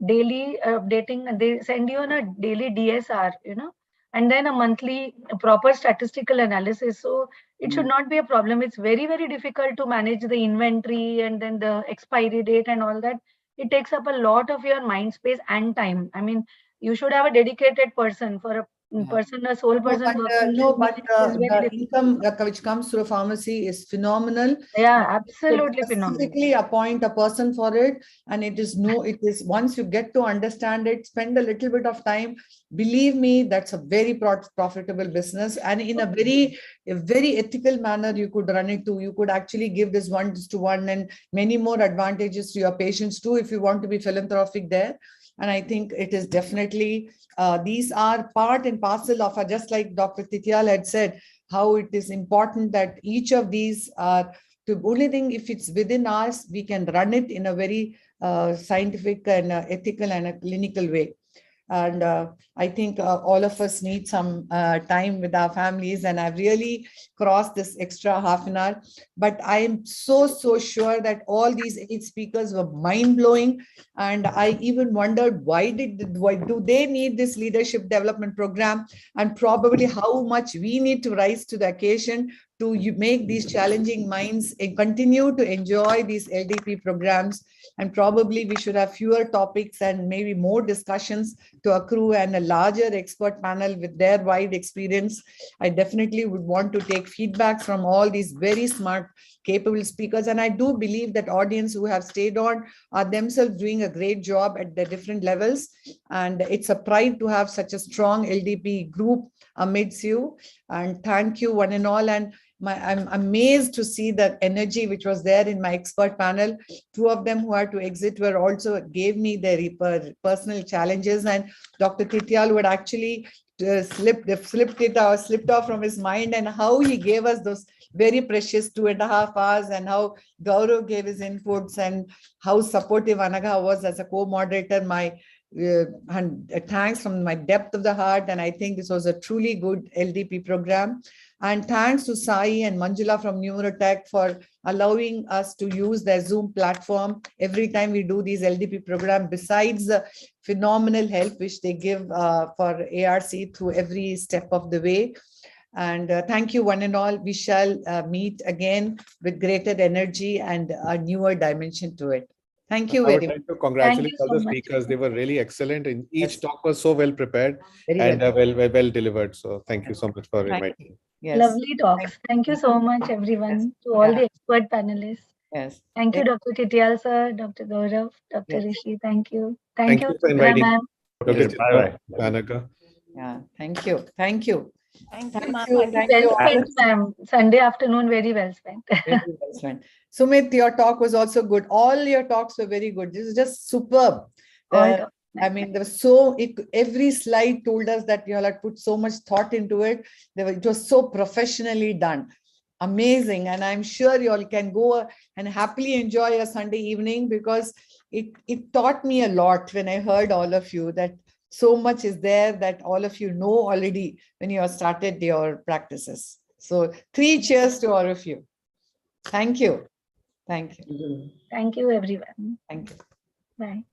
daily updating. They send you on a daily DSR, and then a monthly proper statistical analysis. So it should not be a problem. It's very, very difficult to manage the inventory and then the expiry date and all that. It takes up a lot of your mind space and time. I mean, you should have a dedicated person for a sole person. The income which comes through a pharmacy is phenomenal. Yeah, absolutely specifically phenomenal. Appoint a person for it, and it is once you get to understand it, spend a little bit of time. Believe me, that's a very profitable business, and in a very ethical manner you could run it too. You could actually give this 1:1 and many more advantages to your patients too if you want to be philanthropic there. And I think it is definitely, these are part and parcel of, just like Dr. Tityal had said, how it is important that each of these are, the only thing, if it's within us, we can run it in a very scientific and ethical and a clinical way. And I think all of us need some time with our families, and I've really crossed this extra half an hour. But I am so sure that all these 8 speakers were mind-blowing. And I even wondered why do they need this leadership development program, and probably how much we need to rise to the occasion to make these challenging minds and continue to enjoy these LDP programs. And probably we should have fewer topics and maybe more discussions to accrue, and a larger expert panel with their wide experience. I definitely would want to take feedback from all these very smart, capable speakers. And I do believe that audience who have stayed on are themselves doing a great job at the different levels. And it's a pride to have such a strong LDP group amidst you. And thank you one and all. And I'm amazed to see the energy which was there in my expert panel. 2 of them who had to exit were also gave me their personal challenges, and Dr. Tityal would actually slipped off from his mind, and how he gave us those very precious 2.5 hours, and how Gaurav gave his inputs, and how supportive Anagha was as a co-moderator. My thanks from my depth of the heart, and I think this was a truly good LDP program. And thanks to Sai and Manjula from Neurotech for allowing us to use their Zoom platform every time we do these LDP program, besides the phenomenal help which they give for ARC through every step of the way. And thank you, one and all. We shall meet again with greater energy and a newer dimension to it. Thank you I would very much. like to congratulate all so the much. speakers. They were really excellent. And each Yes. talk was so well prepared Very and well. well delivered. So thank you so much for Thank inviting me. Yes. Lovely talks. Thank you so much, everyone, to all the expert panelists. Yes. Thank you, Dr. Titial sir, Dr. Gaurav, Dr. Yes. Rishi. Thank you. Thank you for inviting ma'am. Dr. Yes, bye-bye. Janaka. Yeah. Thank you. Thank you. Thank Thank you, ma'am. you. Thank Well you. spent, ma'am. Sunday afternoon, very well spent. Very well spent. Sumit, your talk was also good. All your talks were very good. This is just superb. I mean, there was every slide told us that you all had put so much thought into it. It was so professionally done. Amazing. And I'm sure you all can go and happily enjoy your Sunday evening, because it taught me a lot when I heard all of you, that so much is there that all of you know already when you have started your practices. So 3 cheers to all of you. Thank you. Thank you. Thank you, everyone. Thank you. Bye.